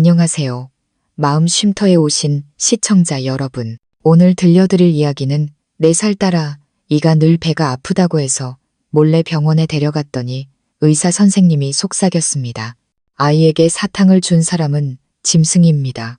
안녕하세요. 마음 쉼터에 오신 시청자 여러분. 오늘 들려드릴 이야기는 4살 딸아, 이가 늘 배가 아프다고 해서 몰래 병원에 데려갔더니 의사 선생님이 속삭였습니다. 아이에게 사탕을 준 사람은 짐승입니다.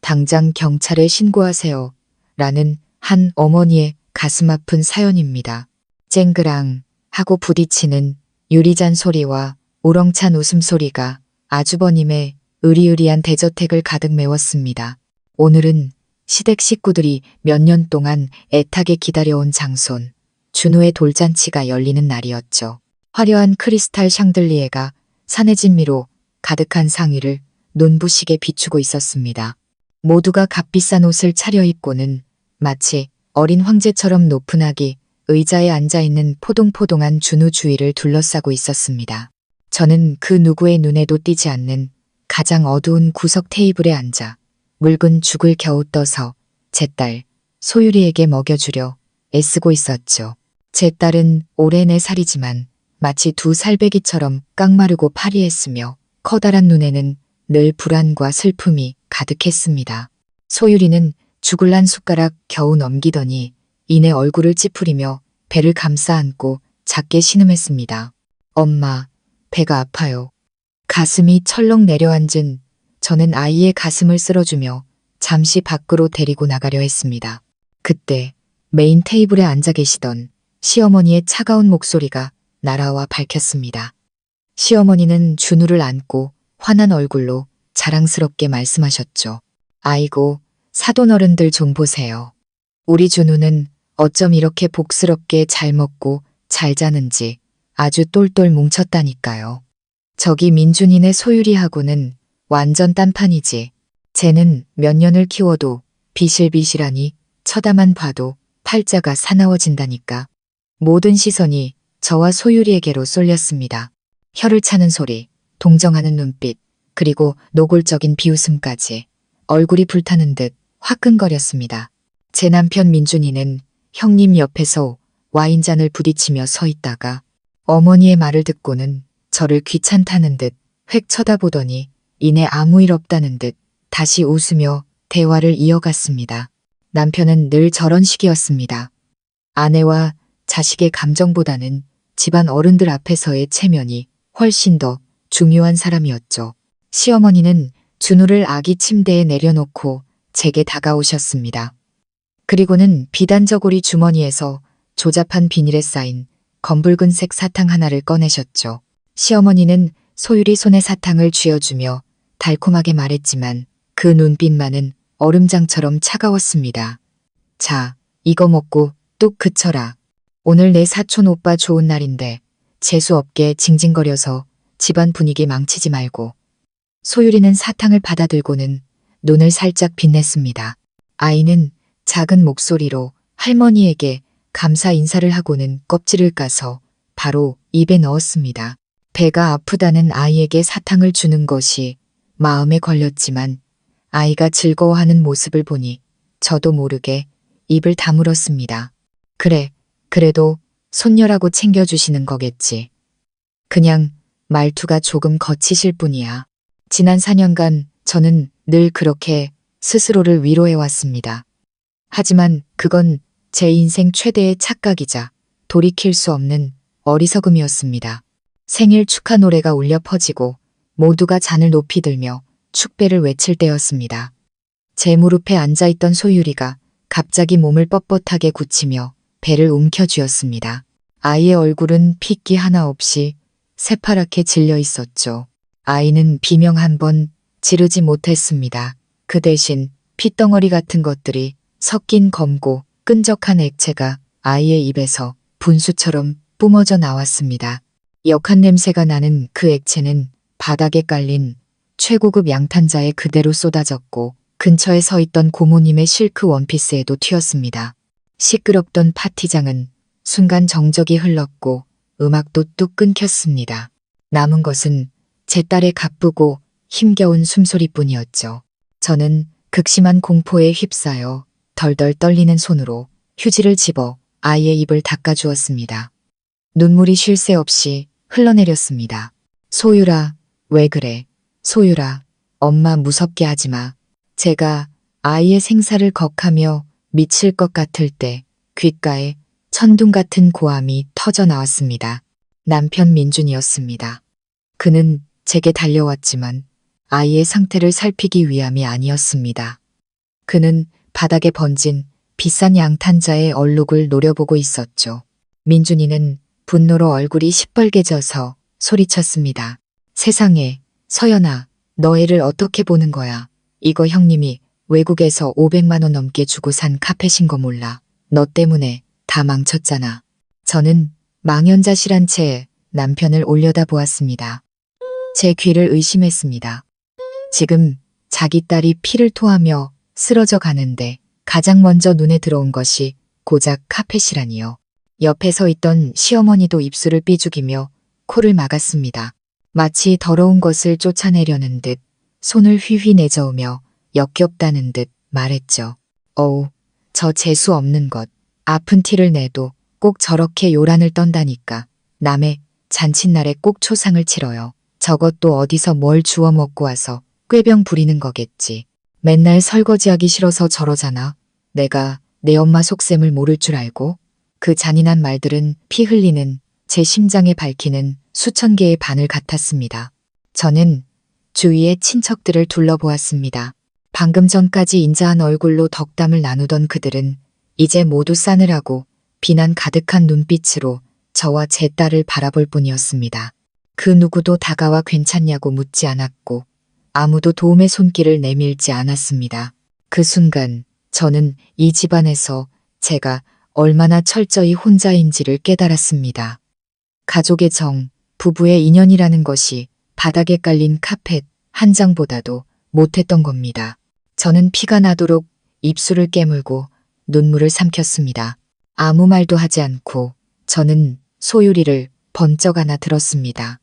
당장 경찰에 신고하세요. 라는 한 어머니의 가슴 아픈 사연입니다. 쨍그랑 하고 부딪히는 유리잔 소리와 우렁찬 웃음소리가 아주버님의 으리으리한 대저택을 가득 메웠습니다. 오늘은 시댁 식구들이 몇 년 동안 애타게 기다려온 장손, 준우의 돌잔치가 열리는 날이었죠. 화려한 크리스탈 샹들리에가 산해진미로 가득한 상위를 눈부시게 비추고 있었습니다. 모두가 값비싼 옷을 차려입고는 마치 어린 황제처럼 높은 아기 의자에 앉아있는 포동포동한 준우 주위를 둘러싸고 있었습니다. 저는 그 누구의 눈에도 띄지 않는 가장 어두운 구석 테이블에 앉아 묽은 죽을 겨우 떠서 제 딸 소유리에게 먹여주려 애쓰고 있었죠. 제 딸은 올해 4살이지만 마치 2살배기처럼 깡마르고 파리했으며 커다란 눈에는 늘 불안과 슬픔이 가득했습니다. 소유리는 죽을 한 숟가락 겨우 넘기더니 이내 얼굴을 찌푸리며 배를 감싸 안고 작게 신음했습니다. 엄마, 배가 아파요. 가슴이 철렁 내려앉은 저는 아이의 가슴을 쓸어주며 잠시 밖으로 데리고 나가려 했습니다. 그때 메인 테이블에 앉아 계시던 시어머니의 차가운 목소리가 날아와 밝혔습니다. 시어머니는 준우를 안고 환한 얼굴로 자랑스럽게 말씀하셨죠. 아이고, 사돈어른들 좀 보세요. 우리 준우는 어쩜 이렇게 복스럽게 잘 먹고 잘 자는지 아주 똘똘 뭉쳤다니까요. 저기 민준이네 소유리하고는 완전 딴판이지. 쟤는 몇 년을 키워도 비실비실하니 쳐다만 봐도 팔자가 사나워진다니까. 모든 시선이 저와 소유리에게로 쏠렸습니다. 혀를 차는 소리, 동정하는 눈빛, 그리고 노골적인 비웃음까지 얼굴이 불타는 듯 화끈거렸습니다. 제 남편 민준이는 형님 옆에서 와인잔을 부딪히며 서 있다가 어머니의 말을 듣고는 저를 귀찮다는 듯 획 쳐다보더니 이내 아무 일 없다는 듯 다시 웃으며 대화를 이어갔습니다. 남편은 늘 저런 식이었습니다. 아내와 자식의 감정보다는 집안 어른들 앞에서의 체면이 훨씬 더 중요한 사람이었죠. 시어머니는 준우를 아기 침대에 내려놓고 제게 다가오셨습니다. 그리고는 비단저고리 주머니에서 조잡한 비닐에 쌓인 검붉은색 사탕 하나를 꺼내셨죠. 시어머니는 소유리 손에 사탕을 쥐어주며 달콤하게 말했지만 그 눈빛만은 얼음장처럼 차가웠습니다. 자, 이거 먹고 뚝 그쳐라. 오늘 내 사촌 오빠 좋은 날인데 재수없게 징징거려서 집안 분위기 망치지 말고. 소유리는 사탕을 받아들고는 눈을 살짝 빛냈습니다. 아이는 작은 목소리로 할머니에게 감사 인사를 하고는 껍질을 까서 바로 입에 넣었습니다. 배가 아프다는 아이에게 사탕을 주는 것이 마음에 걸렸지만 아이가 즐거워하는 모습을 보니 저도 모르게 입을 다물었습니다. 그래, 그래도 손녀라고 챙겨주시는 거겠지. 그냥 말투가 조금 거치실 뿐이야. 지난 4년간 저는 늘 그렇게 스스로를 위로해왔습니다. 하지만 그건 제 인생 최대의 착각이자 돌이킬 수 없는 어리석음이었습니다. 생일 축하 노래가 울려 퍼지고 모두가 잔을 높이 들며 축배를 외칠 때였습니다. 제 무릎에 앉아있던 소유리가 갑자기 몸을 뻣뻣하게 굳히며 배를 움켜쥐었습니다. 아이의 얼굴은 핏기 하나 없이 새파랗게 질려 있었죠. 아이는 비명 한 번 지르지 못했습니다. 그 대신 핏덩어리 같은 것들이 섞인 검고 끈적한 액체가 아이의 입에서 분수처럼 뿜어져 나왔습니다. 역한 냄새가 나는 그 액체는 바닥에 깔린 최고급 양탄자에 그대로 쏟아졌고 근처에 서 있던 고모님의 실크 원피스에도 튀었습니다. 시끄럽던 파티장은 순간 정적이 흘렀고 음악도 뚝 끊겼습니다. 남은 것은 제 딸의 가쁘고 힘겨운 숨소리뿐이었죠. 저는 극심한 공포에 휩싸여 덜덜 떨리는 손으로 휴지를 집어 아이의 입을 닦아주었습니다. 눈물이 쉴 새 없이 흘러내렸습니다. 소유라, 왜 그래? 소유라, 엄마 무섭게 하지 마. 제가 아이의 생사를 걱하며 미칠 것 같을 때 귓가에 천둥 같은 고함이 터져 나왔습니다. 남편 민준이었습니다. 그는 제게 달려왔지만 아이의 상태를 살피기 위함이 아니었습니다. 그는 바닥에 번진 비싼 양탄자의 얼룩을 노려보고 있었죠. 민준이는 분노로 얼굴이 시뻘개져서 소리쳤습니다. 세상에, 서연아, 너 애를 어떻게 보는 거야? 이거 형님이 외국에서 500만 원 넘게 주고 산 카펫인 거 몰라. 너 때문에 다 망쳤잖아. 저는 망연자실한 채 남편을 올려다보았습니다. 제 귀를 의심했습니다. 지금 자기 딸이 피를 토하며 쓰러져 가는데 가장 먼저 눈에 들어온 것이 고작 카펫이라니요. 옆에 서 있던 시어머니도 입술을 삐죽이며 코를 막았습니다. 마치 더러운 것을 쫓아내려는 듯 손을 휘휘 내저으며 역겹다는 듯 말했죠. 어우, 저 재수 없는 것. 아픈 티를 내도 꼭 저렇게 요란을 떤다니까. 남의 잔칫날에 꼭 초상을 치러요. 저것도 어디서 뭘 주워 먹고 와서 꾀병 부리는 거겠지. 맨날 설거지하기 싫어서 저러잖아. 내가 내 엄마 속셈을 모를 줄 알고. 그 잔인한 말들은 피 흘리는 제 심장에 밝히는 수천 개의 바늘 같았습니다. 저는 주위의 친척들을 둘러보았습니다. 방금 전까지 인자한 얼굴로 덕담을 나누던 그들은 이제 모두 싸늘하고 비난 가득한 눈빛으로 저와 제 딸을 바라볼 뿐이었습니다. 그 누구도 다가와 괜찮냐고 묻지 않았고 아무도 도움의 손길을 내밀지 않았습니다. 그 순간 저는 이 집안에서 제가 얼마나 철저히 혼자인지를 깨달았습니다. 가족의 정, 부부의 인연이라는 것이 바닥에 깔린 카펫 한 장보다도 못했던 겁니다. 저는 피가 나도록 입술을 깨물고 눈물을 삼켰습니다. 아무 말도 하지 않고 저는 소유리를 번쩍 안아 들었습니다.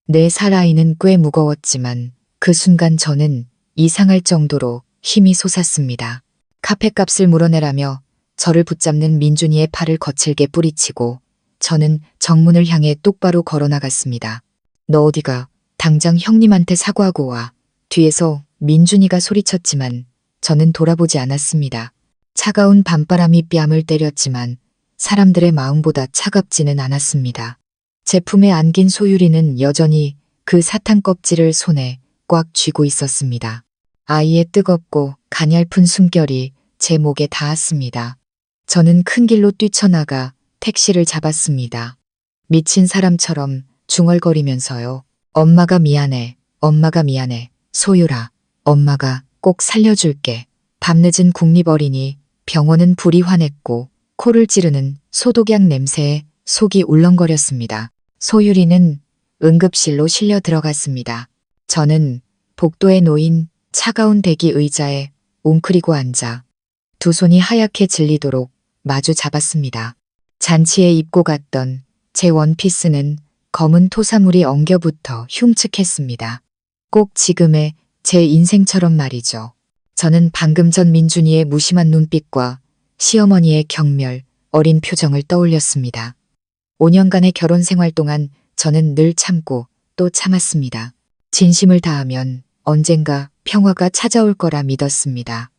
내 살아있는 꽤 무거웠지만 그 순간 저는 이상할 정도로 힘이 솟았습니다. 카펫값을 물어내라며 저를 붙잡는 민준이의 팔을 거칠게 뿌리치고 저는 정문을 향해 똑바로 걸어나갔습니다. 너 어디가? 당장 형님한테 사과하고 와. 뒤에서 민준이가 소리쳤지만 저는 돌아보지 않았습니다. 차가운 밤바람이 뺨을 때렸지만 사람들의 마음보다 차갑지는 않았습니다. 제품에 안긴 소유리는 여전히 그 사탕 껍질을 손에 꽉 쥐고 있었습니다. 아이의 뜨겁고 가냘픈 숨결이 제 목에 닿았습니다. 저는 큰 길로 뛰쳐나가 택시를 잡았습니다. 미친 사람처럼 중얼거리면서요. 엄마가 미안해. 엄마가 미안해. 소유라. 엄마가 꼭 살려줄게. 밤늦은 국립어린이 병원은 불이 환했고 코를 찌르는 소독약 냄새에 속이 울렁거렸습니다. 소유리는 응급실로 실려 들어갔습니다. 저는 복도에 놓인 차가운 대기 의자에 웅크리고 앉아 두 손이 하얗게 질리도록 마주 잡았습니다. 잔치에 입고 갔던 제 원피스는 검은 토사물이 엉겨붙어 흉측했습니다. 꼭 지금의 제 인생처럼 말이죠. 저는 방금 전 민준이의 무심한 눈빛과 시어머니의 경멸, 어린 표정을 떠올렸습니다. 5년간의 결혼 생활 동안 저는 늘 참고 또 참았습니다. 진심을 다하면 언젠가 평화가 찾아올 거라 믿었습니다.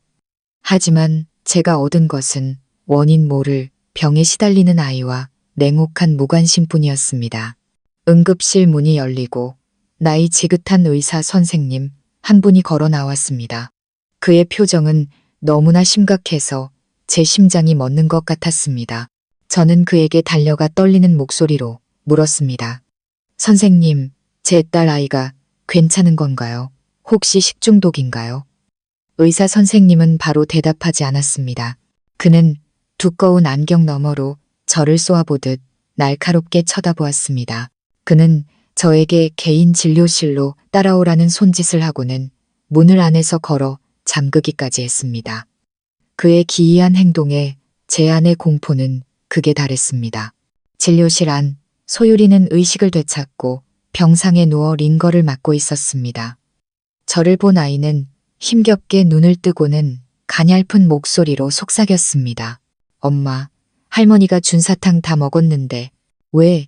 하지만 제가 얻은 것은 원인 모를 병에 시달리는 아이와 냉혹한 무관심뿐이었습니다. 응급실 문이 열리고 나이 지긋한 의사 선생님 한 분이 걸어 나왔습니다. 그의 표정은 너무나 심각해서 제 심장이 멎는 것 같았습니다. 저는 그에게 달려가 떨리는 목소리로 물었습니다. 선생님, 제 딸 아이가 괜찮은 건가요? 혹시 식중독인가요? 의사 선생님은 바로 대답하지 않았습니다. 그는 두꺼운 안경 너머로 저를 쏘아보듯 날카롭게 쳐다보았습니다. 그는 저에게 개인 진료실로 따라오라는 손짓을 하고는 문을 안에서 걸어 잠그기까지 했습니다. 그의 기이한 행동에 제 안의 공포는 극에 달했습니다. 진료실 안 소유리는 의식을 되찾고 병상에 누워 링거를 맞고 있었습니다. 저를 본 아이는 힘겹게 눈을 뜨고는 가냘픈 목소리로 속삭였습니다. 엄마, 할머니가 준 사탕 다 먹었는데 왜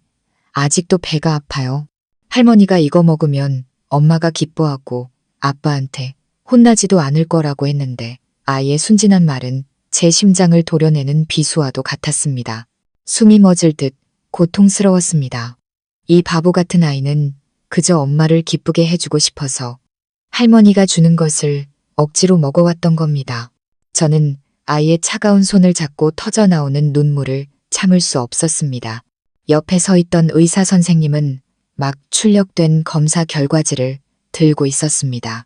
아직도 배가 아파요? 할머니가 이거 먹으면 엄마가 기뻐하고 아빠한테 혼나지도 않을 거라고 했는데 아이의 순진한 말은 제 심장을 도려내는 비수와도 같았습니다. 숨이 멎을 듯 고통스러웠습니다. 이 바보 같은 아이는 그저 엄마를 기쁘게 해주고 싶어서 할머니가 주는 것을 억지로 먹어왔던 겁니다. 저는 아이의 차가운 손을 잡고 터져 나오는 눈물을 참을 수 없었습니다. 옆에 서 있던 의사 선생님은 막 출력된 검사 결과지를 들고 있었습니다.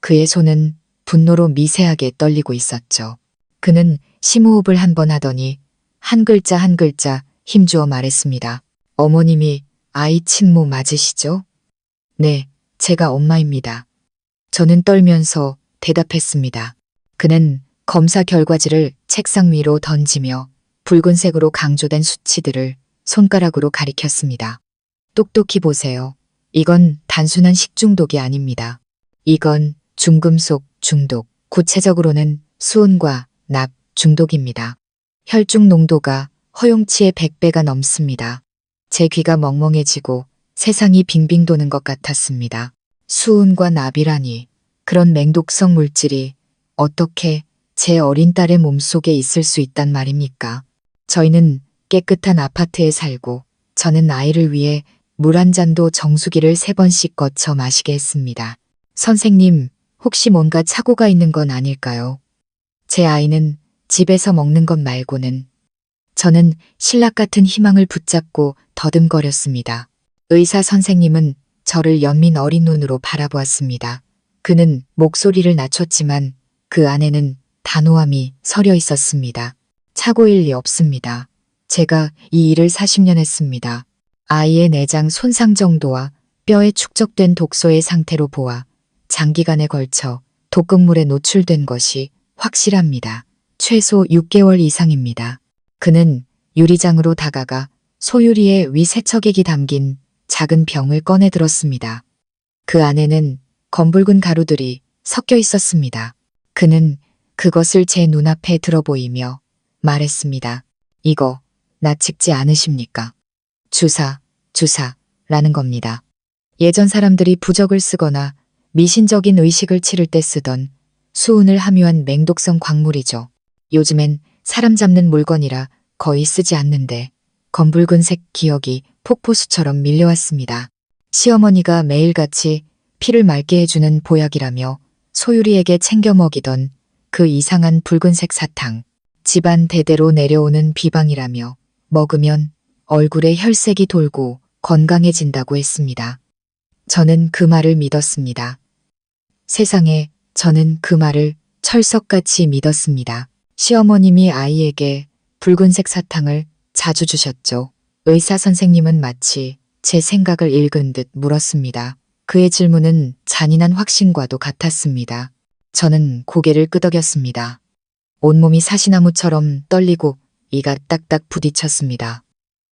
그의 손은 분노로 미세하게 떨리고 있었죠. 그는 심호흡을 한 번 하더니 한 글자 한 글자 힘주어 말했습니다. 어머님이 아이 친모 맞으시죠? 네, 제가 엄마입니다. 저는 떨면서 대답했습니다. 그는 검사 결과지를 책상 위로 던지며 붉은색으로 강조된 수치들을 손가락으로 가리켰습니다. 똑똑히 보세요. 이건 단순한 식중독이 아닙니다. 이건 중금속 중독, 구체적으로는 수은과 납 중독입니다. 혈중 농도가 허용치의 100배가 넘습니다. 제 귀가 멍멍해지고 세상이 빙빙 도는 것 같았습니다. 수은과 납이라니, 그런 맹독성 물질이 어떻게 제 어린 딸의 몸속에 있을 수 있단 말입니까? 저희는 깨끗한 아파트에 살고 저는 아이를 위해 물 한 잔도 정수기를 3번씩 거쳐 마시게 했습니다. 선생님, 혹시 뭔가 착오가 있는 건 아닐까요? 제 아이는 집에서 먹는 것 말고는. 저는 신락 같은 희망을 붙잡고 더듬거렸습니다. 의사 선생님은 저를 연민 어린 눈으로 바라보았습니다. 그는 목소리를 낮췄지만 그 안에는 단호함이 서려 있었습니다. 착오일 리 없습니다. 제가 이 일을 40년 했습니다. 아이의 내장 손상 정도와 뼈에 축적된 독소의 상태로 보아 장기간에 걸쳐 독극물에 노출된 것이 확실합니다. 최소 6개월 이상입니다. 그는 유리장으로 다가가 소유리에 위 세척액이 담긴 작은 병을 꺼내 들었습니다. 그 안에는 검붉은 가루들이 섞여 있었습니다. 그는 그것을 제 눈앞에 들어 보이며 말했습니다. 이거 낯익지 않으십니까? 주사라는 겁니다. 예전 사람들이 부적을 쓰거나 미신적인 의식을 치를 때 쓰던 수은을 함유한 맹독성 광물이죠. 요즘엔 사람 잡는 물건이라 거의 쓰지 않는데 검붉은색 기억이 폭포수처럼 밀려왔습니다. 시어머니가 매일같이 피를 맑게 해주는 보약이라며 소유리에게 챙겨 먹이던 그 이상한 붉은색 사탕, 집안 대대로 내려오는 비방이라며 먹으면 얼굴에 혈색이 돌고 건강해진다고 했습니다. 저는 그 말을 믿었습니다. 세상에, 저는 그 말을 철석같이 믿었습니다. 시어머님이 아이에게 붉은색 사탕을 자주 주셨죠. 의사 선생님은 마치 제 생각을 읽은 듯 물었습니다. 그의 질문은 잔인한 확신과도 같았습니다. 저는 고개를 끄덕였습니다. 온몸이 사시나무처럼 떨리고 이가 딱딱 부딪혔습니다.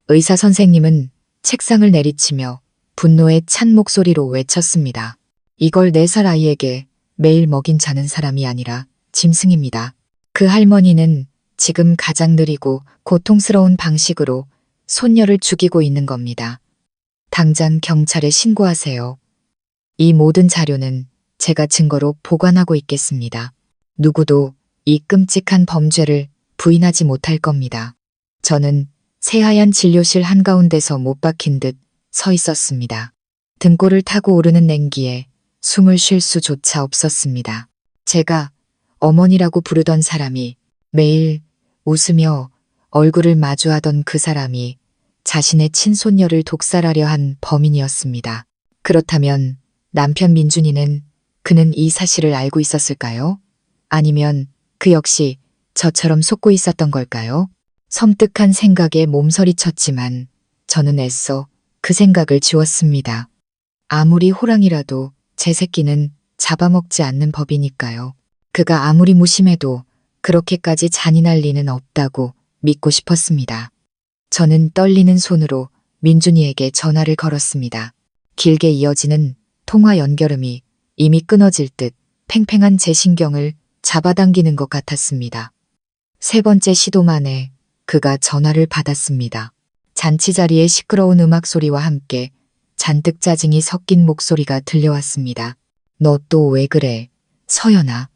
의사 선생님은 책상을 내리치며 분노에 찬 목소리로 외쳤습니다. 이걸 4살 아이에게 매일 먹인 자는 사람이 아니라 짐승입니다. 그 할머니는 지금 가장 느리고 고통스러운 방식으로 손녀를 죽이고 있는 겁니다. 당장 경찰에 신고하세요. 이 모든 자료는 제가 증거로 보관하고 있겠습니다. 누구도 이 끔찍한 범죄를 부인하지 못할 겁니다. 저는 새하얀 진료실 한가운데서 못 박힌 듯 서 있었습니다. 등골을 타고 오르는 냉기에 숨을 쉴 수조차 없었습니다. 제가 어머니라고 부르던 사람이, 매일 웃으며 얼굴을 마주하던 그 사람이 자신의 친손녀를 독살하려 한 범인이었습니다. 그렇다면 남편 민준이는, 그는 이 사실을 알고 있었을까요? 아니면 그 역시 저처럼 속고 있었던 걸까요? 섬뜩한 생각에 몸서리쳤지만 저는 애써 그 생각을 지웠습니다. 아무리 호랑이라도 제 새끼는 잡아먹지 않는 법이니까요. 그가 아무리 무심해도 그렇게까지 잔인할 리는 없다고 믿고 싶었습니다. 저는 떨리는 손으로 민준이에게 전화를 걸었습니다. 길게 이어지는 통화 연결음이 이미 끊어질 듯 팽팽한 제 신경을 잡아당기는 것 같았습니다. 3번째 시도 만에 그가 전화를 받았습니다. 잔치 자리의 시끄러운 음악 소리와 함께 잔뜩 짜증이 섞인 목소리가 들려왔습니다. 너 또 왜 그래? 서연아.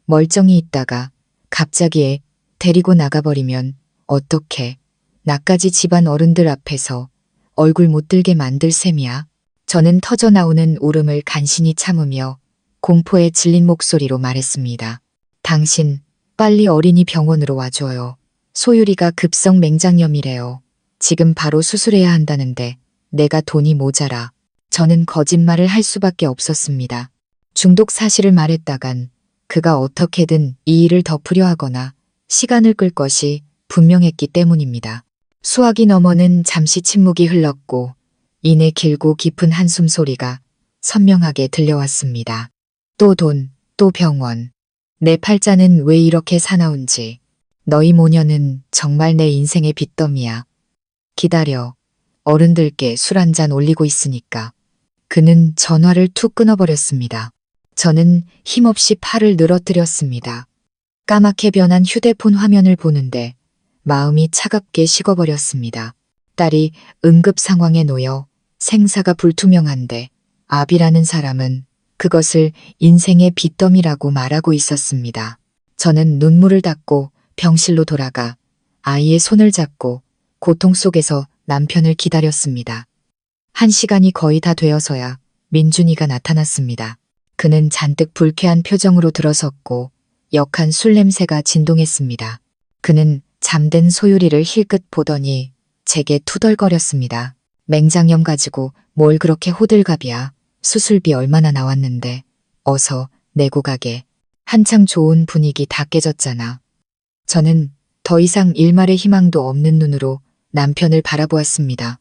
멀쩡히 있다가 갑자기 애 데리고 나가버리면 어떡해. 나까지 집안 어른들 앞에서 얼굴 못 들게 만들 셈이야. 저는 터져 나오는 울음을 간신히 참으며 공포에 질린 목소리로 말했습니다. 당신 빨리 어린이 병원으로 와줘요. 소율이가 급성 맹장염이래요. 지금 바로 수술해야 한다는데 내가 돈이 모자라. 저는 거짓말을 할 수밖에 없었습니다. 중독 사실을 말했다간 그가 어떻게든 이 일을 덮으려 하거나 시간을 끌 것이 분명했기 때문입니다. 수화기 너머는 잠시 침묵이 흘렀고 이내 길고 깊은 한숨 소리가 선명하게 들려왔습니다. 또 돈, 또 병원. 내 팔자는 왜 이렇게 사나운지. 너희 모녀는 정말 내 인생의 빚더미야. 기다려. 어른들께 술 한 잔 올리고 있으니까. 그는 전화를 툭 끊어버렸습니다. 저는 힘없이 팔을 늘어뜨렸습니다. 까맣게 변한 휴대폰 화면을 보는데 마음이 차갑게 식어버렸습니다. 딸이 응급 상황에 놓여 생사가 불투명한데 아비라는 사람은 그것을 인생의 빚더미라고 말하고 있었습니다. 저는 눈물을 닦고 병실로 돌아가 아이의 손을 잡고 고통 속에서 남편을 기다렸습니다. 1시간이 거의 다 되어서야 민준이가 나타났습니다. 그는 잔뜩 불쾌한 표정으로 들어섰고 역한 술 냄새가 진동했습니다. 그는 잠든 소율이를 힐끗 보더니 제게 투덜거렸습니다. 맹장염 가지고 뭘 그렇게 호들갑이야. 수술비 얼마나 나왔는데. 어서 내고 가게. 한창 좋은 분위기 다 깨졌잖아. 저는 더 이상 일말의 희망도 없는 눈으로 남편을 바라보았습니다.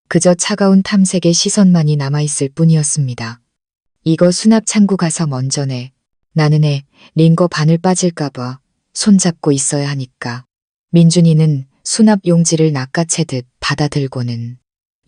그저 차가운 탐색의 시선만이 남아있을 뿐이었습니다. 이거 수납 창고 가서 먼저 내. 나는 애 링거 바늘 빠질까봐 손잡고 있어야 하니까. 민준이는 수납 용지를 낚아채듯 받아들고는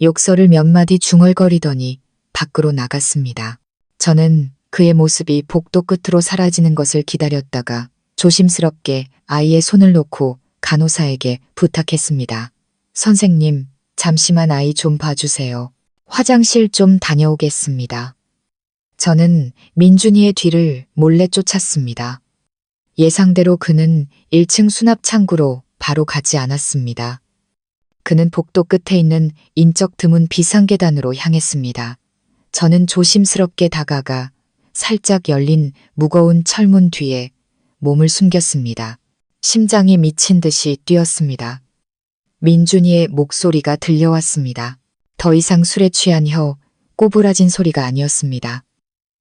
욕설을 몇 마디 중얼거리더니 밖으로 나갔습니다. 저는 그의 모습이 복도 끝으로 사라지는 것을 기다렸다가 조심스럽게 아이의 손을 놓고 간호사에게 부탁했습니다. 선생님, 잠시만 아이 좀 봐주세요. 화장실 좀 다녀오겠습니다. 저는 민준이의 뒤를 몰래 쫓았습니다. 예상대로 그는 1층 수납 창구로 바로 가지 않았습니다. 그는 복도 끝에 있는 인적 드문 비상계단으로 향했습니다. 저는 조심스럽게 다가가 살짝 열린 무거운 철문 뒤에 몸을 숨겼습니다. 심장이 미친 듯이 뛰었습니다. 민준이의 목소리가 들려왔습니다. 더 이상 술에 취한 혀 꼬부라진 소리가 아니었습니다.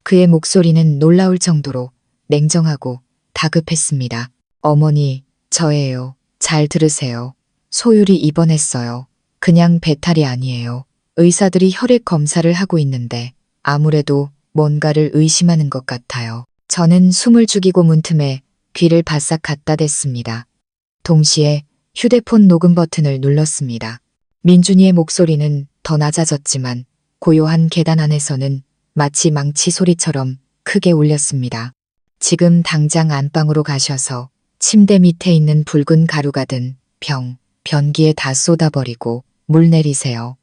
그의 목소리는 놀라울 정도로 냉정하고 다급했습니다. 어머니, 저예요. 잘 들으세요. 소율이 입원했어요. 그냥 배탈이 아니에요. 의사들이 혈액 검사를 하고 있는데 아무래도 뭔가를 의심하는 것 같아요. 저는 숨을 죽이고 문틈에 귀를 바싹 갖다 댔습니다. 동시에 휴대폰 녹음 버튼을 눌렀습니다. 민준이의 목소리는 더 낮아졌지만 고요한 계단 안에서는 마치 망치 소리처럼 크게 울렸습니다. 지금 당장 안방으로 가셔서 침대 밑에 있는 붉은 가루가 든 병, 변기에 다 쏟아버리고 물 내리세요.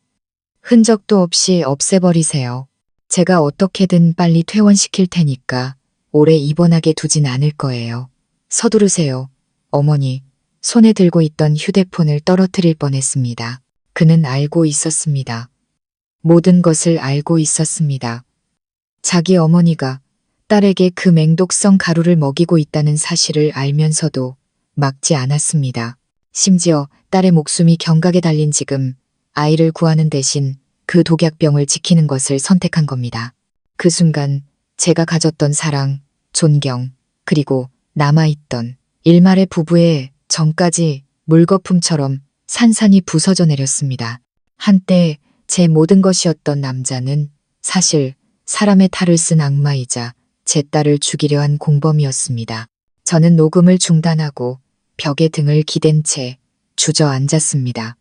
흔적도 없이 없애버리세요. 제가 어떻게든 빨리 퇴원시킬 테니까 오래 입원하게 두진 않을 거예요. 서두르세요. 어머니, 손에 들고 있던 휴대폰을 떨어뜨릴 뻔했습니다. 그는 알고 있었습니다. 모든 것을 알고 있었습니다. 자기 어머니가 딸에게 그 맹독성 가루를 먹이고 있다는 사실을 알면서도 막지 않았습니다. 심지어 딸의 목숨이 경각에 달린 지금 아이를 구하는 대신 그 독약병을 지키는 것을 선택한 겁니다. 그 순간 제가 가졌던 사랑, 존경, 그리고 남아있던 일말의 부부의 정까지 물거품처럼 산산이 부서져 내렸습니다. 한때 제 모든 것이었던 남자는 사실 사람의 탈을 쓴 악마이자 제 딸을 죽이려 한 공범이었습니다. 저는 녹음을 중단하고 벽에 등을 기댄 채 주저앉았습니다.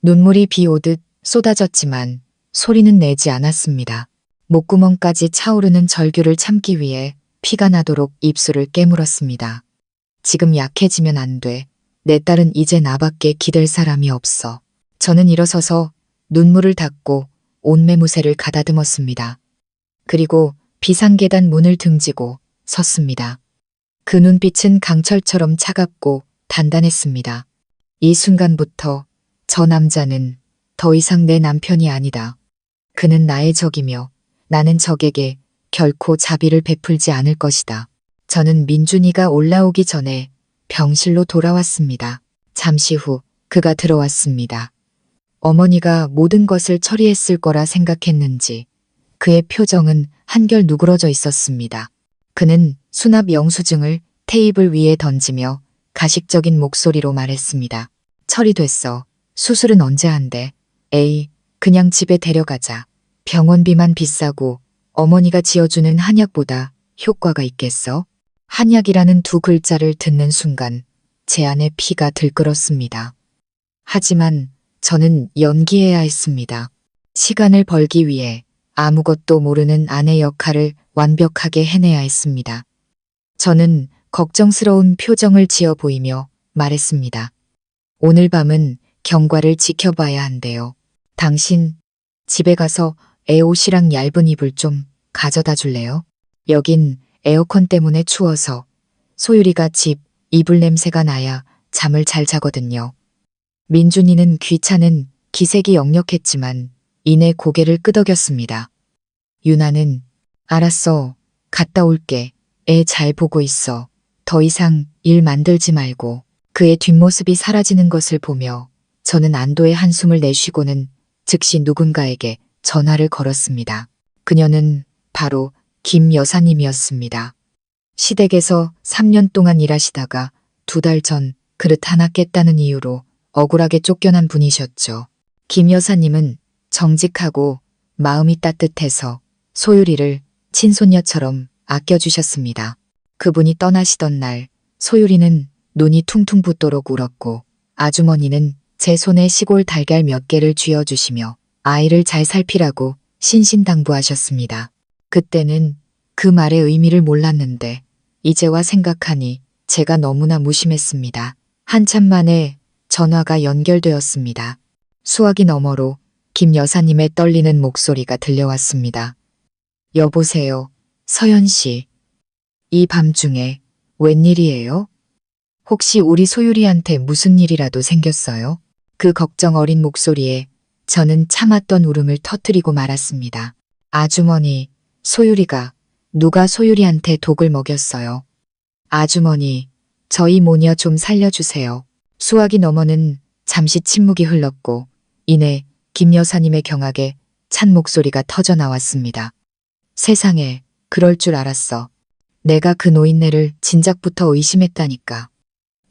눈물이 비 오듯 쏟아졌지만 소리는 내지 않았습니다. 목구멍까지 차오르는 절규를 참기 위해 피가 나도록 입술을 깨물었습니다. 지금 약해지면 안 돼. 내 딸은 이제 나밖에 기댈 사람이 없어. 저는 일어서서 눈물을 닦고 온매무새를 가다듬었습니다. 그리고 비상계단 문을 등지고 섰습니다. 그 눈빛은 강철처럼 차갑고 단단했습니다. 이 순간부터 저 남자는 더 이상 내 남편이 아니다. 그는 나의 적이며 나는 적에게 결코 자비를 베풀지 않을 것이다. 저는 민준이가 올라오기 전에 병실로 돌아왔습니다. 잠시 후 그가 들어왔습니다. 어머니가 모든 것을 처리했을 거라 생각했는지 그의 표정은 한결 누그러져 있었습니다. 그는 수납 영수증을 테이블 위에 던지며 가식적인 목소리로 말했습니다. 처리됐어. 수술은 언제 한대? 에이, 그냥 집에 데려가자. 병원비만 비싸고 어머니가 지어주는 한약보다 효과가 있겠어? 한약이라는 두 글자를 듣는 순간 제 안에 피가 들끓었습니다. 하지만 저는 연기해야 했습니다. 시간을 벌기 위해 아무것도 모르는 아내 역할을 완벽하게 해내야 했습니다. 저는 걱정스러운 표정을 지어 보이며 말했습니다. 오늘 밤은 경과를 지켜봐야 한대요. 당신 집에 가서 애 옷이랑 얇은 이불 좀 가져다 줄래요? 여긴 에어컨 때문에 추워서 소율이가 집 이불 냄새가 나야 잠을 잘 자거든요. 민준이는 귀찮은 기색이 역력했지만 이내 고개를 끄덕였습니다. 유나는 알았어. 갔다 올게. 애 잘 보고 있어. 더 이상 일 만들지 말고. 그의 뒷모습이 사라지는 것을 보며 저는 안도의 한숨을 내쉬고는 즉시 누군가에게 전화를 걸었습니다. 그녀는 바로 김 여사님이었습니다. 시댁에서 3년 동안 일하시다가 2달 전 그릇 하나 깼다는 이유로 억울하게 쫓겨난 분이셨죠. 김 여사님은 정직하고 마음이 따뜻해서 소율이를 친손녀처럼 아껴주셨습니다. 그분이 떠나시던 날 소율이는 눈이 퉁퉁 붓도록 울었고 아주머니는 제 손에 시골 달걀 몇 개를 쥐어주시며 아이를 잘 살피라고 신신당부하셨습니다. 그때는 그 말의 의미를 몰랐는데 이제와 생각하니 제가 너무나 무심했습니다. 한참 만에 전화가 연결되었습니다. 수화기 너머로 김 여사님의 떨리는 목소리가 들려왔습니다. 여보세요, 서연 씨. 이 밤중에 웬일이에요? 혹시 우리 소율이한테 무슨 일이라도 생겼어요? 그 걱정 어린 목소리에 저는 참았던 울음을 터뜨리고 말았습니다. 아주머니, 소율이가 누가 소율이한테 독을 먹였어요. 아주머니, 저희 모녀 좀 살려주세요. 수화기 너머는 잠시 침묵이 흘렀고 이내 김 여사님의 경악에 찬 목소리가 터져 나왔습니다. 세상에, 그럴 줄 알았어. 내가 그 노인네를 진작부터 의심했다니까.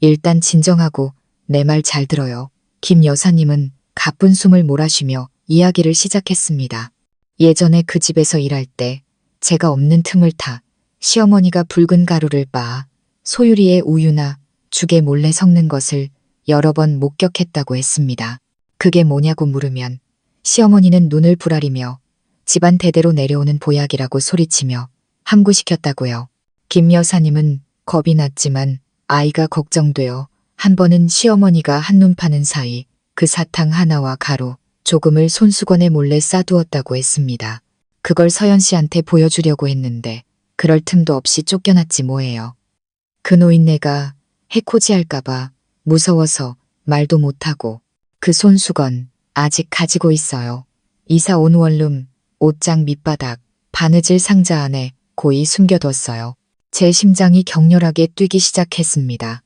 일단 진정하고 내 말 잘 들어요. 김 여사님은 가쁜 숨을 몰아쉬며 이야기를 시작했습니다. 예전에 그 집에서 일할 때 제가 없는 틈을 타 시어머니가 붉은 가루를 빻아 소율이의 우유나 죽에 몰래 섞는 것을 여러 번 목격했다고 했습니다. 그게 뭐냐고 물으면 시어머니는 눈을 부라리며 집안 대대로 내려오는 보약이라고 소리치며 함구시켰다고요. 김 여사님은 겁이 났지만 아이가 걱정되어 한 번은 시어머니가 한눈 파는 사이 그 사탕 하나와 가루 조금을 손수건에 몰래 싸두었다고 했습니다. 그걸 서연 씨한테 보여주려고 했는데 그럴 틈도 없이 쫓겨났지 뭐예요. 그 노인네가 해코지할까봐 무서워서 말도 못하고 그 손수건 아직 가지고 있어요. 이사 온 원룸 옷장 밑바닥 바느질 상자 안에 고이 숨겨뒀어요. 제 심장이 격렬하게 뛰기 시작했습니다.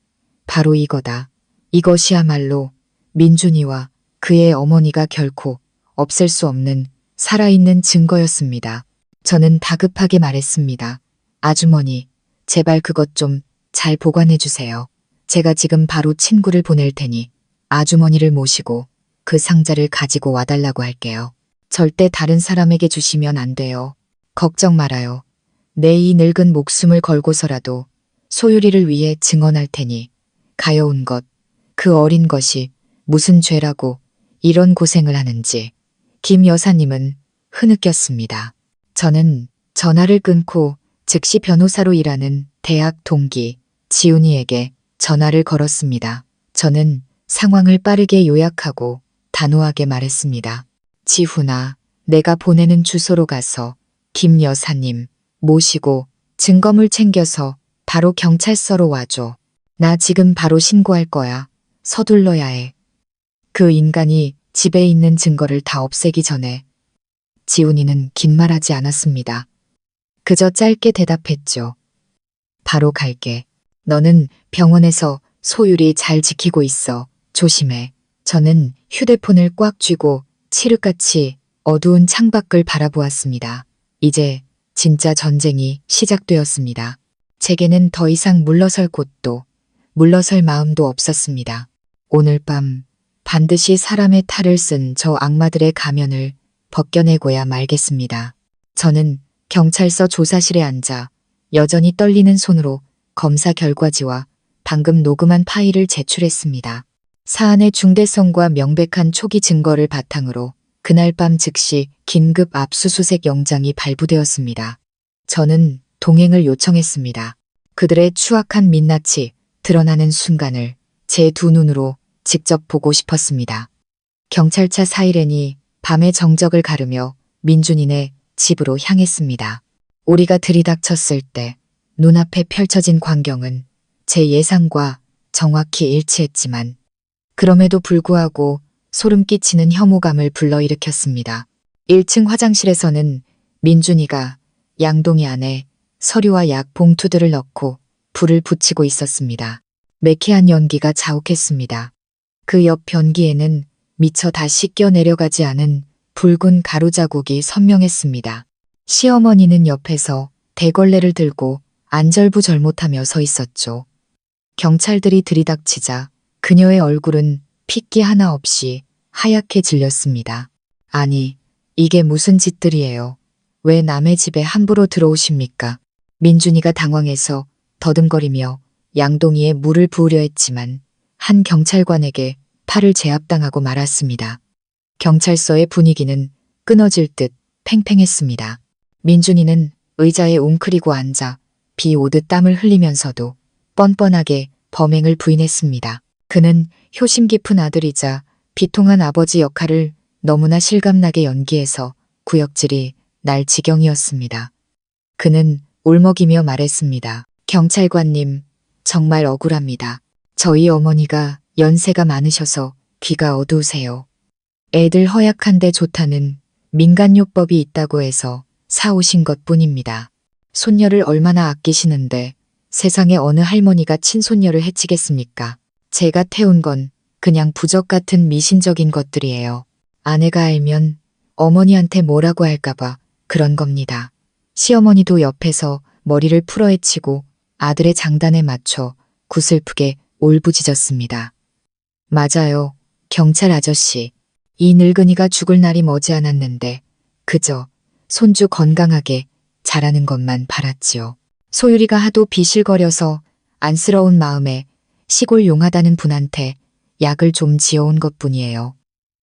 바로 이거다. 이것이야말로 민준이와 그의 어머니가 결코 없앨 수 없는 살아있는 증거였습니다. 저는 다급하게 말했습니다. 아주머니, 제발 그것 좀 잘 보관해 주세요. 제가 지금 바로 친구를 보낼 테니 아주머니를 모시고 그 상자를 가지고 와달라고 할게요. 절대 다른 사람에게 주시면 안 돼요. 걱정 말아요. 내 이 늙은 목숨을 걸고서라도 소율이를 위해 증언할 테니 가여운 것, 그 어린 것이 무슨 죄라고 이런 고생을 하는지. 김 여사님은 흐느꼈습니다. 저는 전화를 끊고 즉시 변호사로 일하는 대학 동기 지훈이에게 전화를 걸었습니다. 저는 상황을 빠르게 요약하고 단호하게 말했습니다. 지훈아, 내가 보내는 주소로 가서 김 여사님, 모시고 증거물 챙겨서 바로 경찰서로 와줘. 나 지금 바로 신고할 거야. 서둘러야 해. 그 인간이 집에 있는 증거를 다 없애기 전에 지훈이는 긴 말하지 않았습니다. 그저 짧게 대답했죠. 바로 갈게. 너는 병원에서 소율이 잘 지키고 있어. 조심해. 저는 휴대폰을 꽉 쥐고 칠흑같이 어두운 창밖을 바라보았습니다. 이제 진짜 전쟁이 시작되었습니다. 제게는 더 이상 물러설 곳도 물러설 마음도 없었습니다. 오늘 밤 반드시 사람의 탈을 쓴 저 악마들의 가면을 벗겨내고야 말겠습니다. 저는 경찰서 조사실에 앉아 여전히 떨리는 손으로 검사 결과지와 방금 녹음한 파일을 제출했습니다. 사안의 중대성과 명백한 초기 증거를 바탕으로 그날 밤 즉시 긴급 압수수색 영장이 발부되었습니다. 저는 동행을 요청했습니다. 그들의 추악한 민낯이 드러나는 순간을 제 두 눈으로 직접 보고 싶었습니다. 경찰차 사이렌이 밤의 정적을 가르며 민준이네 집으로 향했습니다. 우리가 들이닥쳤을 때 눈앞에 펼쳐진 광경은 제 예상과 정확히 일치했지만 그럼에도 불구하고 소름 끼치는 혐오감을 불러일으켰습니다. 1층 화장실에서는 민준이가 양동이 안에 서류와 약 봉투들을 넣고 불을 붙이고 있었습니다. 매캐한 연기가 자욱했습니다. 그 옆 변기에는 미처 다 씻겨 내려가지 않은 붉은 가루 자국이 선명했습니다. 시어머니는 옆에서 대걸레를 들고 안절부절못하며 서 있었죠. 경찰들이 들이닥치자 그녀의 얼굴은 핏기 하나 없이 하얗게 질렸습니다. 아니, 이게 무슨 짓들이에요. 왜 남의 집에 함부로 들어오십니까? 민준이가 당황해서 더듬거리며 양동이에 물을 부으려 했지만 한 경찰관에게 팔을 제압당하고 말았습니다. 경찰서의 분위기는 끊어질 듯 팽팽했습니다. 민준이는 의자에 웅크리고 앉아 비 오듯 땀을 흘리면서도 뻔뻔하게 범행을 부인했습니다. 그는 효심 깊은 아들이자 비통한 아버지 역할을 너무나 실감나게 연기해서 구역질이 날 지경이었습니다. 그는 울먹이며 말했습니다. 경찰관님, 정말 억울합니다. 저희 어머니가 연세가 많으셔서 귀가 어두우세요. 애들 허약한데 좋다는 민간요법이 있다고 해서 사오신 것뿐입니다. 손녀를 얼마나 아끼시는데 세상에 어느 할머니가 친손녀를 해치겠습니까? 제가 태운 건 그냥 부적 같은 미신적인 것들이에요. 아내가 알면 어머니한테 뭐라고 할까봐 그런 겁니다. 시어머니도 옆에서 머리를 풀어헤치고 아들의 장단에 맞춰 구슬프게 울부짖었습니다. 맞아요, 경찰 아저씨. 이 늙은이가 죽을 날이 머지않았는데 그저 손주 건강하게 자라는 것만 바랐지요. 소율이가 하도 비실거려서 안쓰러운 마음에 시골 용하다는 분한테 약을 좀 지어온 것뿐이에요.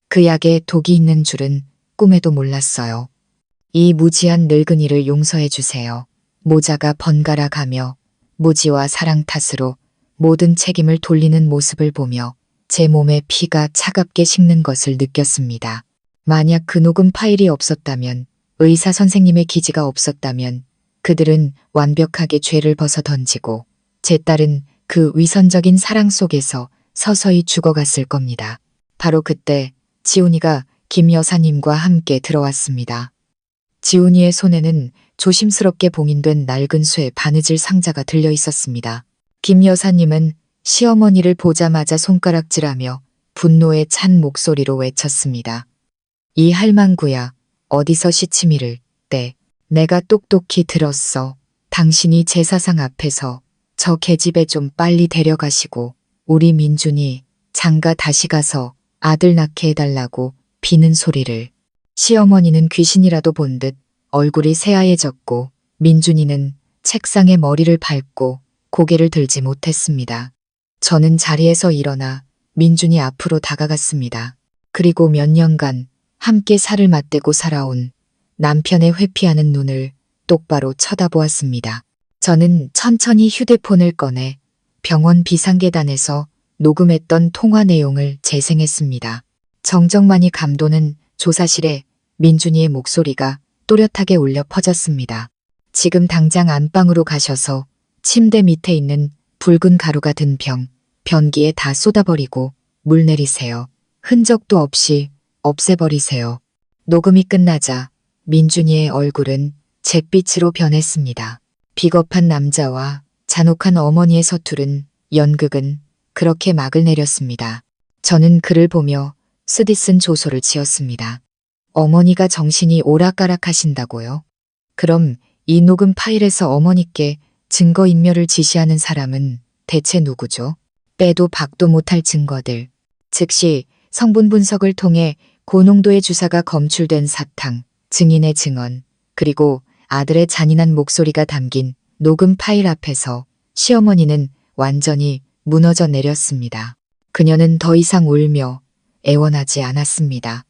그 약에 독이 있는 줄은 꿈에도 몰랐어요. 이 무지한 늙은이를 용서해 주세요. 모자가 번갈아 가며 무지와 사랑 탓으로 모든 책임을 돌리는 모습을 보며 제 몸에 피가 차갑게 식는 것을 느꼈습니다. 만약 그 녹음 파일이 없었다면, 의사 선생님의 기지가 없었다면 그들은 완벽하게 죄를 벗어 던지고 제 딸은 그 위선적인 사랑 속에서 서서히 죽어갔을 겁니다. 바로 그때 지훈이가 김 여사님과 함께 들어왔습니다. 지훈이의 손에는 조심스럽게 봉인된 낡은 쇠 바느질 상자가 들려 있었습니다. 김 여사님은 시어머니를 보자마자 손가락질하며 분노에 찬 목소리로 외쳤습니다. 이 할망구야, 어디서 시치미를 떼. 내가 똑똑히 들었어. 당신이 제사상 앞에서 저 계집애 좀 빨리 데려가시고 우리 민준이 장가 다시 가서 아들 낳게 해달라고 비는 소리를. 시어머니는 귀신이라도 본 듯 얼굴이 새하얘졌고 민준이는 책상에 머리를 밟고 고개를 들지 못했습니다. 저는 자리에서 일어나 민준이 앞으로 다가갔습니다. 그리고 몇 년간 함께 살을 맞대고 살아온 남편의 회피하는 눈을 똑바로 쳐다보았습니다. 저는 천천히 휴대폰을 꺼내 병원 비상계단에서 녹음했던 통화 내용을 재생했습니다. 정정만이 감도는 조사실에 민준이의 목소리가 또렷하게 울려 퍼졌습니다. 지금 당장 안방으로 가셔서 침대 밑에 있는 붉은 가루가 든 병, 변기에 다 쏟아버리고 물 내리세요. 흔적도 없이 없애버리세요. 녹음이 끝나자 민준이의 얼굴은 잿빛으로 변했습니다. 비겁한 남자와 잔혹한 어머니의 서투른 연극은 그렇게 막을 내렸습니다. 저는 그를 보며 쓰디쓴 조소를 지었습니다. 어머니가 정신이 오락가락하신다고요? 그럼 이 녹음 파일에서 어머니께 증거인멸을 지시하는 사람은 대체 누구죠? 빼도 박도 못할 증거들. 즉시 성분 분석을 통해 고농도의 주사가 검출된 사탕, 증인의 증언, 그리고 아들의 잔인한 목소리가 담긴 녹음 파일 앞에서 시어머니는 완전히 무너져 내렸습니다. 그녀는 더 이상 울며 애원하지 않았습니다.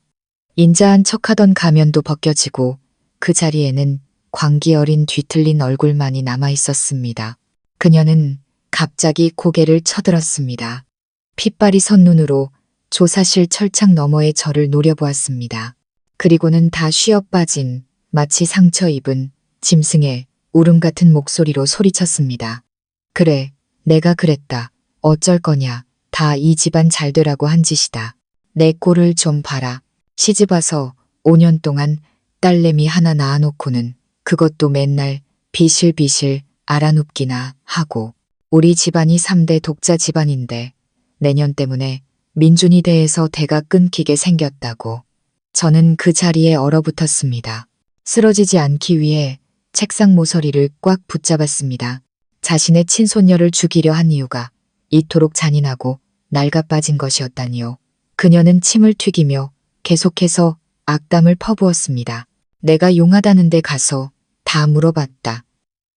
인자한 척하던 가면도 벗겨지고 그 자리에는 광기 어린 뒤틀린 얼굴만이 남아 있었습니다. 그녀는 갑자기 고개를 쳐들었습니다. 핏발이 선 눈으로 조사실 철창 너머의 저를 노려보았습니다. 그리고는 다 쉬어빠진 마치 상처 입은 짐승의 울음 같은 목소리로 소리쳤습니다. 그래, 내가 그랬다. 어쩔 거냐. 다 이 집안 잘 되라고 한 짓이다. 내 꼴을 좀 봐라. 시집와서 5년 동안 딸내미 하나 낳아놓고는 그것도 맨날 비실비실 알아눕기나 하고 우리 집안이 3대 독자 집안인데 내년 때문에 민준이 대해서 대가 끊기게 생겼다고. 저는 그 자리에 얼어붙었습니다. 쓰러지지 않기 위해 책상 모서리를 꽉 붙잡았습니다. 자신의 친손녀를 죽이려 한 이유가 이토록 잔인하고 낡아빠진 것이었다니요. 그녀는 침을 튀기며 계속해서 악담을 퍼부었습니다. 내가 용하다는 데 가서 다 물어봤다.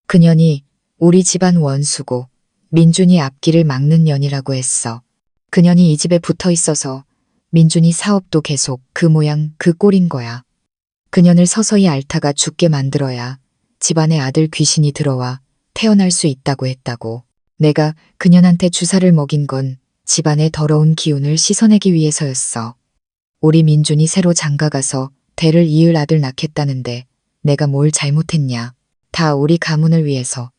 그년이 우리 집안 원수고 민준이 앞길을 막는 년이라고 했어. 그년이 이 집에 붙어 있어서 민준이 사업도 계속 그 모양 그 꼴인 거야. 그년을 서서히 앓다가 죽게 만들어야 집안에 아들 귀신이 들어와 태어날 수 있다고 했다고. 내가 그년한테 주사를 먹인 건 집안의 더러운 기운을 씻어내기 위해서였어. 우리 민준이 새로 장가가서 대를 이을 아들 낳겠다는데 내가 뭘 잘못했냐. 다 우리 가문을 위해서,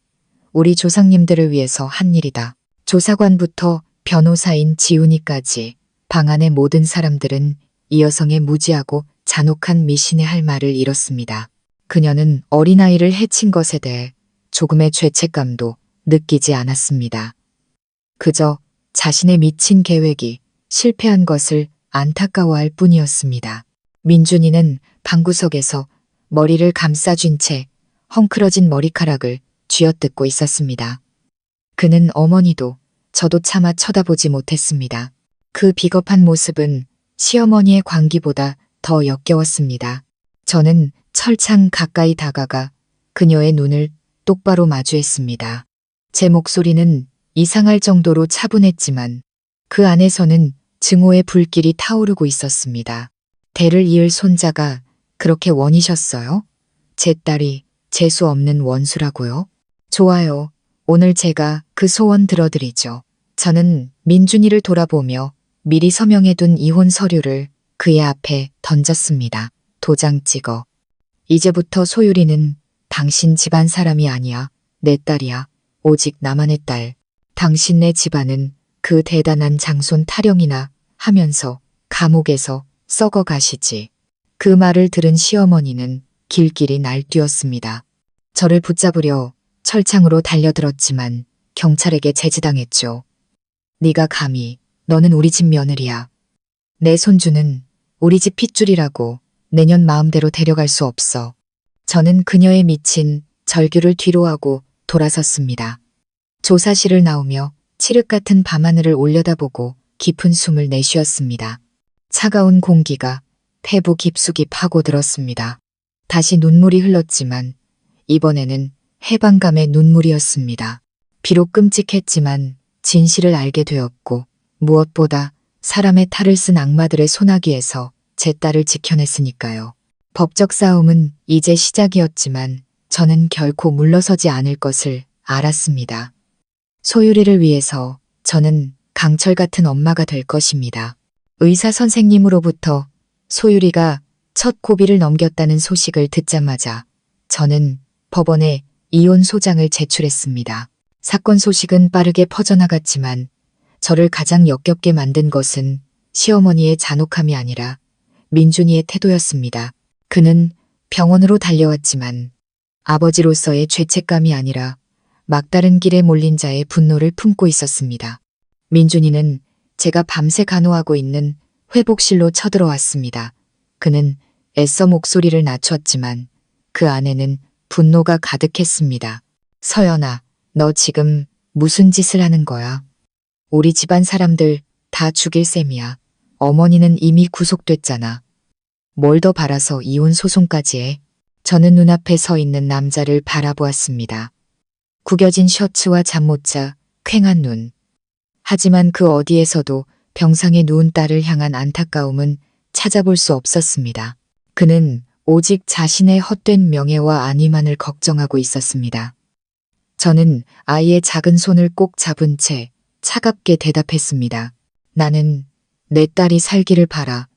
우리 조상님들을 위해서 한 일이다. 조사관부터 변호사인 지훈이까지 방 안의 모든 사람들은 이 여성의 무지하고 잔혹한 미신의 할 말을 잃었습니다. 그녀는 어린아이를 해친 것에 대해 조금의 죄책감도 느끼지 않았습니다. 그저 자신의 미친 계획이 실패한 것을 안타까워할 뿐이었습니다. 민준이는 방구석에서 머리를 감싸쥔 채 헝클어진 머리카락을 쥐어뜯고 있었습니다. 그는 어머니도 저도 차마 쳐다보지 못했습니다. 그 비겁한 모습은 시어머니의 광기보다 더 역겨웠습니다. 저는 철창 가까이 다가가 그녀의 눈을 똑바로 마주했습니다. 제 목소리는 이상할 정도로 차분했지만 그 안에서는 증오의 불길이 타오르고 있었습니다. 대를 이을 손자가 그렇게 원이셨어요? 제 딸이 재수 없는 원수라고요? 좋아요. 오늘 제가 그 소원 들어드리죠. 저는 민준이를 돌아보며 미리 서명해둔 이혼 서류를 그의 앞에 던졌습니다. 도장 찍어. 이제부터 소율이는 당신 집안 사람이 아니야. 내 딸이야. 오직 나만의 딸. 당신네 집안은 그 대단한 장손 타령이나 하면서 감옥에서 썩어 가시지. 그 말을 들은 시어머니는 길길이 날뛰었습니다. 저를 붙잡으려 철창으로 달려들었지만 경찰에게 제지당했죠. 네가 감히, 너는 우리 집 며느리야. 내 손주는 우리 집 핏줄이라고 내년 마음대로 데려갈 수 없어. 저는 그녀의 미친 절규를 뒤로하고 돌아섰습니다. 조사실을 나오며 칠흑 같은 밤하늘을 올려다보고 깊은 숨을 내쉬었습니다. 차가운 공기가 폐부 깊숙이 파고들었습니다. 다시 눈물이 흘렀지만 이번에는 해방감의 눈물이었습니다. 비록 끔찍했지만 진실을 알게 되었고 무엇보다 사람의 탈을 쓴 악마들의 소나기에서 제 딸을 지켜냈으니까요. 법적 싸움은 이제 시작이었지만 저는 결코 물러서지 않을 것을 알았습니다. 소율이를 위해서 저는 강철 같은 엄마가 될 것입니다. 의사 선생님으로부터 소율이가 첫 고비를 넘겼다는 소식을 듣자마자 저는 법원에 이혼 소장을 제출했습니다. 사건 소식은 빠르게 퍼져나갔지만 저를 가장 역겹게 만든 것은 시어머니의 잔혹함이 아니라 민준이의 태도였습니다. 그는 병원으로 달려왔지만 아버지로서의 죄책감이 아니라 막다른 길에 몰린 자의 분노를 품고 있었습니다. 민준이는 제가 밤새 간호하고 있는 회복실로 쳐들어왔습니다. 그는 애써 목소리를 낮췄지만 그 안에는 분노가 가득했습니다. 서연아, 너 지금 무슨 짓을 하는 거야? 우리 집안 사람들 다 죽일 셈이야. 어머니는 이미 구속됐잖아. 뭘 더 바라서 이혼 소송까지 해? 저는 눈앞에 서 있는 남자를 바라보았습니다. 구겨진 셔츠와 잠 못 자, 퀭한 눈. 하지만 그 어디에서도 병상에 누운 딸을 향한 안타까움은 찾아볼 수 없었습니다. 그는 오직 자신의 헛된 명예와 안위만을 걱정하고 있었습니다. 저는 아이의 작은 손을 꼭 잡은 채 차갑게 대답했습니다. 나는 내 딸이 살기를 바라.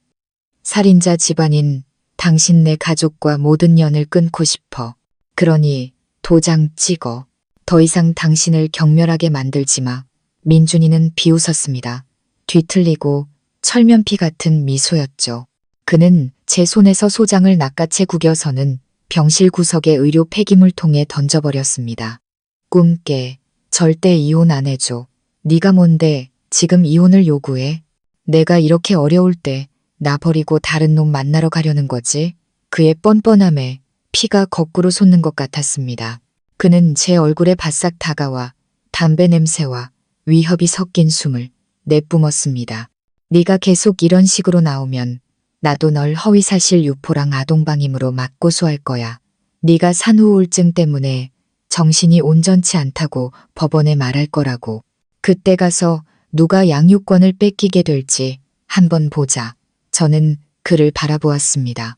살인자 집안인 당신 내 가족과 모든 연을 끊고 싶어. 그러니 도장 찍어. 더 이상 당신을 경멸하게 만들지 마. 민준이는 비웃었습니다. 뒤틀리고 철면피 같은 미소였죠. 그는 제 손에서 소장을 낚아채 구겨서는 병실 구석에 의료 폐기물통에 던져버렸습니다. 꿈깨. 절대 이혼 안 해줘. 네가 뭔데 지금 이혼을 요구해? 내가 이렇게 어려울 때 나 버리고 다른 놈 만나러 가려는 거지? 그의 뻔뻔함에 피가 거꾸로 솟는 것 같았습니다. 그는 제 얼굴에 바싹 다가와 담배 냄새와 위협이 섞인 숨을 내뿜었습니다. 네가 계속 이런 식으로 나오면 나도 널 허위사실 유포랑 아동방임으로 맞고소할 거야. 네가 산후우울증 때문에 정신이 온전치 않다고 법원에 말할 거라고. 그때 가서 누가 양육권을 뺏기게 될지 한번 보자. 저는 그를 바라보았습니다.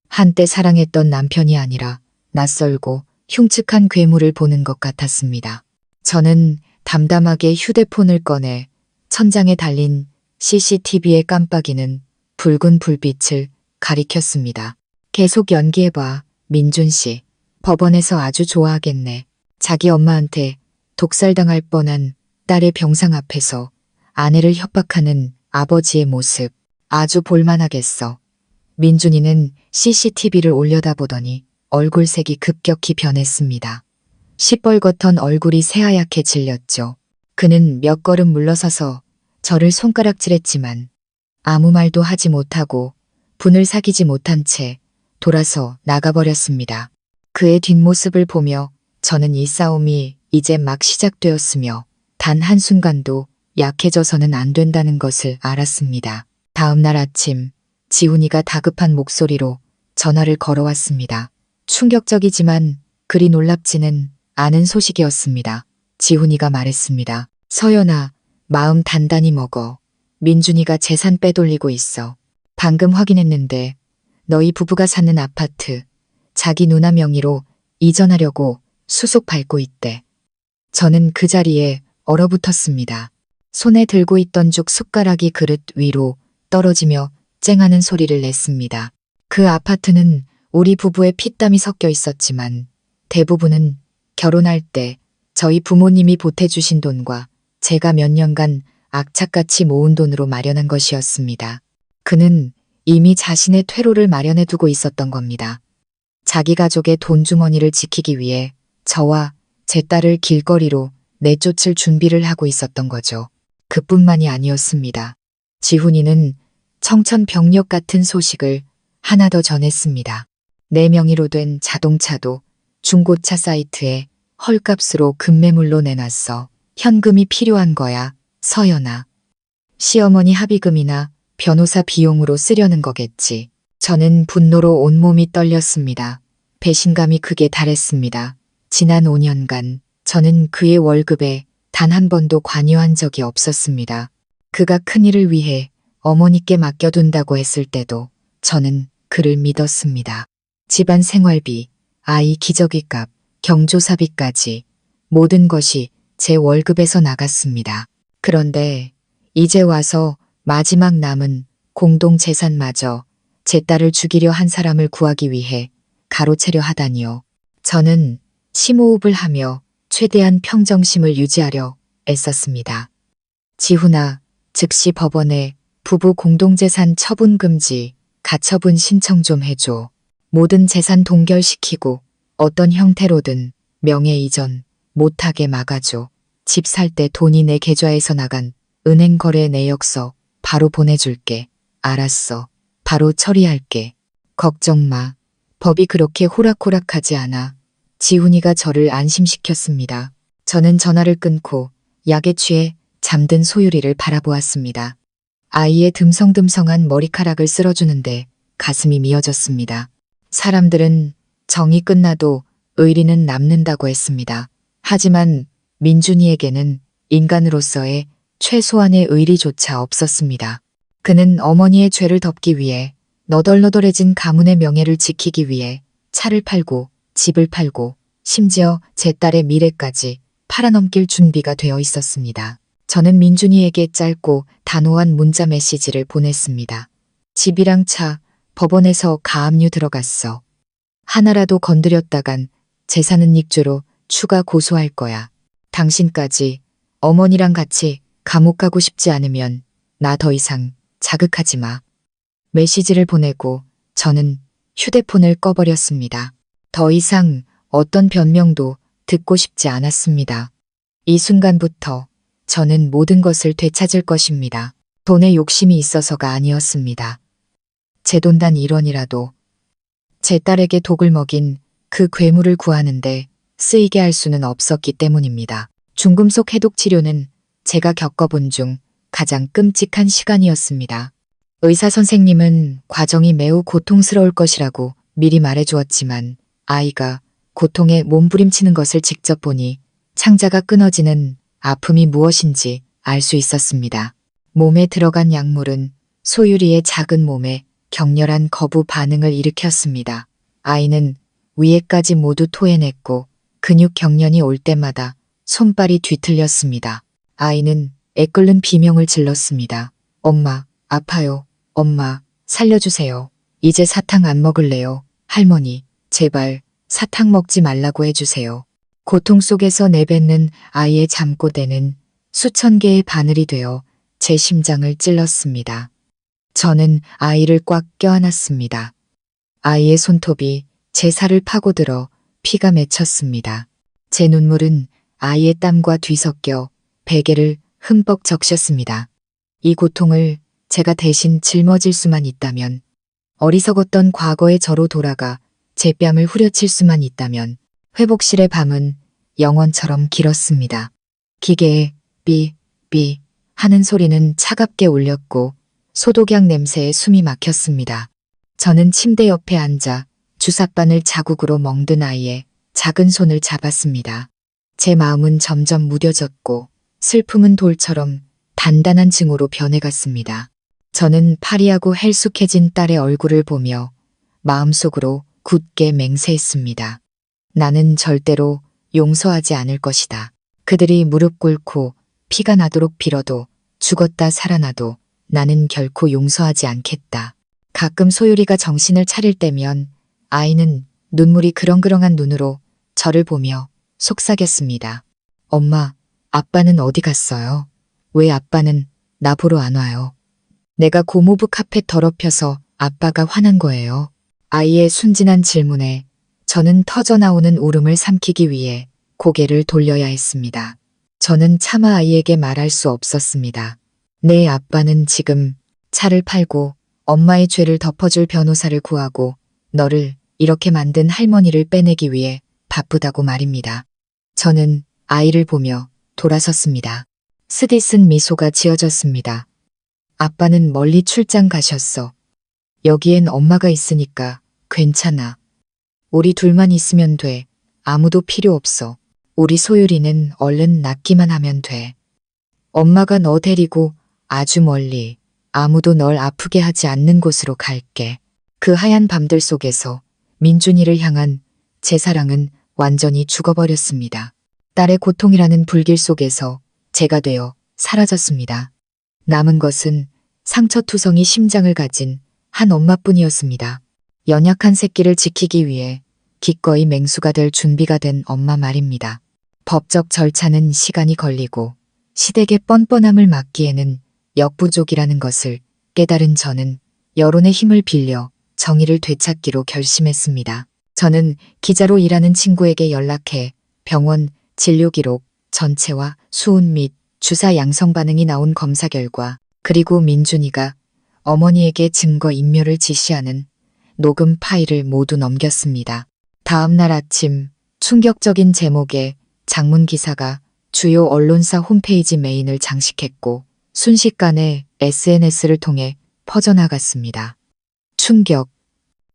한때 사랑했던 남편이 아니라 낯설고 흉측한 괴물을 보는 것 같았습니다. 저는 담담하게 휴대폰을 꺼내 천장에 달린 CCTV의 깜빡이는 붉은 불빛을 가리켰습니다. 계속 연기해봐, 민준 씨. 법원에서 아주 좋아하겠네. 자기 엄마한테 독살당할 뻔한 딸의 병상 앞에서 아내를 협박하는 아버지의 모습. 아주 볼만하겠어. 민준이는 CCTV를 올려다보더니 얼굴색이 급격히 변했습니다. 시뻘겋던 얼굴이 새하얗게 질렸죠. 그는 몇 걸음 물러서서 저를 손가락질했지만 아무 말도 하지 못하고 분을 사귀지 못한 채 돌아서 나가버렸습니다. 그의 뒷모습을 보며 저는 이 싸움이 이제 막 시작되었으며 단 한순간도 약해져서는 안 된다는 것을 알았습니다. 다음 날 아침 지훈이가 다급한 목소리로 전화를 걸어왔습니다. 충격적이지만 그리 놀랍지는 않은 소식이었습니다. 지훈이가 말했습니다. 서연아, 마음 단단히 먹어. 민준이가 재산 빼돌리고 있어. 방금 확인했는데 너희 부부가 사는 아파트 자기 누나 명의로 이전하려고 수속 밟고 있대. 저는 그 자리에 얼어붙었습니다. 손에 들고 있던 죽 숟가락이 그릇 위로 떨어지며 쨍하는 소리를 냈습니다. 그 아파트는 우리 부부의 피땀이 섞여 있었지만 대부분은 결혼할 때 저희 부모님이 보태주신 돈과 제가 몇 년간 악착같이 모은 돈으로 마련한 것이었습니다. 그는 이미 자신의 퇴로를 마련해 두고 있었던 겁니다. 자기 가족의 돈주머니를 지키기 위해 저와 제 딸을 길거리로 내쫓을 준비를 하고 있었던 거죠. 그뿐만이 아니었습니다. 지훈이는 청천벽력 같은 소식을 하나 더 전했습니다. 내 명의로 된 자동차도 중고차 사이트에 헐값으로 급매물로 내놨어. 현금이 필요한 거야, 서연아. 시어머니 합의금이나 변호사 비용으로 쓰려는 거겠지. 저는 분노로 온몸이 떨렸습니다. 배신감이 극에 달했습니다. 지난 5년간 저는 그의 월급에 단 한 번도 관여한 적이 없었습니다. 그가 큰일을 위해 어머니께 맡겨둔다고 했을 때도 저는 그를 믿었습니다. 집안 생활비, 아이 기저귀값, 경조사비까지 모든 것이 제 월급에서 나갔습니다. 그런데 이제 와서 마지막 남은 공동재산마저 제 딸을 죽이려 한 사람을 구하기 위해 가로채려 하다니요. 저는 심호흡을 하며 최대한 평정심을 유지하려 애썼습니다. 지훈아, 즉시 법원에 부부 공동재산 처분 금지, 가처분 신청 좀 해줘. 모든 재산 동결시키고 어떤 형태로든 명예 이전 못하게 막아줘. 집 살 때 돈이 내 계좌에서 나간 은행 거래 내역서 바로 보내줄게. 알았어. 바로 처리할게. 걱정 마. 법이 그렇게 호락호락하지 않아. 지훈이가 저를 안심시켰습니다. 저는 전화를 끊고 약에 취해 잠든 소율이를 바라보았습니다. 아이의 듬성듬성한 머리카락을 쓸어주는데 가슴이 미어졌습니다. 사람들은 정이 끝나도 의리는 남는다고 했습니다. 하지만 민준이에게는 인간으로서의 최소한의 의리조차 없었습니다. 그는 어머니의 죄를 덮기 위해 너덜너덜해진 가문의 명예를 지키기 위해 차를 팔고 집을 팔고 심지어 제 딸의 미래까지 팔아넘길 준비가 되어 있었습니다. 저는 민준이에게 짧고 단호한 문자 메시지를 보냈습니다. 집이랑 차, 법원에서 가압류 들어갔어. 하나라도 건드렸다간 재산은 익주로 추가 고소할 거야. 당신까지 어머니랑 같이 감옥 가고 싶지 않으면 나 더 이상 자극하지 마. 메시지를 보내고 저는 휴대폰을 꺼버렸습니다. 더 이상 어떤 변명도 듣고 싶지 않았습니다. 이 순간부터 저는 모든 것을 되찾을 것입니다. 돈에 욕심이 있어서가 아니었습니다. 제 돈 단 1원이라도 제 딸에게 독을 먹인 그 괴물을 구하는데 쓰이게 할 수는 없었기 때문입니다. 중금속 해독 치료는 제가 겪어본 중 가장 끔찍한 시간이었습니다. 의사 선생님은 과정이 매우 고통스러울 것이라고 미리 말해주었지만 아이가 고통에 몸부림치는 것을 직접 보니 창자가 끊어지는 아픔이 무엇인지 알 수 있었습니다. 몸에 들어간 약물은 소율이의 작은 몸에 격렬한 거부 반응을 일으켰습니다. 아이는 위에까지 모두 토해냈고 근육 경련이 올 때마다 손발이 뒤틀렸습니다. 아이는 애끓는 비명을 질렀습니다. 엄마, 아파요. 엄마, 살려주세요. 이제 사탕 안 먹을래요. 할머니, 제발 사탕 먹지 말라고 해주세요. 고통 속에서 내뱉는 아이의 잠꼬대는 수천 개의 바늘이 되어 제 심장을 찔렀습니다. 저는 아이를 꽉 껴안았습니다. 아이의 손톱이 제 살을 파고들어 피가 맺혔습니다. 제 눈물은 아이의 땀과 뒤섞여 베개를 흠뻑 적셨습니다. 이 고통을 제가 대신 짊어질 수만 있다면, 어리석었던 과거의 저로 돌아가 제 뺨을 후려칠 수만 있다면 회복실의 밤은 영원처럼 길었습니다. 기계에 삐 하는 소리는 차갑게 울렸고 소독약 냄새에 숨이 막혔습니다. 저는 침대 옆에 앉아 주삿바늘 자국으로 멍든 아이의 작은 손을 잡았습니다. 제 마음은 점점 무뎌졌고 슬픔은 돌처럼 단단한 징으로 변해갔습니다. 저는 파리하고 헬쑥해진 딸의 얼굴을 보며 마음속으로 굳게 맹세했습니다. 나는 절대로 용서하지 않을 것이다. 그들이 무릎 꿇고 피가 나도록 빌어도 죽었다 살아나도 나는 결코 용서하지 않겠다. 가끔 소율이가 정신을 차릴 때면 아이는 눈물이 그렁그렁한 눈으로 저를 보며 속삭였습니다. 엄마, 아빠는 어디 갔어요? 왜 아빠는 나 보러 안 와요? 내가 고모부 카펫 더럽혀서 아빠가 화난 거예요. 아이의 순진한 질문에 저는 터져나오는 울음을 삼키기 위해 고개를 돌려야 했습니다. 저는 차마 아이에게 말할 수 없었습니다. 내 아빠는 지금 차를 팔고 엄마의 죄를 덮어줄 변호사를 구하고 너를 이렇게 만든 할머니를 빼내기 위해 바쁘다고 말입니다. 저는 아이를 보며 돌아섰습니다. 스디쓴 미소가 지어졌습니다. 아빠는 멀리 출장 가셨어. 여기엔 엄마가 있으니까 괜찮아. 우리 둘만 있으면 돼. 아무도 필요 없어. 우리 소율이는 얼른 낫기만 하면 돼. 엄마가 너 데리고 아주 멀리 아무도 널 아프게 하지 않는 곳으로 갈게. 그 하얀 밤들 속에서 민준이를 향한 제 사랑은 완전히 죽어버렸습니다. 딸의 고통이라는 불길 속에서 제가 되어 사라졌습니다. 남은 것은 상처투성이 심장을 가진 한 엄마뿐이었습니다. 연약한 새끼를 지키기 위해 기꺼이 맹수가 될 준비가 된 엄마 말입니다. 법적 절차는 시간이 걸리고 시댁의 뻔뻔함을 막기에는 역부족이라는 것을 깨달은 저는 여론의 힘을 빌려 정의를 되찾기로 결심했습니다. 저는 기자로 일하는 친구에게 연락해 병원 진료 기록 전체와 수은 및 주사 양성 반응이 나온 검사 결과 그리고 민준이가 어머니에게 증거 인멸을 지시하는 녹음 파일을 모두 넘겼습니다. 다음 날 아침 충격적인 제목의 장문 기사가 주요 언론사 홈페이지 메인을 장식했고 순식간에 SNS를 통해 퍼져나갔습니다. 충격.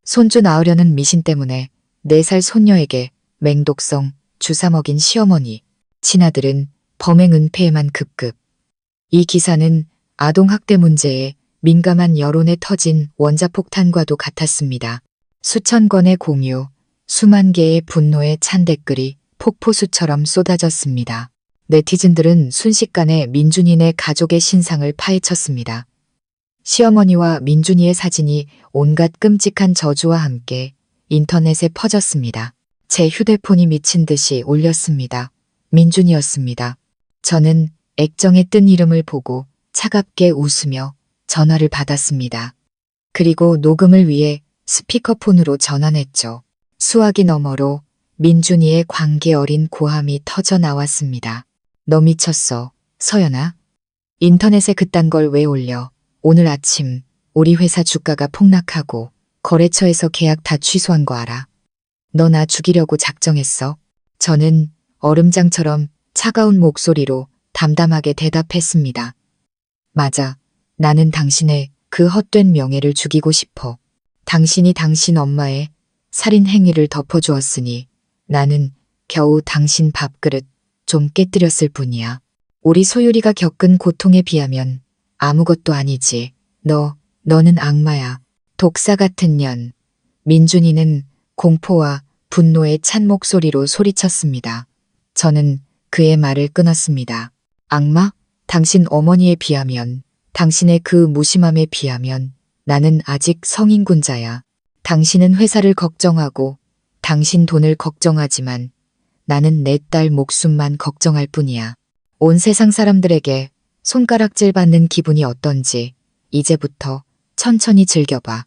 손주 낳으려는 미신 때문에 4살 손녀에게 맹독성 주사 먹인 시어머니, 친아들은 범행 은폐에만 급급. 이 기사는 아동학대 문제에 민감한 여론에 터진 원자폭탄과도 같았습니다. 수천 건의 공유, 수만 개의 분노에 찬 댓글이 폭포수처럼 쏟아졌습니다. 네티즌들은 순식간에 민준이네 가족의 신상을 파헤쳤습니다. 시어머니와 민준이의 사진이 온갖 끔찍한 저주와 함께 인터넷에 퍼졌습니다. 제 휴대폰이 미친 듯이 울렸습니다. 민준이었습니다. 저는 액정에 뜬 이름을 보고 차갑게 웃으며 전화를 받았습니다. 그리고 녹음을 위해 스피커폰으로 전환했죠. 수화기 너머로 민준이의 광기 어린 고함이 터져 나왔습니다. 너 미쳤어, 서연아? 인터넷에 그딴 걸 왜 올려? 오늘 아침 우리 회사 주가가 폭락하고 거래처에서 계약 다 취소한 거 알아? 너 나 죽이려고 작정했어? 저는 얼음장처럼 차가운 목소리로 담담하게 대답했습니다. 맞아. 나는 당신의 그 헛된 명예를 죽이고 싶어. 당신이 당신 엄마의 살인 행위를 덮어주었으니 나는 겨우 당신 밥그릇 좀 깨뜨렸을 뿐이야. 우리 소율이가 겪은 고통에 비하면 아무것도 아니지. 너는 악마야. 독사 같은 년. 민준이는 공포와 분노에 찬 목소리로 소리쳤습니다. 저는 그의 말을 끊었습니다. 악마? 당신 어머니에 비하면, 당신의 그 무심함에 비하면 나는 아직 성인군자야. 당신은 회사를 걱정하고 당신 돈을 걱정하지만 나는 내 딸 목숨만 걱정할 뿐이야. 온 세상 사람들에게 손가락질 받는 기분이 어떤지 이제부터 천천히 즐겨봐.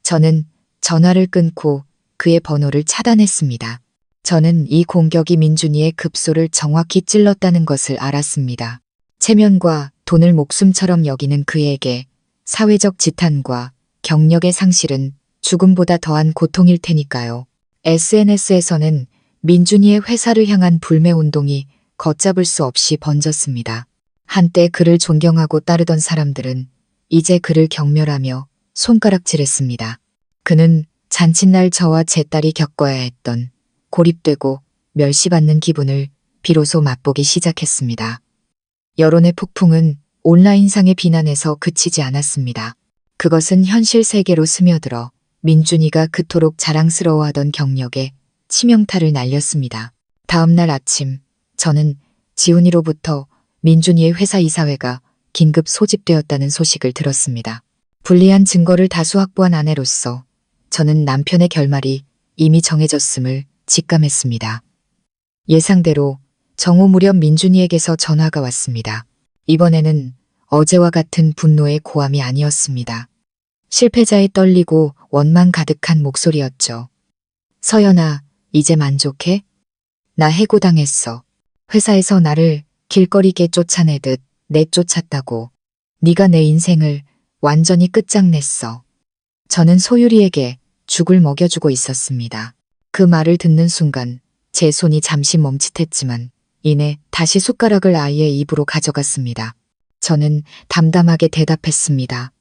저는 전화를 끊고 그의 번호를 차단했습니다. 저는 이 공격이 민준이의 급소를 정확히 찔렀다는 것을 알았습니다. 체면과 돈을 목숨처럼 여기는 그에게 사회적 지탄과 경력의 상실은 죽음보다 더한 고통일 테니까요. SNS에서는 민준이의 회사를 향한 불매운동이 걷잡을 수 없이 번졌습니다. 한때 그를 존경하고 따르던 사람들은 이제 그를 경멸하며 손가락질했습니다. 그는 잔칫날 저와 제 딸이 겪어야 했던 고립되고 멸시받는 기분을 비로소 맛보기 시작했습니다. 여론의 폭풍은 온라인상의 비난에서 그치지 않았습니다. 그것은 현실 세계로 스며들어 민준이가 그토록 자랑스러워하던 경력에 치명타를 날렸습니다. 다음 날 아침 저는 지훈이로부터 민준이의 회사 이사회가 긴급 소집되었다는 소식을 들었습니다. 불리한 증거를 다수 확보한 아내로서 저는 남편의 결말이 이미 정해졌음을 직감했습니다. 예상대로 정오 무렵 민준이에게서 전화가 왔습니다. 이번에는 어제와 같은 분노의 고함이 아니었습니다. 실패자의 떨리고 원망 가득한 목소리였죠. 서연아, 이제 만족해? 나 해고당했어. 회사에서 나를 길거리게 쫓아내듯 내쫓았다고. 네가 내 인생을 완전히 끝장냈어. 저는 소율이에게 죽을 먹여주고 있었습니다. 그 말을 듣는 순간 제 손이 잠시 멈칫했지만 이내 다시 숟가락을 아이의 입으로 가져갔습니다. 저는 담담하게 대답했습니다.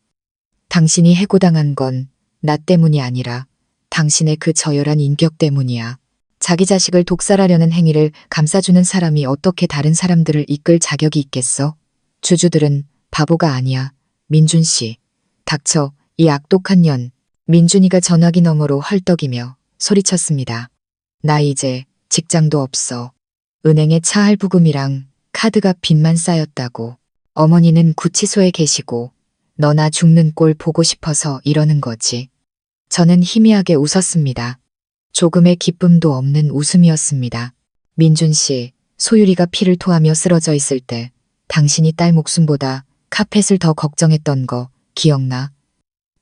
당신이 해고당한 건 나 때문이 아니라 당신의 그 저열한 인격 때문이야. 자기 자식을 독살하려는 행위를 감싸주는 사람이 어떻게 다른 사람들을 이끌 자격이 있겠어? 주주들은 바보가 아니야. 민준 씨. 닥쳐, 이 악독한 년. 민준이가 전화기 너머로 헐떡이며 소리쳤습니다. 나 이제 직장도 없어. 은행에 차 할부금이랑 카드가 빚만 쌓였다고. 어머니는 구치소에 계시고 너나 죽는 꼴 보고 싶어서 이러는 거지. 저는 희미하게 웃었습니다. 조금의 기쁨도 없는 웃음이었습니다. 민준 씨, 소율이가 피를 토하며 쓰러져 있을 때 당신이 딸 목숨보다 카펫을 더 걱정했던 거 기억나?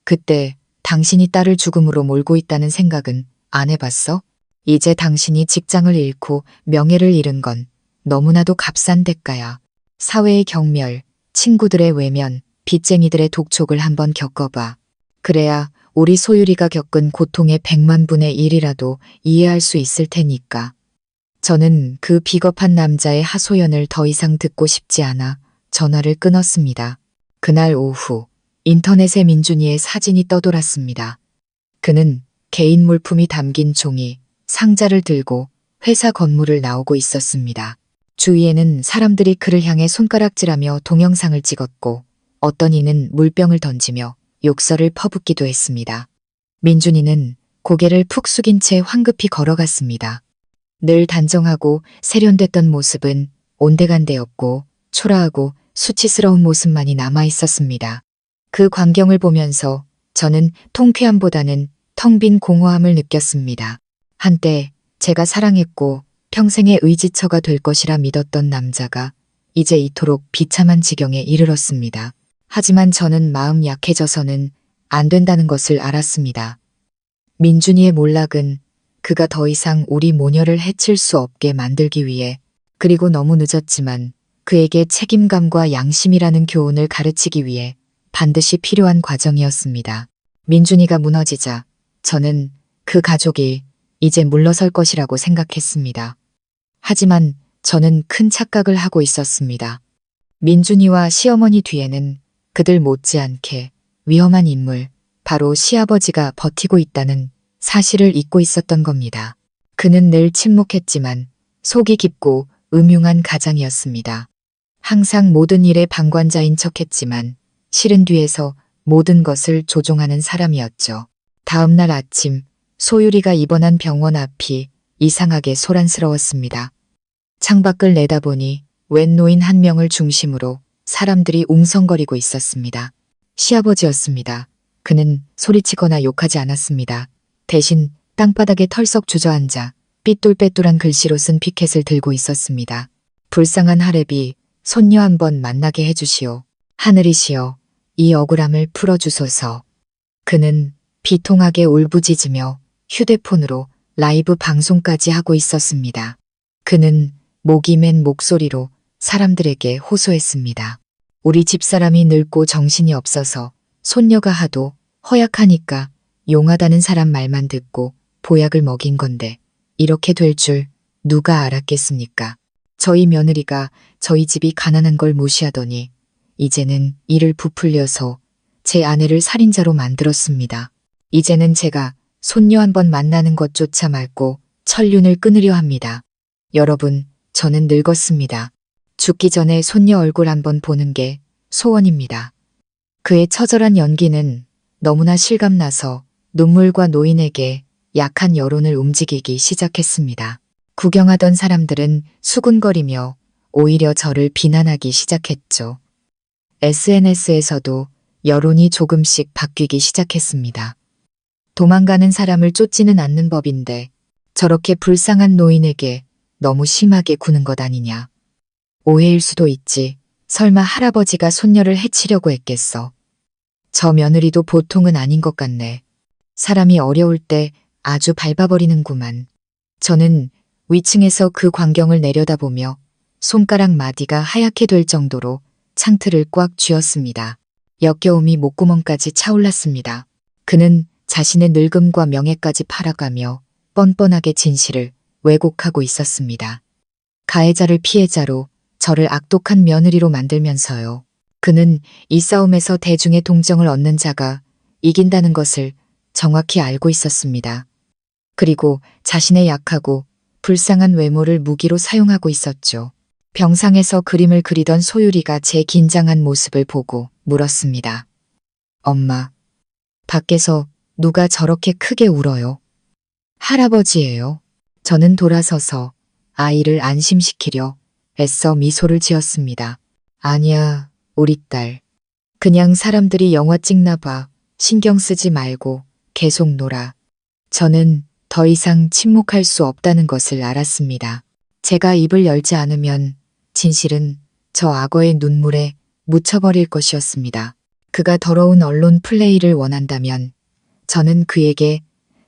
그때 당신이 딸을 죽음으로 몰고 있다는 생각은 안 해봤어? 이제 당신이 직장을 잃고 명예를 잃은 건 너무나도 값싼 대가야. 사회의 경멸, 친구들의 외면, 빚쟁이들의 독촉을 한번 겪어봐. 그래야 우리 소율이가 겪은 고통의 100만 분의 1이라도 이해할 수 있을 테니까. 저는 그 비겁한 남자의 하소연을 더 이상 듣고 싶지 않아 전화를 끊었습니다. 그날 오후 인터넷에 민준이의 사진이 떠돌았습니다. 그는 개인 물품이 담긴 종이, 상자를 들고 회사 건물을 나오고 있었습니다. 주위에는 사람들이 그를 향해 손가락질하며 동영상을 찍었고 어떤 이는 물병을 던지며 욕설을 퍼붓기도 했습니다. 민준이는 고개를 푹 숙인 채 황급히 걸어갔습니다. 늘 단정하고 세련됐던 모습은 온데간데없고 초라하고 수치스러운 모습만이 남아 있었습니다. 그 광경을 보면서 저는 통쾌함보다는 텅 빈 공허함을 느꼈습니다. 한때 제가 사랑했고 평생의 의지처가 될 것이라 믿었던 남자가 이제 이토록 비참한 지경에 이르렀습니다. 하지만 저는 마음 약해져서는 안 된다는 것을 알았습니다. 민준이의 몰락은 그가 더 이상 우리 모녀를 해칠 수 없게 만들기 위해, 그리고 너무 늦었지만 그에게 책임감과 양심이라는 교훈을 가르치기 위해 반드시 필요한 과정이었습니다. 민준이가 무너지자 저는 그 가족이 이제 물러설 것이라고 생각했습니다. 하지만 저는 큰 착각을 하고 있었습니다. 민준이와 시어머니 뒤에는 그들 못지않게 위험한 인물, 바로 시아버지가 버티고 있다는 사실을 잊고 있었던 겁니다. 그는 늘 침묵했지만 속이 깊고 음흉한 가장이었습니다. 항상 모든 일의 방관자인 척했지만 실은 뒤에서 모든 것을 조종하는 사람이었죠. 다음 날 아침 소율이가 입원한 병원 앞이 이상하게 소란스러웠습니다. 창밖을 내다보니 웬 노인 한 명을 중심으로 사람들이 웅성거리고 있었습니다. 시아버지였습니다. 그는 소리치거나 욕하지 않았습니다. 대신 땅바닥에 털썩 주저앉아 삐뚤빼뚤한 글씨로 쓴 피켓을 들고 있었습니다. 불쌍한 하랩이 손녀 한번 만나게 해주시오. 하늘이시여, 이 억울함을 풀어주소서. 그는 비통하게 울부짖으며 휴대폰으로 라이브 방송까지 하고 있었습니다. 그는 목이 맨 목소리로 사람들에게 호소했습니다. 우리 집사람이 늙고 정신이 없어서 손녀가 하도 허약하니까 용하다는 사람 말만 듣고 보약을 먹인 건데 이렇게 될 줄 누가 알았겠습니까? 저희 며느리가 저희 집이 가난한 걸 무시하더니 이제는 이를 부풀려서 제 아내를 살인자로 만들었습니다. 이제는 제가 손녀 한번 만나는 것조차 말고 천륜을 끊으려 합니다. 여러분, 저는 늙었습니다. 죽기 전에 손녀 얼굴 한번 보는 게 소원입니다. 그의 처절한 연기는 너무나 실감나서 눈물과 노인에게 약한 여론을 움직이기 시작했습니다. 구경하던 사람들은 수군거리며 오히려 저를 비난하기 시작했죠. SNS에서도 여론이 조금씩 바뀌기 시작했습니다. 도망가는 사람을 쫓지는 않는 법인데 저렇게 불쌍한 노인에게 너무 심하게 구는 것 아니냐. 오해일 수도 있지. 설마 할아버지가 손녀를 해치려고 했겠어. 저 며느리도 보통은 아닌 것 같네. 사람이 어려울 때 아주 밟아버리는구만. 저는 위층에서 그 광경을 내려다보며 손가락 마디가 하얗게 될 정도로 창틀을 꽉 쥐었습니다. 역겨움이 목구멍까지 차올랐습니다. 그는 자신의 늙음과 명예까지 팔아가며 뻔뻔하게 진실을 왜곡하고 있었습니다. 가해자를 피해자로, 저를 악독한 며느리로 만들면서요. 그는 이 싸움에서 대중의 동정을 얻는 자가 이긴다는 것을 정확히 알고 있었습니다. 그리고 자신의 약하고 불쌍한 외모를 무기로 사용하고 있었죠. 병상에서 그림을 그리던 소율이가 제 긴장한 모습을 보고 물었습니다. 엄마, 밖에서 누가 저렇게 크게 울어요? 할아버지예요. 저는 돌아서서 아이를 안심시키려 애써 미소를 지었습니다. 아니야, 우리 딸. 그냥 사람들이 영화 찍나 봐. 신경 쓰지 말고 계속 놀아. 저는 더 이상 침묵할 수 없다는 것을 알았습니다. 제가 입을 열지 않으면 진실은 저 악어의 눈물에 묻혀버릴 것이었습니다. 그가 더러운 언론 플레이를 원한다면 저는 그에게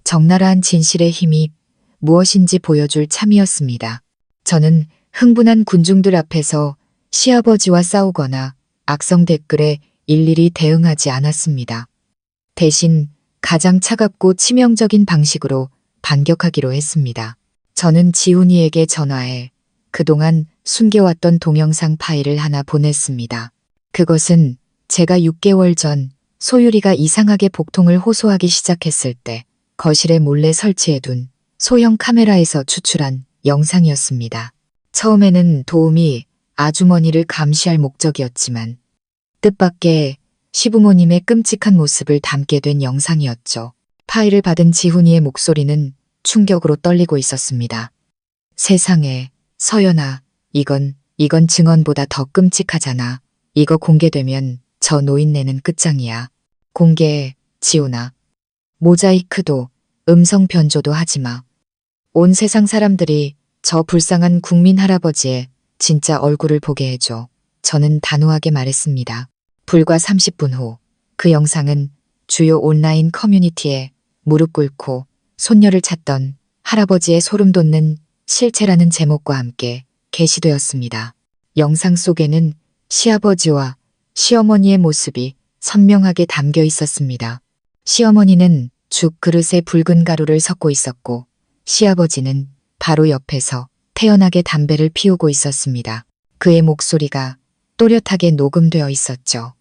적나라한 진실의 힘이 무엇인지 보여줄 참이었습니다. 저는 흥분한 군중들 앞에서 시아버지와 싸우거나 악성 댓글에 일일이 대응하지 않았습니다. 대신 가장 차갑고 치명적인 방식으로 반격하기로 했습니다. 저는 지훈이에게 전화해 그동안 숨겨왔던 동영상 파일을 하나 보냈습니다. 그것은 제가 6개월 전 소율이가 이상하게 복통을 호소하기 시작했을 때 거실에 몰래 설치해둔 소형 카메라에서 추출한 영상이었습니다. 처음에는 도우미 아주머니를 감시할 목적이었지만 뜻밖의 시부모님의 끔찍한 모습을 담게 된 영상이었죠. 파일을 받은 지훈이의 목소리는 충격으로 떨리고 있었습니다. 세상에, 서연아, 이건 증언보다 더 끔찍하잖아. 이거 공개되면 저 노인네는 끝장이야. 공개해, 지훈아. 모자이크도 음성 변조도 하지 마. 온 세상 사람들이 저 불쌍한 국민 할아버지의 진짜 얼굴을 보게 해줘. 저는 단호하게 말했습니다. 불과 30분 후 그 영상은 주요 온라인 커뮤니티에 무릎 꿇고 손녀를 찾던 할아버지의 소름 돋는 실체라는 제목과 함께 게시되었습니다. 영상 속에는 시아버지와 시어머니의 모습이 선명하게 담겨 있었습니다. 시어머니는 죽 그릇에 붉은 가루를 섞고 있었고 시아버지는 바로 옆에서 태연하게 담배를 피우고 있었습니다. 그의 목소리가 또렷하게 녹음되어 있었죠.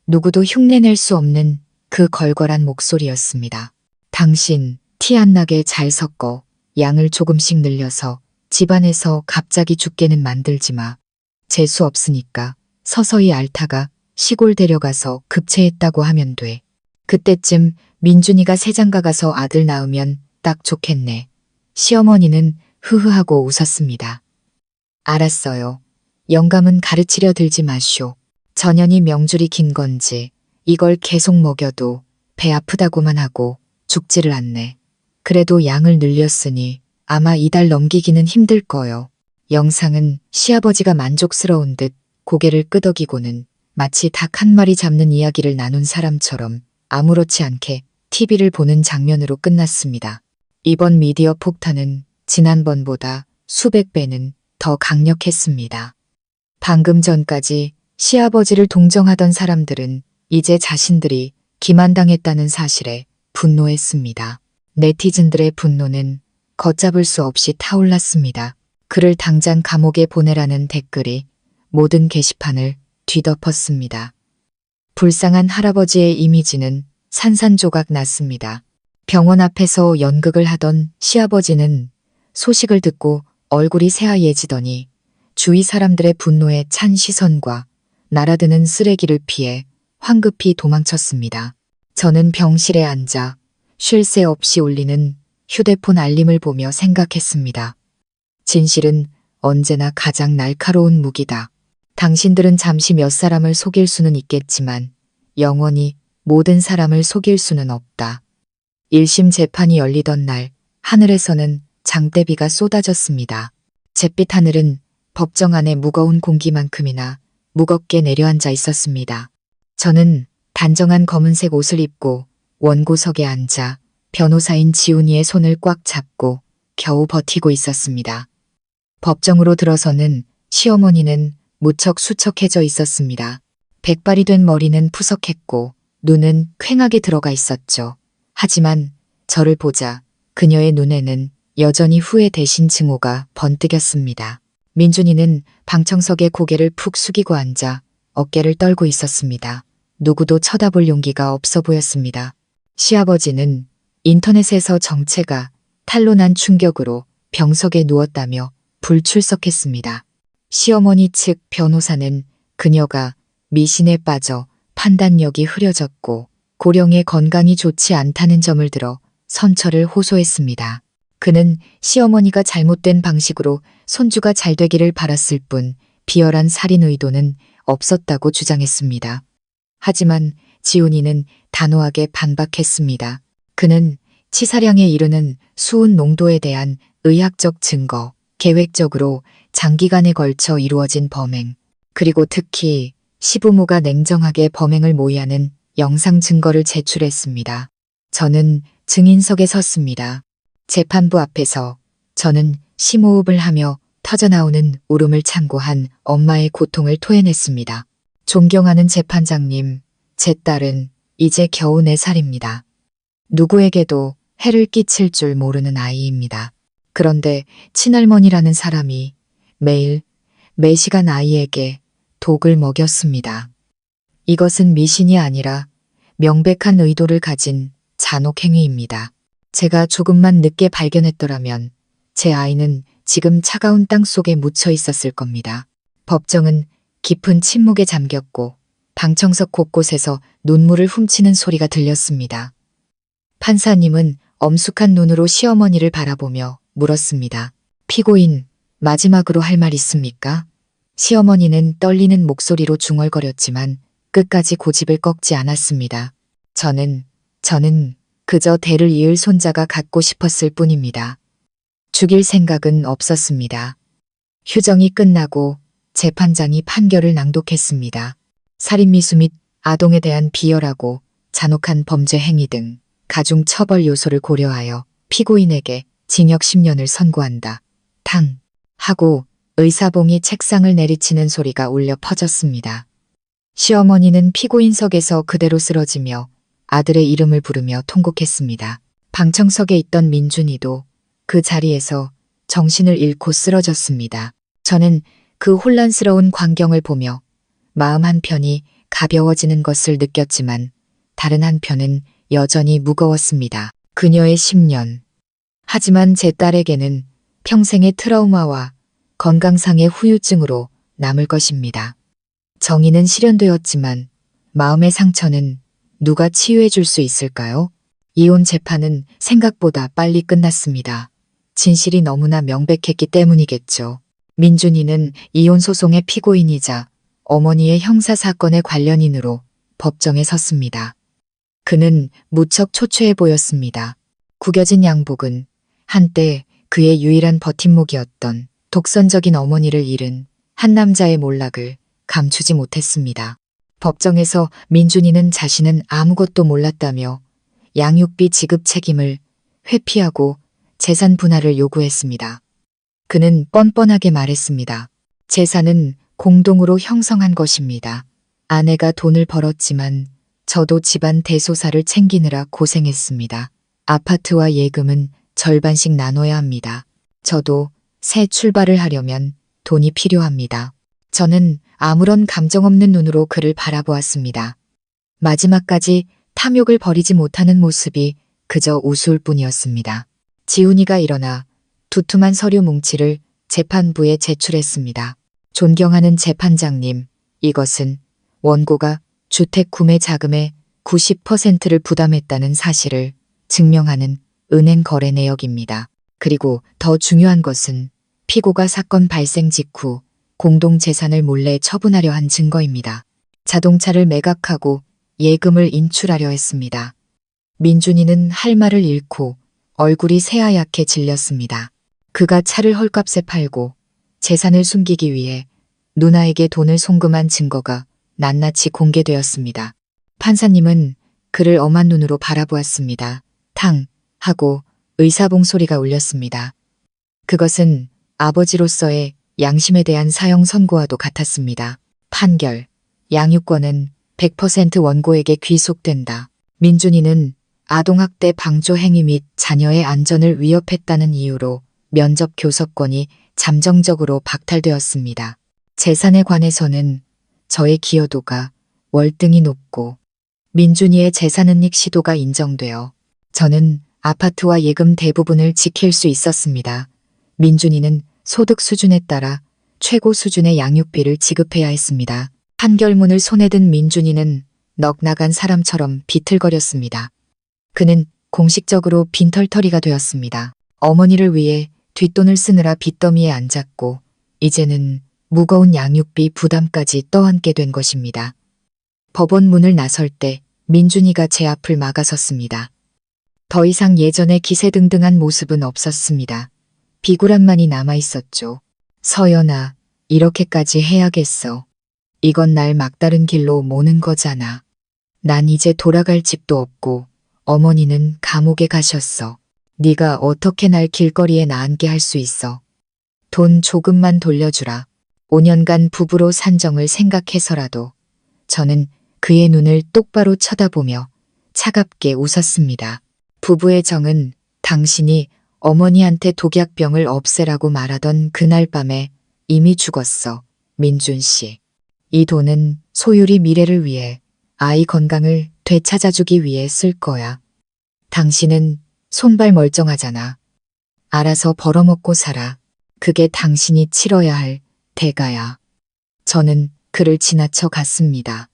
누구도 흉내낼 수 없는 그 걸걸한 목소리였습니다. 당신 티 안 나게 잘 섞어 양을 조금씩 늘려서 집안에서 갑자기 죽게는 만들지 마. 재수 없으니까 서서히 앓다가 시골 데려가서 급체했다고 하면 돼. 그때쯤 민준이가 새장가 가서 아들 낳으면 딱 좋겠네. 시어머니는 흐흐하고 웃었습니다. 알았어요. 영감은 가르치려 들지 마쇼. 전현이 명줄이 긴 건지 이걸 계속 먹여도 배 아프다고만 하고 죽지를 않네. 그래도 양을 늘렸으니 아마 이달 넘기기는 힘들 거요. 영상은 시아버지가 만족스러운 듯 고개를 끄덕이고는 마치 닭 한 마리 잡는 이야기를 나눈 사람처럼 아무렇지 않게 TV를 보는 장면으로 끝났습니다. 이번 미디어 폭탄은 지난번보다 수백 배는 더 강력했습니다. 방금 전까지 시아버지를 동정하던 사람들은 이제 자신들이 기만당했다는 사실에 분노했습니다. 네티즌들의 분노는 걷잡을 수 없이 타올랐습니다. 그를 당장 감옥에 보내라는 댓글이 모든 게시판을 뒤덮었습니다. 불쌍한 할아버지의 이미지는 산산조각 났습니다. 병원 앞에서 연극을 하던 시아버지는 소식을 듣고 얼굴이 새하얘지더니 주위 사람들의 분노에 찬 시선과 날아드는 쓰레기를 피해 황급히 도망쳤습니다. 저는 병실에 앉아 쉴 새 없이 울리는 휴대폰 알림을 보며 생각했습니다. 진실은 언제나 가장 날카로운 무기다. 당신들은 잠시 몇 사람을 속일 수는 있겠지만 영원히 모든 사람을 속일 수는 없다. 1심 재판이 열리던 날 하늘에서는 장대비가 쏟아졌습니다. 잿빛 하늘은 법정 안에 무거운 공기만큼이나 무겁게 내려앉아 있었습니다. 저는 단정한 검은색 옷을 입고 원고석에 앉아 변호사인 지훈이의 손을 꽉 잡고 겨우 버티고 있었습니다. 법정으로 들어서는 시어머니는 무척 수척해져 있었습니다. 백발이 된 머리는 푸석했고 눈은 퀭하게 들어가 있었죠. 하지만 저를 보자 그녀의 눈에는 여전히 후회 대신 증오가 번뜩였습니다. 민준이는 방청석에 고개를 푹 숙이고 앉아 어깨를 떨고 있었습니다. 누구도 쳐다볼 용기가 없어 보였습니다. 시아버지는 인터넷에서 정체가 탄로난 충격으로 병석에 누웠다며 불출석했습니다. 시어머니 측 변호사는 그녀가 미신에 빠져 판단력이 흐려졌고 고령의 건강이 좋지 않다는 점을 들어 선처를 호소했습니다. 그는 시어머니가 잘못된 방식으로 손주가 잘 되기를 바랐을 뿐 비열한 살인 의도는 없었다고 주장했습니다. 하지만 지훈이는 단호하게 반박했습니다. 그는 치사량에 이르는 수은 농도에 대한 의학적 증거, 계획적으로 장기간에 걸쳐 이루어진 범행, 그리고 특히 시부모가 냉정하게 범행을 모의하는 영상 증거를 제출했습니다. 저는 증인석에 섰습니다. 재판부 앞에서 저는 심호흡을 하며 터져나오는 울음을 참고 한 엄마의 고통을 토해냈습니다. 존경하는 재판장님, 제 딸은 이제 겨우 4살입니다. 누구에게도 해를 끼칠 줄 모르는 아이입니다. 그런데 친할머니라는 사람이 매일, 매시간 아이에게 독을 먹였습니다. 이것은 미신이 아니라 명백한 의도를 가진 잔혹행위입니다. 제가 조금만 늦게 발견했더라면 제 아이는 지금 차가운 땅 속에 묻혀 있었을 겁니다. 법정은 깊은 침묵에 잠겼고 방청석 곳곳에서 눈물을 훔치는 소리가 들렸습니다. 판사님은 엄숙한 눈으로 시어머니를 바라보며 물었습니다. 피고인, 마지막으로 할 말 있습니까? 시어머니는 떨리는 목소리로 중얼거렸지만 끝까지 고집을 꺾지 않았습니다. 저는 그저 대를 이을 손자가 갖고 싶었을 뿐입니다. 죽일 생각은 없었습니다. 휴정이 끝나고 재판장이 판결을 낭독했습니다. 살인미수 및 아동에 대한 비열하고 잔혹한 범죄 행위 등 가중 처벌 요소를 고려하여 피고인에게 징역 10년을 선고한다. 탕! 하고 의사봉이 책상을 내리치는 소리가 울려 퍼졌습니다. 시어머니는 피고인석에서 그대로 쓰러지며 아들의 이름을 부르며 통곡했습니다. 방청석에 있던 민준이도 그 자리에서 정신을 잃고 쓰러졌습니다. 저는 그 혼란스러운 광경을 보며 마음 한편이 가벼워지는 것을 느꼈지만 다른 한편은 여전히 무거웠습니다. 그녀의 10년. 하지만 제 딸에게는 평생의 트라우마와 건강상의 후유증으로 남을 것입니다. 정의는 실현되었지만 마음의 상처는 누가 치유해 줄 수 있을까요? 이혼 재판은 생각보다 빨리 끝났습니다. 진실이 너무나 명백했기 때문이겠죠. 민준이는 이혼 소송의 피고인이자 어머니의 형사사건의 관련인으로 법정에 섰습니다. 그는 무척 초췌해 보였습니다. 구겨진 양복은 한때 그의 유일한 버팀목이었던 독선적인 어머니를 잃은 한 남자의 몰락을 감추지 못했습니다. 법정에서 민준이는 자신은 아무것도 몰랐다며 양육비 지급 책임을 회피하고 재산 분할을 요구했습니다. 그는 뻔뻔하게 말했습니다. 재산은 공동으로 형성한 것입니다. 아내가 돈을 벌었지만 저도 집안 대소사를 챙기느라 고생했습니다. 아파트와 예금은 절반씩 나눠야 합니다. 저도 새 출발을 하려면 돈이 필요합니다. 저는 아무런 감정 없는 눈으로 그를 바라보았습니다. 마지막까지 탐욕을 버리지 못하는 모습이 그저 우스울 뿐이었습니다. 지훈이가 일어나 두툼한 서류 뭉치를 재판부에 제출했습니다. 존경하는 재판장님, 이것은 원고가 주택 구매 자금의 90%를 부담했다는 사실을 증명하는 은행 거래 내역입니다. 그리고 더 중요한 것은 피고가 사건 발생 직후 공동 재산을 몰래 처분하려 한 증거입니다. 자동차를 매각하고 예금을 인출하려 했습니다. 민준이는 할 말을 잃고 얼굴이 새하얗게 질렸습니다. 그가 차를 헐값에 팔고 재산을 숨기기 위해 누나에게 돈을 송금한 증거가 낱낱이 공개되었습니다. 판사님은 그를 엄한 눈으로 바라보았습니다. 탕! 하고 의사봉 소리가 울렸습니다. 그것은 아버지로서의 양심에 대한 사형 선고와도 같았습니다. 판결. 양육권은 100% 원고에게 귀속된다. 민준이는 아동학대 방조 행위 및 자녀의 안전을 위협했다는 이유로 면접 교섭권이 잠정적으로 박탈되었습니다. 재산에 관해서는 저의 기여도가 월등히 높고 민준이의 재산은닉 시도가 인정되어 저는 아파트와 예금 대부분을 지킬 수 있었습니다. 민준이는 소득 수준에 따라 최고 수준의 양육비를 지급해야 했습니다. 판결문을 손에 든 민준이는 넋 나간 사람처럼 비틀거렸습니다. 그는 공식적으로 빈털터리가 되었습니다. 어머니를 위해 뒷돈을 쓰느라 빚더미에 앉았고 이제는 무거운 양육비 부담까지 떠안게 된 것입니다. 법원 문을 나설 때 민준이가 제 앞을 막아섰습니다. 더 이상 예전의 기세등등한 모습은 없었습니다. 비굴함만이 남아있었죠. 서연아, 이렇게까지 해야겠어. 이건 날 막다른 길로 모는 거잖아. 난 이제 돌아갈 집도 없고 어머니는 감옥에 가셨어. 네가 어떻게 날 길거리에 나앉게 할 수 있어. 돈 조금만 돌려주라. 5년간 부부로 산 정을 생각해서라도 저는 그의 눈을 똑바로 쳐다보며 차갑게 웃었습니다. 부부의 정은 당신이 어머니한테 독약병을 없애라고 말하던 그날 밤에 이미 죽었어. 민준 씨. 이 돈은 소율이 미래를 위해 아이 건강을 되찾아주기 위해 쓸 거야. 당신은 손발 멀쩡하잖아. 알아서 벌어먹고 살아. 그게 당신이 치러야 할 대가야. 저는 그를 지나쳐 갔습니다.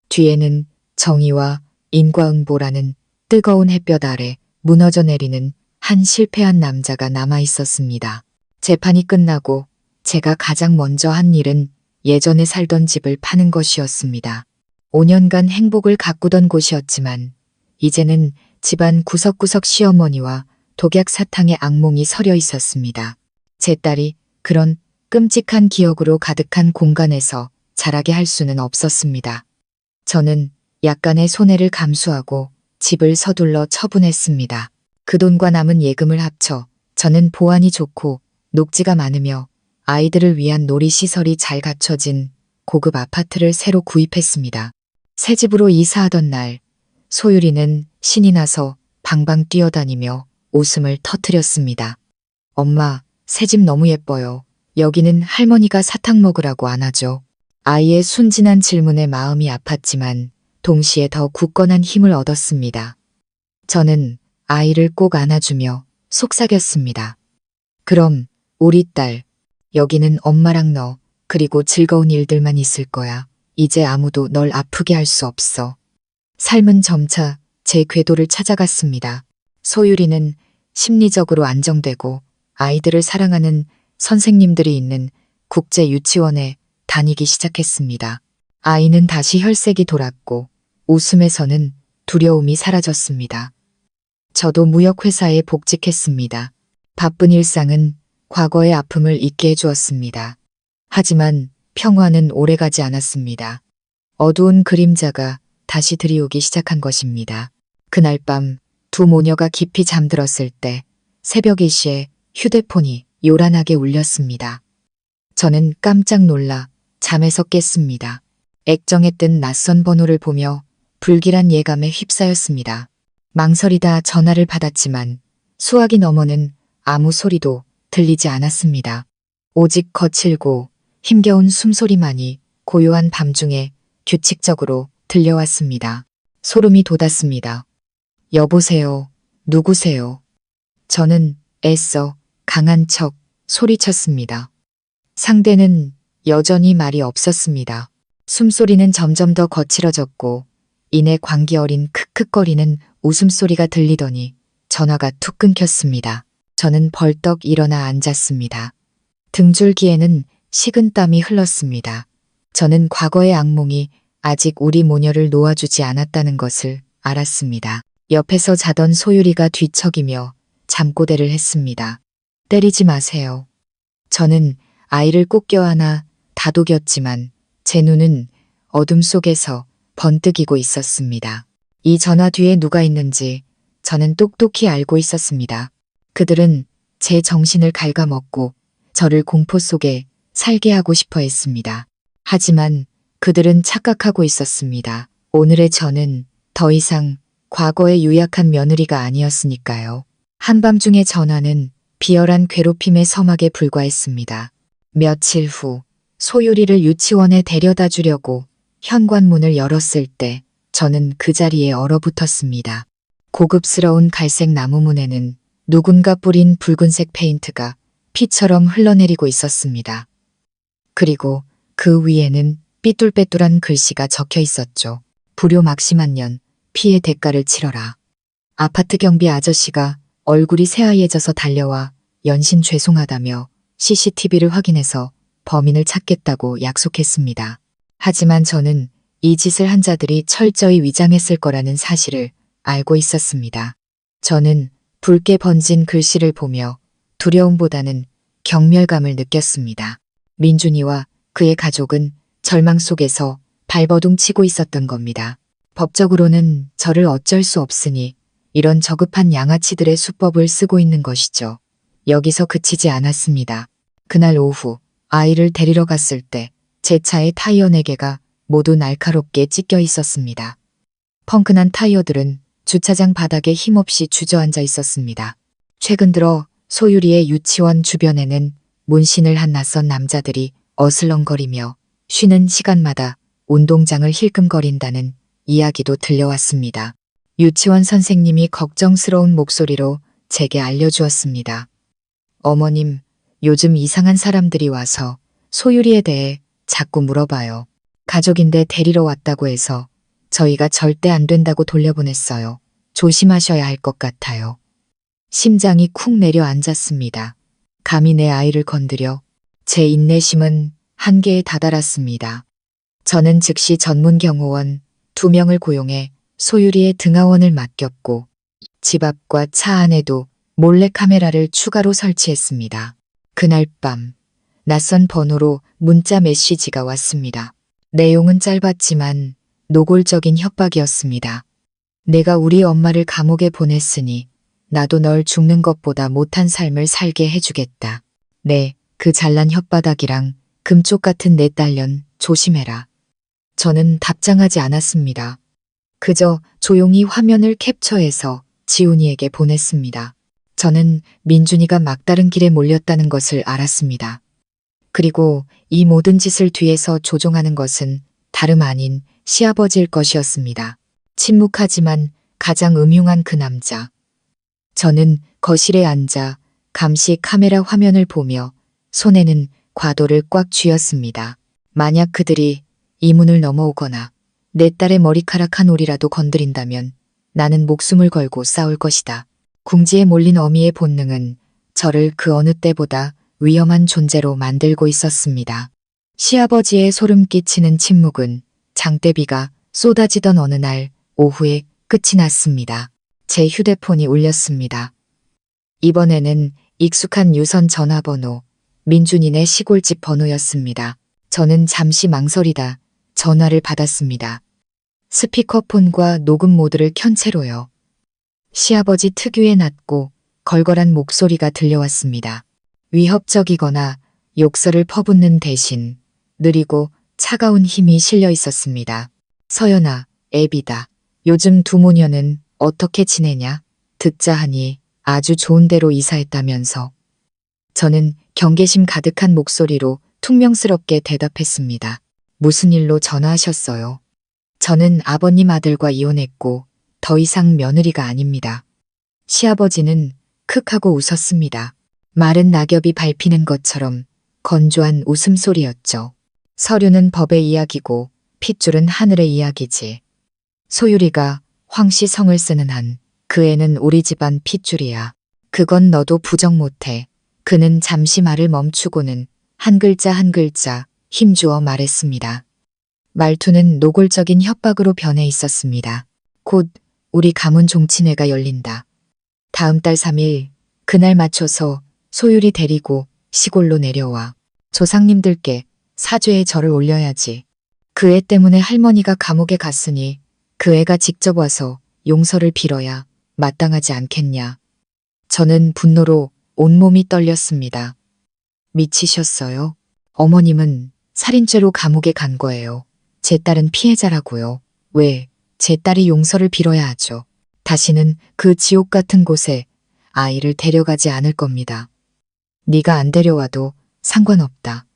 뒤에는 정의와 인과응보라는 뜨거운 햇볕 아래 무너져 내리는 한 실패한 남자가 남아 있었습니다. 재판이 끝나고 제가 가장 먼저 한 일은 예전에 살던 집을 파는 것이었습니다. 5년간 행복을 가꾸던 곳이었지만 이제는 집안 구석구석 시어머니와 독약 사탕의 악몽이 서려 있었습니다. 제 딸이 그런 끔찍한 기억으로 가득한 공간에서 자라게 할 수는 없었습니다. 저는 약간의 손해를 감수하고 집을 서둘러 처분했습니다. 그 돈과 남은 예금을 합쳐 저는 보안이 좋고 녹지가 많으며 아이들을 위한 놀이시설이 잘 갖춰진 고급 아파트를 새로 구입했습니다. 새 집으로 이사하던 날 소율이는 신이 나서 방방 뛰어다니며 웃음을 터뜨렸습니다. 엄마, 새 집 너무 예뻐요. 여기는 할머니가 사탕 먹으라고 안 하죠. 아이의 순진한 질문에 마음이 아팠지만 동시에 더 굳건한 힘을 얻었습니다. 저는 아이를 꼭 안아주며 속삭였습니다. 그럼 우리 딸, 여기는 엄마랑 너, 그리고 즐거운 일들만 있을 거야. 이제 아무도 널 아프게 할 수 없어. 삶은 점차 제 궤도를 찾아갔습니다. 소율이는 심리적으로 안정되고 아이들을 사랑하는 선생님들이 있는 국제 유치원에 다니기 시작했습니다. 아이는 다시 혈색이 돌았고 웃음에서는 두려움이 사라졌습니다. 저도 무역회사에 복직했습니다. 바쁜 일상은 과거의 아픔을 잊게 해주었습니다. 하지만 평화는 오래가지 않았습니다. 어두운 그림자가 다시 드리우기 시작한 것입니다. 그날 밤 두 모녀가 깊이 잠들었을 때 새벽 2시에 휴대폰이 요란하게 울렸습니다. 저는 깜짝 놀라 잠에서 깼습니다. 액정에 뜬 낯선 번호를 보며 불길한 예감에 휩싸였습니다. 망설이다 전화를 받았지만 수화기 너머는 아무 소리도 들리지 않았습니다. 오직 거칠고 힘겨운 숨소리만이 고요한 밤중에 규칙적으로 들려왔습니다. 소름이 돋았습니다. 여보세요. 누구세요? 저는 애써 강한 척 소리쳤습니다. 상대는 여전히 말이 없었습니다. 숨소리는 점점 더 거칠어졌고 이내 광기 어린 크크거리는 웃음소리가 들리더니 전화가 툭 끊겼습니다. 저는 벌떡 일어나 앉았습니다. 등줄기에는 식은땀이 흘렀습니다. 저는 과거의 악몽이 아직 우리 모녀를 놓아주지 않았다는 것을 알았습니다. 옆에서 자던 소율이가 뒤척이며 잠꼬대를 했습니다. 때리지 마세요. 저는 아이를 꼭 껴안아 다독였지만 제 눈은 어둠 속에서 번뜩이고 있었습니다. 이 전화 뒤에 누가 있는지 저는 똑똑히 알고 있었습니다. 그들은 제 정신을 갉아먹고 저를 공포 속에 살게 하고 싶어 했습니다. 하지만 그들은 착각하고 있었습니다. 오늘의 저는 더 이상 과거의 유약한 며느리가 아니었으니까요. 한밤중의 전화는 비열한 괴롭힘의 서막에 불과했습니다. 며칠 후 소율이를 유치원에 데려다 주려고 현관문을 열었을 때 저는 그 자리에 얼어붙었습니다. 고급스러운 갈색 나무문에는 누군가 뿌린 붉은색 페인트가 피처럼 흘러내리고 있었습니다. 그리고 그 위에는 삐뚤빼뚤한 글씨가 적혀 있었죠. 불효막심한 년, 피해 대가를 치러라. 아파트 경비 아저씨가 얼굴이 새하얘져서 달려와 연신 죄송하다며 CCTV를 확인해서 범인을 찾겠다고 약속했습니다. 하지만 저는 이 짓을 한 자들이 철저히 위장했을 거라는 사실을 알고 있었습니다. 저는 붉게 번진 글씨를 보며 두려움보다는 경멸감을 느꼈습니다. 민준이와 그의 가족은 절망 속에서 발버둥 치고 있었던 겁니다. 법적으로는 저를 어쩔 수 없으니 이런 저급한 양아치들의 수법을 쓰고 있는 것이죠. 여기서 그치지 않았습니다. 그날 오후 아이를 데리러 갔을 때 제 차의 타이어 4개가 모두 날카롭게 찢겨 있었습니다. 펑크난 타이어들은 주차장 바닥에 힘없이 주저앉아 있었습니다. 최근 들어 소유리의 유치원 주변에는 문신을 한 낯선 남자들이 어슬렁거리며 쉬는 시간마다 운동장을 힐끔거린다는 이야기도 들려왔습니다. 유치원 선생님이 걱정스러운 목소리로 제게 알려주었습니다. 어머님, 요즘 이상한 사람들이 와서 소유리에 대해 자꾸 물어봐요. 가족인데 데리러 왔다고 해서 저희가 절대 안 된다고 돌려보냈어요. 조심하셔야 할 것 같아요. 심장이 쿵 내려앉았습니다. 감히 내 아이를 건드려 제 인내심은 한계에 다다랐습니다. 저는 즉시 전문 경호원 2명을 고용해 소유리의 등하원을 맡겼고 집 앞과 차 안에도 몰래카메라를 추가로 설치했습니다. 그날 밤 낯선 번호로 문자 메시지가 왔습니다. 내용은 짧았지만 노골적인 협박이었습니다. 내가 우리 엄마를 감옥에 보냈으니 나도 널 죽는 것보다 못한 삶을 살게 해주겠다. 네, 그 잘난 혓바닥이랑 금쪽 같은 내 딸년 조심해라. 저는 답장하지 않았습니다. 그저 조용히 화면을 캡처해서 지훈이에게 보냈습니다. 저는 민준이가 막다른 길에 몰렸다는 것을 알았습니다. 그리고 이 모든 짓을 뒤에서 조종하는 것은 다름 아닌 시아버지일 것이었습니다. 침묵하지만 가장 음흉한 그 남자. 저는 거실에 앉아 감시 카메라 화면을 보며 손에는 과도를 꽉 쥐었습니다. 만약 그들이 이 문을 넘어오거나 내 딸의 머리카락 한 올이라도 건드린다면 나는 목숨을 걸고 싸울 것이다. 궁지에 몰린 어미의 본능은 저를 그 어느 때보다 위험한 존재로 만들고 있었습니다. 시아버지의 소름 끼치는 침묵은 장대비가 쏟아지던 어느 날 오후에 끝이 났습니다. 제 휴대폰이 울렸습니다. 이번에는 익숙한 유선 전화번호, 민준이네 시골집 번호였습니다. 저는 잠시 망설이다 전화를 받았습니다. 스피커폰과 녹음 모드를 켠 채로요. 시아버지 특유의 낮고 걸걸한 목소리가 들려왔습니다. 위협적이거나 욕설을 퍼붓는 대신 느리고 차가운 힘이 실려 있었습니다. 서연아, 애비다. 요즘 두 모녀는 어떻게 지내냐? 듣자 하니 아주 좋은 데로 이사했다면서. 저는 경계심 가득한 목소리로 퉁명스럽게 대답했습니다. 무슨 일로 전화하셨어요? 저는 아버님 아들과 이혼했고 더 이상 며느리가 아닙니다. 시아버지는 크 하고 웃었습니다. 마른 낙엽이 밟히는 것처럼 건조한 웃음소리였죠. 서류는 법의 이야기고 핏줄은 하늘의 이야기지. 소유리가 황씨 성을 쓰는 한 그 애는 우리 집안 핏줄이야. 그건 너도 부정 못해. 그는 잠시 말을 멈추고는 한 글자 한 글자 힘주어 말했습니다. 말투는 노골적인 협박으로 변해 있었습니다. 곧 우리 가문 종친회가 열린다. 다음 달 3일 그날 맞춰서 소율이 데리고 시골로 내려와. 조상님들께 사죄의 절을 올려야지. 그 애 때문에 할머니가 감옥에 갔으니 그 애가 직접 와서 용서를 빌어야 마땅하지 않겠냐. 저는 분노로 온몸이 떨렸습니다. 미치셨어요? 어머님은 살인죄로 감옥에 간 거예요. 제 딸은 피해자라고요. 왜? 제 딸이 용서를 빌어야 하죠. 다시는 그 지옥 같은 곳에 아이를 데려가지 않을 겁니다. 네가 안 데려와도 상관없다.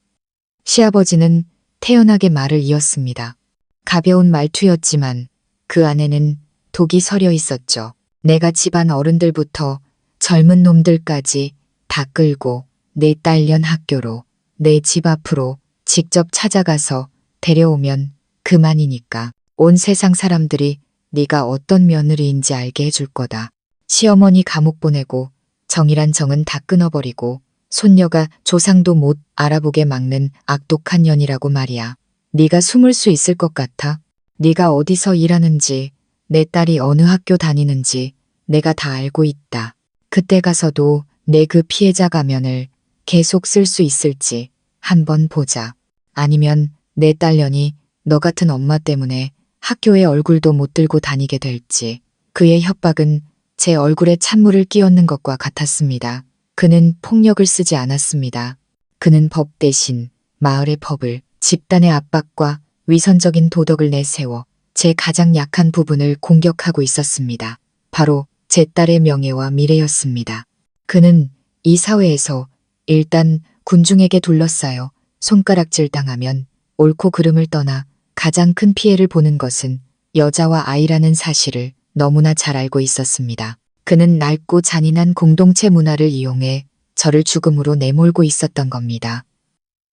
시아버지는 태연하게 말을 이었습니다. 가벼운 말투였지만 그 안에는 독이 서려 있었죠. 내가 집안 어른들부터 젊은 놈들까지 다 끌고 내 딸년 학교로 내 집 앞으로 직접 찾아가서 데려오면 그만이니까. 온 세상 사람들이 네가 어떤 며느리인지 알게 해줄 거다. 시어머니 감옥 보내고 정이란 정은 다 끊어버리고 손녀가 조상도 못 알아보게 막는 악독한 년이라고 말이야. 네가 숨을 수 있을 것 같아? 네가 어디서 일하는지, 내 딸이 어느 학교 다니는지 내가 다 알고 있다. 그때 가서도 내 그 피해자 가면을 계속 쓸 수 있을지 한번 보자. 아니면 내 딸년이 너 같은 엄마 때문에 학교에 얼굴도 못 들고 다니게 될지. 그의 협박은 제 얼굴에 찬물을 끼얹는 것과 같았습니다. 그는 폭력을 쓰지 않았습니다. 그는 법 대신 마을의 법을, 집단의 압박과 위선적인 도덕을 내세워 제 가장 약한 부분을 공격하고 있었습니다. 바로 제 딸의 명예와 미래였습니다. 그는 이 사회에서 일단 군중에게 둘러싸여 손가락질 당하면 옳고 그름을 떠나 가장 큰 피해를 보는 것은 여자와 아이라는 사실을 너무나 잘 알고 있었습니다. 그는 낡고 잔인한 공동체 문화를 이용해 저를 죽음으로 내몰고 있었던 겁니다.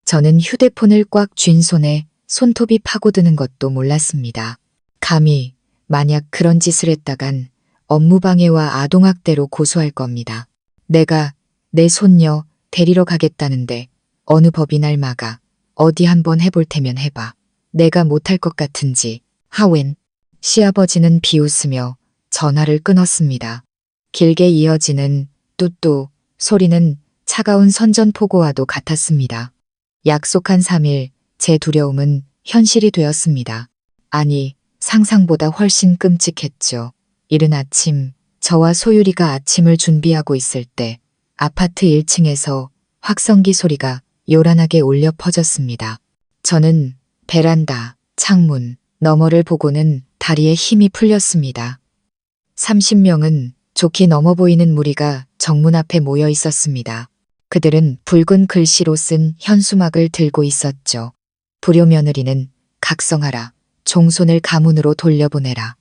저는 휴대폰을 꽉 쥔 손에 손톱이 파고드는 것도 몰랐습니다. 감히 만약 그런 짓을 했다간 업무방해와 아동학대로 고소할 겁니다. 내가 내 손녀 데리러 가겠다는데 어느 법이 날 막아. 어디 한번 해볼 테면 해봐. 내가 못할 것 같은지. 하웬. 시아버지는 비웃으며 전화를 끊었습니다. 길게 이어지는 뚜뚜 소리는 차가운 선전포고와도 같았습니다. 약속한 3일, 제 두려움은 현실이 되었습니다. 아니, 상상보다 훨씬 끔찍했죠. 이른 아침, 저와 소유리가 아침을 준비하고 있을 때 아파트 1층에서 확성기 소리가 요란하게 울려 퍼졌습니다. 저는 베란다, 창문, 너머를 보고는 다리에 힘이 풀렸습니다. 30명은 좋게 넘어 보이는 무리가 정문 앞에 모여 있었습니다. 그들은 붉은 글씨로 쓴 현수막을 들고 있었죠. 불효 며느리는 각성하라. 종손을 가문으로 돌려보내라.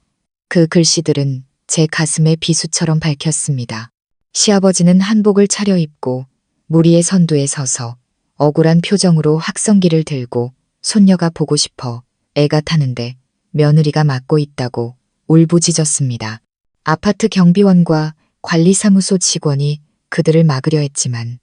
그 글씨들은 제 가슴에 비수처럼 밝혔습니다. 시아버지는 한복을 차려입고 무리의 선두에 서서 억울한 표정으로 확성기를 들고 손녀가 보고 싶어 애가 타는데 며느리가 맡고 있다고 울부짖었습니다. 아파트 경비원과 관리사무소 직원이 그들을 막으려 했지만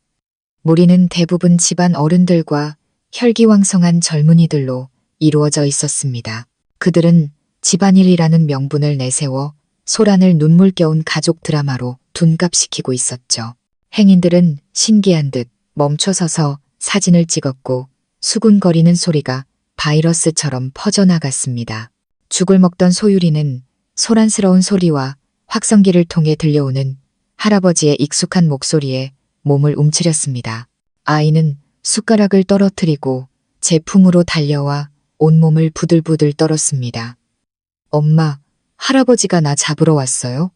무리는 대부분 집안 어른들과 혈기왕성한 젊은이들로 이루어져 있었습니다. 그들은 집안일이라는 명분을 내세워 소란을 눈물겨운 가족 드라마로 둔갑시키고 있었죠. 행인들은 신기한 듯 멈춰서서 사진을 찍었고 수군거리는 소리가 바이러스처럼 퍼져나갔습니다. 죽을 먹던 소유리는 소란스러운 소리와 확성기를 통해 들려오는 할아버지의 익숙한 목소리에 몸을 움츠렸습니다. 아이는 숟가락을 떨어뜨리고 제 품으로 달려와 온몸을 부들부들 떨었습니다. 엄마, 할아버지가 나 잡으러 왔어요?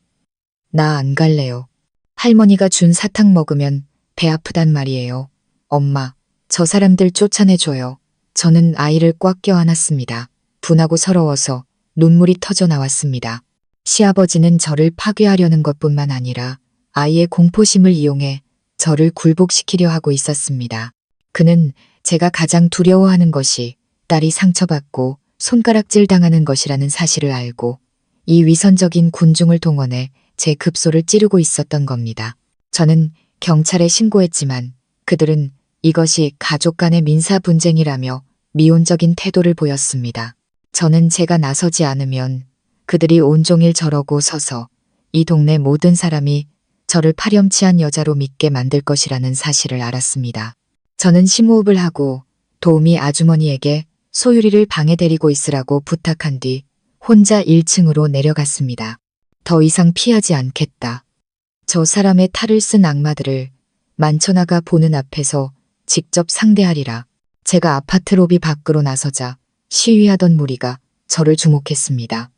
나 안 갈래요. 할머니가 준 사탕 먹으면 배 아프단 말이에요. 엄마, 저 사람들 쫓아내줘요. 저는 아이를 꽉 껴안았습니다. 분하고 서러워서 눈물이 터져 나왔습니다. 시아버지는 저를 파괴하려는 것뿐만 아니라 아이의 공포심을 이용해 저를 굴복시키려 하고 있었습니다. 그는 제가 가장 두려워하는 것이 딸이 상처받고 손가락질 당하는 것이라는 사실을 알고 이 위선적인 군중을 동원해 제 급소를 찌르고 있었던 겁니다. 저는 경찰에 신고했지만 그들은 이것이 가족 간의 민사 분쟁이라며 미온적인 태도를 보였습니다. 저는 제가 나서지 않으면 그들이 온종일 저러고 서서 이 동네 모든 사람이 저를 파렴치한 여자로 믿게 만들 것이라는 사실을 알았습니다. 저는 심호흡을 하고 도우미 아주머니에게 소유리를 방에 데리고 있으라고 부탁한 뒤 혼자 1층으로 내려갔습니다. 더 이상 피하지 않겠다. 저 사람의 탈을 쓴 악마들을 만천하가 보는 앞에서 직접 상대하리라. 제가 아파트 로비 밖으로 나서자 시위하던 무리가 저를 주목했습니다.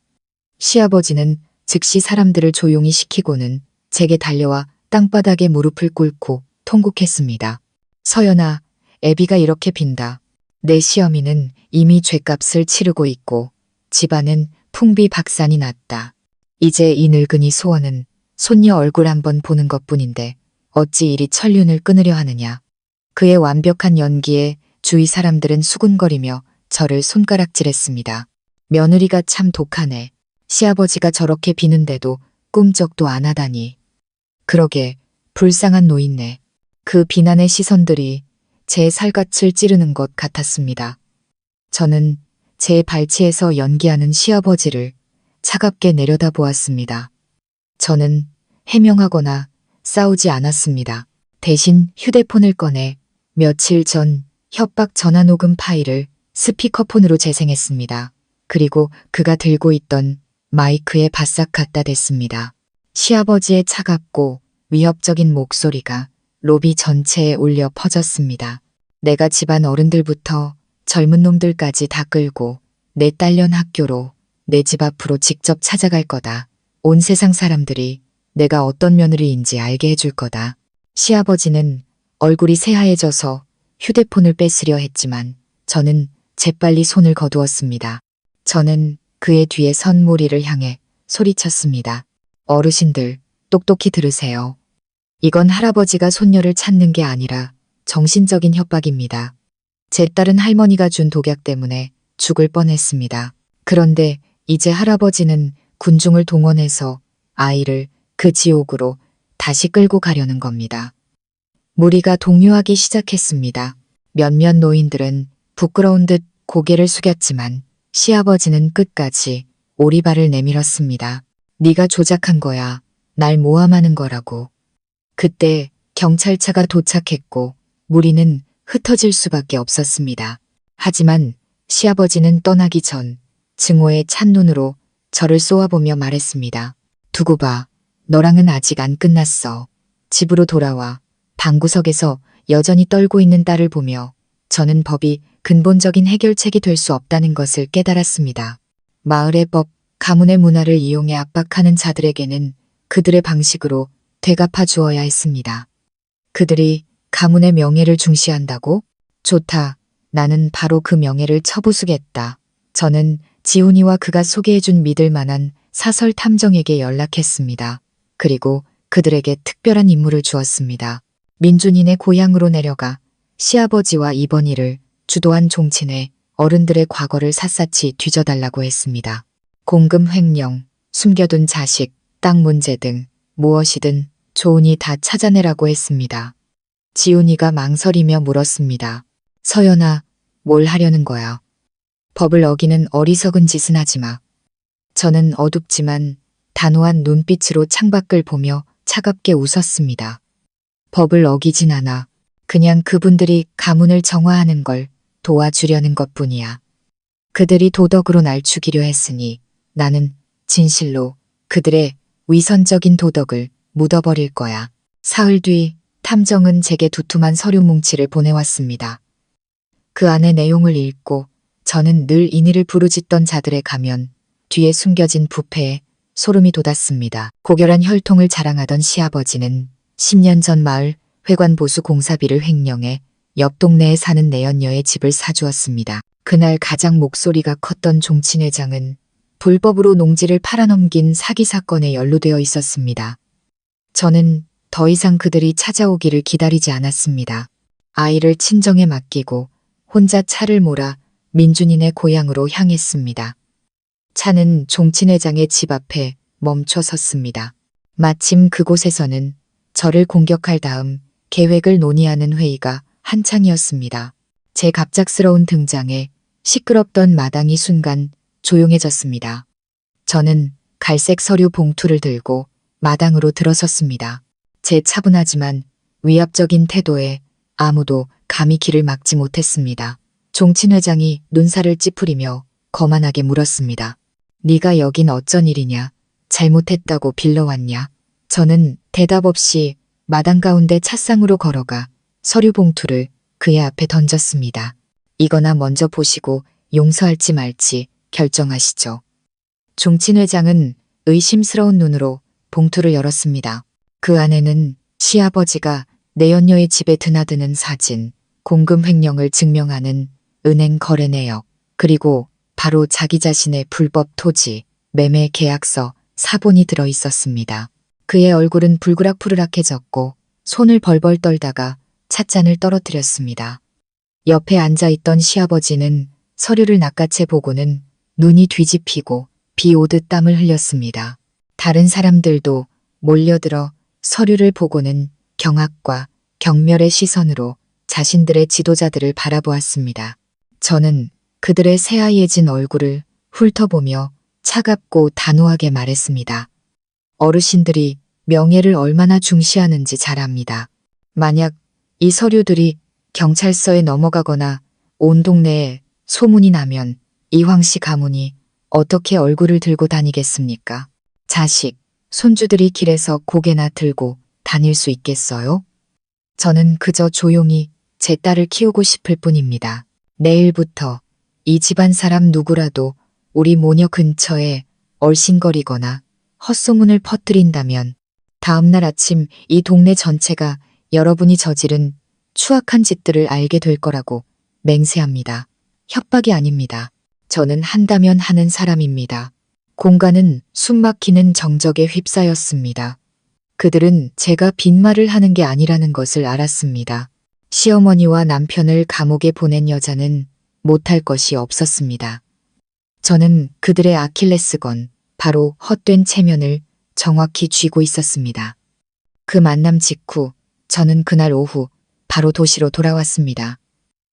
시아버지는 즉시 사람들을 조용히 시키고는 제게 달려와 땅바닥에 무릎을 꿇고 통곡했습니다. 서연아, 애비가 이렇게 빈다. 내 시어미는 이미 죗값을 치르고 있고 집안은 풍비박산이 났다. 이제 이 늙은이 소원은 손녀 얼굴 한번 보는 것뿐인데 어찌 이리 천륜을 끊으려 하느냐. 그의 완벽한 연기에 주위 사람들은 수군거리며 저를 손가락질했습니다. 며느리가 참 독하네. 시아버지가 저렇게 비는데도 꿈쩍도 안 하다니. 그러게 불쌍한 노인네. 그 비난의 시선들이 제 살갗을 찌르는 것 같았습니다. 저는 제 발치에서 연기하는 시아버지를 차갑게 내려다보았습니다. 저는 해명하거나 싸우지 않았습니다. 대신 휴대폰을 꺼내 며칠 전 협박 전화 녹음 파일을 스피커폰으로 재생했습니다. 그리고 그가 들고 있던 마이크에 바싹 갖다 댔습니다. 시아버지의 차갑고 위협적인 목소리가 로비 전체에 울려 퍼졌습니다. 내가 집안 어른들부터 젊은 놈들까지 다 끌고 내 딸년 학교로 내 집 앞으로 직접 찾아갈 거다. 온 세상 사람들이 내가 어떤 며느리인지 알게 해줄 거다. 시아버지는 얼굴이 새하얘져서 휴대폰을 뺏으려 했지만 저는 재빨리 손을 거두었습니다. 저는 그의 뒤에 선 무리를 향해 소리쳤습니다. 어르신들, 똑똑히 들으세요. 이건 할아버지가 손녀를 찾는 게 아니라 정신적인 협박입니다. 제 딸은 할머니가 준 독약 때문에 죽을 뻔했습니다. 그런데 이제 할아버지는 군중을 동원해서 아이를 그 지옥으로 다시 끌고 가려는 겁니다. 무리가 동요하기 시작했습니다. 몇몇 노인들은 부끄러운 듯 고개를 숙였지만 시아버지는 끝까지 오리발을 내밀었습니다. 네가 조작한 거야. 날 모함하는 거라고. 그때 경찰차가 도착했고 무리는 흩어질 수밖에 없었습니다. 하지만 시아버지는 떠나기 전 증오의 찬 눈으로 저를 쏘아보며 말했습니다. 두고 봐. 너랑은 아직 안 끝났어. 집으로 돌아와. 방구석에서 여전히 떨고 있는 딸을 보며 저는 법이 근본적인 해결책이 될 수 없다는 것을 깨달았습니다. 마을의 법, 가문의 문화를 이용해 압박하는 자들에게는 그들의 방식으로 되갚아 주어야 했습니다. 그들이 가문의 명예를 중시한다고? 좋다. 나는 바로 그 명예를 쳐부수겠다. 저는 지훈이와 그가 소개해준 믿을 만한 사설 탐정에게 연락했습니다. 그리고 그들에게 특별한 임무를 주었습니다. 민준이네 고향으로 내려가 시아버지와 이번 일을 주도한 종친회 어른들의 과거를 샅샅이 뒤져달라고 했습니다. 공금 횡령, 숨겨둔 자식, 땅 문제 등 무엇이든 좋으니 다 찾아내라고 했습니다. 지훈이가 망설이며 물었습니다. 서연아, 뭘 하려는 거야? 법을 어기는 어리석은 짓은 하지 마. 저는 어둡지만 단호한 눈빛으로 창밖을 보며 차갑게 웃었습니다. 법을 어기진 않아. 그냥 그분들이 가문을 정화하는 걸 도와주려는 것뿐이야. 그들이 도덕으로 날 죽이려 했으니 나는 진실로 그들의 위선적인 도덕을 묻어버릴 거야. 사흘 뒤 탐정은 제게 두툼한 서류 뭉치를 보내왔습니다. 그 안의 내용을 읽고 저는 늘 인의를 부르짖던 자들의 가면 뒤에 숨겨진 부패에 소름이 돋았습니다. 고결한 혈통을 자랑하던 시아버지는 10년 전 마을 회관 보수 공사비를 횡령해 옆 동네에 사는 내연녀의 집을 사주었습니다. 그날 가장 목소리가 컸던 종친회장은 불법으로 농지를 팔아넘긴 사기 사건에 연루되어 있었습니다. 저는 더 이상 그들이 찾아오기를 기다리지 않았습니다. 아이를 친정에 맡기고 혼자 차를 몰아 민준이네 고향으로 향했습니다. 차는 종친회장의 집 앞에 멈춰 섰습니다. 마침 그곳에서는 저를 공격할 다음 계획을 논의하는 회의가 한창이었습니다. 제 갑작스러운 등장에 시끄럽던 마당이 순간 조용해졌습니다. 저는 갈색 서류 봉투를 들고 마당으로 들어섰습니다. 제 차분하지만 위압적인 태도에 아무도 감히 길을 막지 못했습니다. 종친회장이 눈살을 찌푸리며 거만하게 물었습니다. 네가 여긴 어쩐 일이냐? 잘못했다고 빌러왔냐? 저는 대답 없이 마당 가운데 찻상으로 걸어가 서류 봉투를 그의 앞에 던졌습니다. 이거나 먼저 보시고 용서할지 말지 결정하시죠. 종친회장은 의심스러운 눈으로 봉투를 열었습니다. 그 안에는 시아버지가 내연녀의 집에 드나드는 사진, 공금 횡령을 증명하는 은행 거래 내역, 그리고 바로 자기 자신의 불법 토지, 매매 계약서, 사본이 들어 있었습니다. 그의 얼굴은 불그락푸르락해졌고 손을 벌벌 떨다가 찻잔을 떨어뜨렸습니다. 옆에 앉아있던 시아버지는 서류를 낚아채 보고는 눈이 뒤집히고 비 오듯 땀을 흘렸습니다. 다른 사람들도 몰려들어 서류를 보고는 경악과 경멸의 시선으로 자신들의 지도자들을 바라보았습니다. 저는 그들의 새하얘진 얼굴을 훑어보며 차갑고 단호하게 말했습니다. 어르신들이 명예를 얼마나 중시하는지 잘 압니다. 만약 이 서류들이 경찰서에 넘어가거나 온 동네에 소문이 나면 이황 씨 가문이 어떻게 얼굴을 들고 다니겠습니까? 자식, 손주들이 길에서 고개나 들고 다닐 수 있겠어요? 저는 그저 조용히 제 딸을 키우고 싶을 뿐입니다. 내일부터 이 집안 사람 누구라도 우리 모녀 근처에 얼씬거리거나 헛소문을 퍼뜨린다면 다음날 아침 이 동네 전체가 여러분이 저지른 추악한 짓들을 알게 될 거라고 맹세합니다. 협박이 아닙니다. 저는 한다면 하는 사람입니다. 공간은 숨막히는 정적에 휩싸였습니다. 그들은 제가 빈말을 하는 게 아니라는 것을 알았습니다. 시어머니와 남편을 감옥에 보낸 여자는 못할 것이 없었습니다. 저는 그들의 아킬레스건, 바로 헛된 체면을 정확히 쥐고 있었습니다. 그 만남 직후 저는 그날 오후 바로 도시로 돌아왔습니다.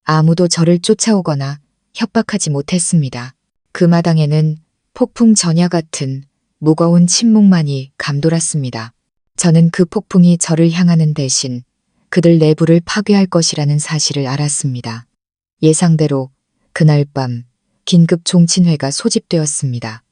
아무도 저를 쫓아오거나 협박하지 못했습니다. 그 마당에는 폭풍 전야 같은 무거운 침묵만이 감돌았습니다. 저는 그 폭풍이 저를 향하는 대신 그들 내부를 파괴할 것이라는 사실을 알았습니다. 예상대로 그날 밤 긴급 종친회가 소집되었습니다.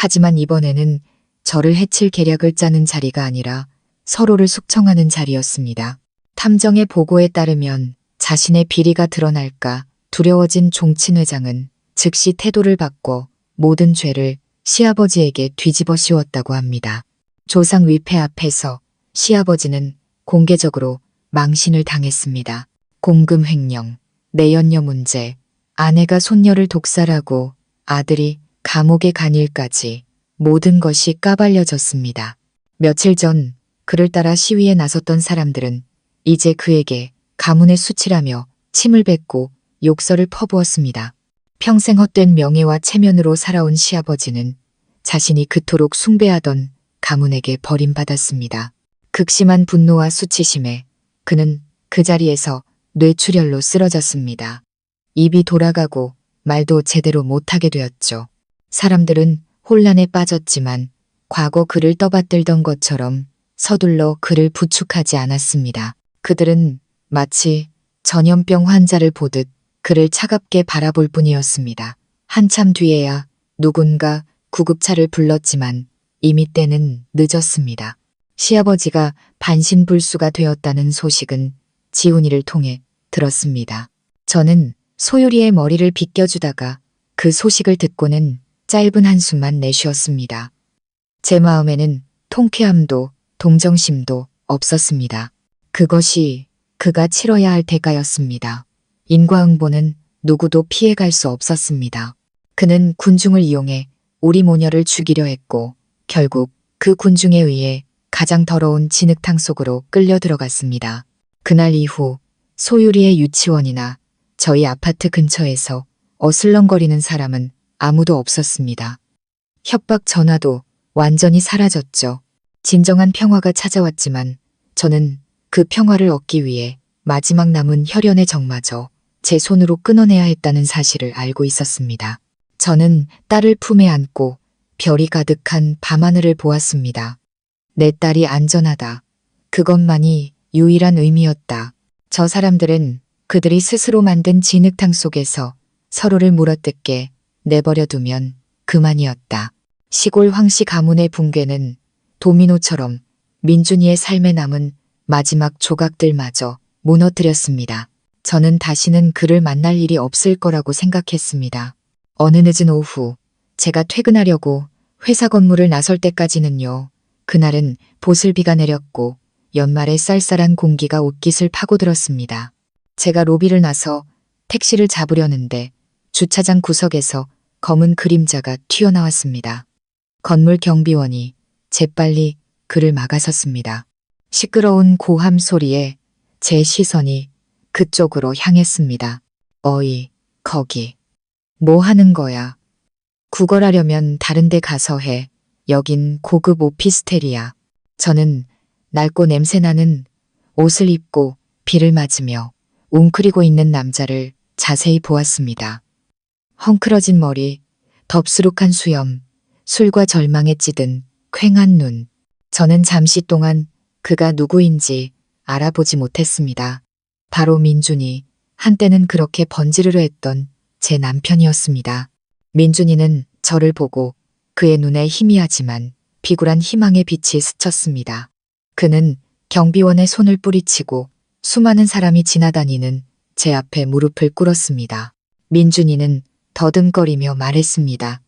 하지만 이번에는 저를 해칠 계략을 짜는 자리가 아니라 서로를 숙청하는 자리였습니다. 탐정의 보고에 따르면 자신의 비리가 드러날까 두려워진 종친회장은 즉시 태도를 바꿔 모든 죄를 시아버지에게 뒤집어 씌웠다고 합니다. 조상 위패 앞에서 시아버지는 공개적으로 망신을 당했습니다. 공금 횡령, 내연녀 문제, 아내가 손녀를 독살하고 아들이 감옥에 간 일까지 모든 것이 까발려졌습니다. 며칠 전 그를 따라 시위에 나섰던 사람들은 이제 그에게 가문의 수치라며 침을 뱉고 욕설을 퍼부었습니다. 평생 헛된 명예와 체면으로 살아온 시아버지는 자신이 그토록 숭배하던 가문에게 버림받았습니다. 극심한 분노와 수치심에 그는 그 자리에서 뇌출혈로 쓰러졌습니다. 입이 돌아가고 말도 제대로 못하게 되었죠. 사람들은 혼란에 빠졌지만 과거 그를 떠받들던 것처럼 서둘러 그를 부축하지 않았습니다. 그들은 마치 전염병 환자를 보듯 그를 차갑게 바라볼 뿐이었습니다. 한참 뒤에야 누군가 구급차를 불렀지만 이미 때는 늦었습니다. 시아버지가 반신불수가 되었다는 소식은 지훈이를 통해 들었습니다. 저는 소율이의 머리를 빗겨주다가 그 소식을 듣고는 짧은 한숨만 내쉬었습니다. 제 마음에는 통쾌함도 동정심도 없었습니다. 그것이 그가 치러야 할 대가였습니다. 인과응보는 누구도 피해갈 수 없었습니다. 그는 군중을 이용해 우리 모녀를 죽이려 했고 결국 그 군중에 의해 가장 더러운 진흙탕 속으로 끌려 들어갔습니다. 그날 이후 소율이의 유치원이나 저희 아파트 근처에서 어슬렁거리는 사람은 아무도 없었습니다. 협박 전화도 완전히 사라졌죠. 진정한 평화가 찾아왔지만 저는 그 평화를 얻기 위해 마지막 남은 혈연의 정마저 제 손으로 끊어내야 했다는 사실을 알고 있었습니다. 저는 딸을 품에 안고 별이 가득한 밤하늘을 보았습니다. 내 딸이 안전하다. 그것만이 유일한 의미였다. 저 사람들은 그들이 스스로 만든 진흙탕 속에서 서로를 물어뜯게 내버려 두면 그만이었다. 시골 황씨 가문의 붕괴는 도미노처럼 민준이의 삶에 남은 마지막 조각들마저 무너뜨렸습니다. 저는 다시는 그를 만날 일이 없을 거라고 생각했습니다. 어느 늦은 오후 제가 퇴근하려고 회사 건물을 나설 때까지는요. 그날은 보슬비가 내렸고 연말의 쌀쌀한 공기가 옷깃을 파고들었습니다. 제가 로비를 나서 택시를 잡으려는데 주차장 구석에서 검은 그림자가 튀어나왔습니다. 건물 경비원이 재빨리 그를 막아섰습니다. 시끄러운 고함 소리에 제 시선이 그쪽으로 향했습니다. 어이, 거기. 뭐 하는 거야? 구걸하려면 다른 데 가서 해. 여긴 고급 오피스텔이야. 저는 낡고 냄새나는 옷을 입고 비를 맞으며 웅크리고 있는 남자를 자세히 보았습니다. 헝클어진 머리, 덥수룩한 수염, 술과 절망에 찌든 퀭한 눈. 저는 잠시 동안 그가 누구인지 알아보지 못했습니다. 바로 민준이, 한때는 그렇게 번지르르 했던 제 남편이었습니다. 민준이는 저를 보고 그의 눈에 희미하지만 비굴한 희망의 빛이 스쳤습니다. 그는 경비원의 손을 뿌리치고 수많은 사람이 지나다니는 제 앞에 무릎을 꿇었습니다. 민준이는 더듬거리며 말했습니다.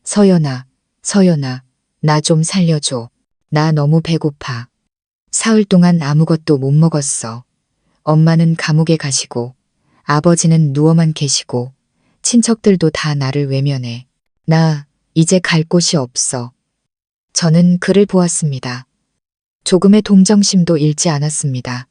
서연아, 서연아, 나 좀 살려줘. 나 너무 배고파. 사흘 동안 아무것도 못 먹었어. 엄마는 감옥에 가시고 아버지는 누워만 계시고 친척들도 다 나를 외면해. 나 이제 갈 곳이 없어. 저는 그를 보았습니다. 조금의 동정심도 잃지 않았습니다.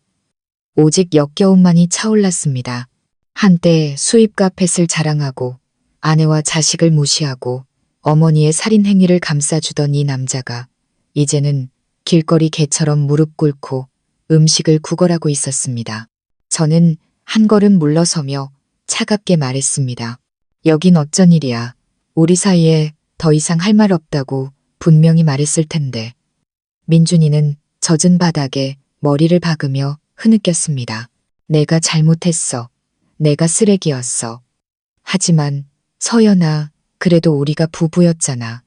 오직 역겨움만이 차올랐습니다. 한때 수입 카펫을 자랑하고 아내와 자식을 무시하고 어머니의 살인 행위를 감싸주던 이 남자가 이제는 길거리 개처럼 무릎 꿇고 음식을 구걸하고 있었습니다. 저는 한 걸음 물러서며 차갑게 말했습니다. 여긴 어쩐 일이야. 우리 사이에 더 이상 할 말 없다고 분명히 말했을 텐데. 민준이는 젖은 바닥에 머리를 박으며 흐느꼈습니다. 내가 잘못했어. 내가 쓰레기였어. 하지만 서연아, 그래도 우리가 부부였잖아.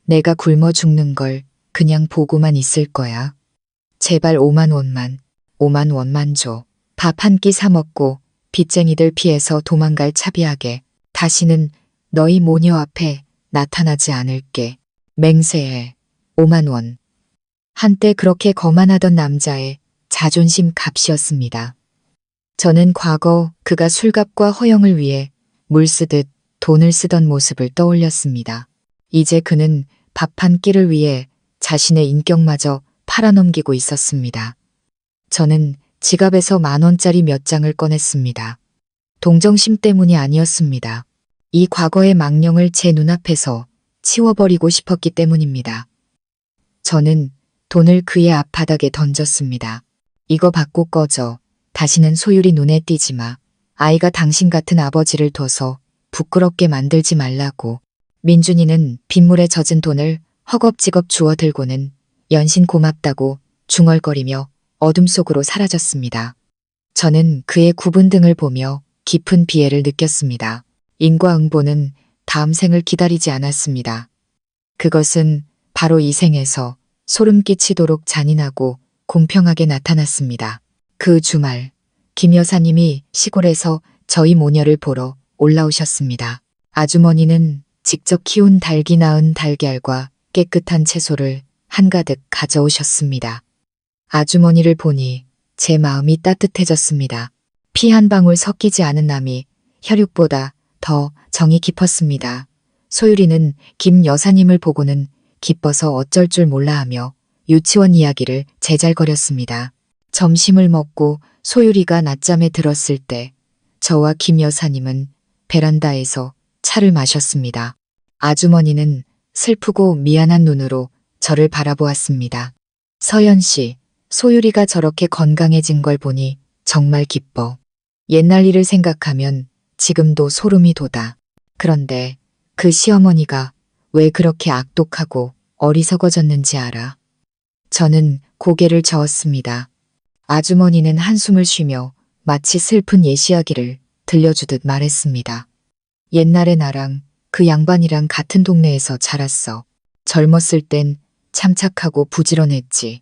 내가 굶어 죽는 걸 그냥 보고만 있을 거야. 제발 5만 원만, 5만 원만 줘. 밥 한 끼 사 먹고 빚쟁이들 피해서 도망갈 차비하게 다시는 너희 모녀 앞에 나타나지 않을게. 맹세해. 5만 원. 한때 그렇게 거만하던 남자의 자존심 값이었습니다. 저는 과거 그가 술값과 허영을 위해 물 쓰듯 돈을 쓰던 모습을 떠올렸습니다. 이제 그는 밥 한 끼를 위해 자신의 인격마저 팔아넘기고 있었습니다. 저는 지갑에서 10,000원짜리 몇 장을 꺼냈습니다. 동정심 때문이 아니었습니다. 이 과거의 망령을 제 눈앞에서 치워버리고 싶었기 때문입니다. 저는 돈을 그의 앞바닥에 던졌습니다. 이거 받고 꺼져. 다시는 소율이 눈에 띄지 마. 아이가 당신 같은 아버지를 둬서 부끄럽게 만들지 말라고. 민준이는 빗물에 젖은 돈을 허겁지겁 주워들고는 연신 고맙다고 중얼거리며 어둠 속으로 사라졌습니다. 저는 그의 굽은 등을 보며 깊은 비애를 느꼈습니다. 인과응보는 다음 생을 기다리지 않았습니다. 그것은 바로 이 생에서 소름 끼치도록 잔인하고 공평하게 나타났습니다. 그 주말, 김 여사님이 시골에서 저희 모녀를 보러 올라오셨습니다. 아주머니는 직접 키운 닭이 낳은 달걀과 깨끗한 채소를 한가득 가져오셨습니다. 아주머니를 보니 제 마음이 따뜻해졌습니다. 피 한 방울 섞이지 않은 남이 혈육보다 더 정이 깊었습니다. 소율이는 김 여사님을 보고는 기뻐서 어쩔 줄 몰라 하며 유치원 이야기를 제잘거렸습니다. 점심을 먹고 소율이가 낮잠에 들었을 때 저와 김 여사님은 베란다에서 차를 마셨습니다. 아주머니는 슬프고 미안한 눈으로 저를 바라보았습니다. 서연 씨, 소율이가 저렇게 건강해진 걸 보니 정말 기뻐. 옛날 일을 생각하면 지금도 소름이 돋아. 그런데 그 시어머니가 왜 그렇게 악독하고 어리석어졌는지 알아? 저는 고개를 저었습니다. 아주머니는 한숨을 쉬며 마치 슬픈 예시이야기를 들려주듯 말했습니다. 옛날에 나랑 그 양반이랑 같은 동네에서 자랐어. 젊었을 땐 참 착하고 부지런했지.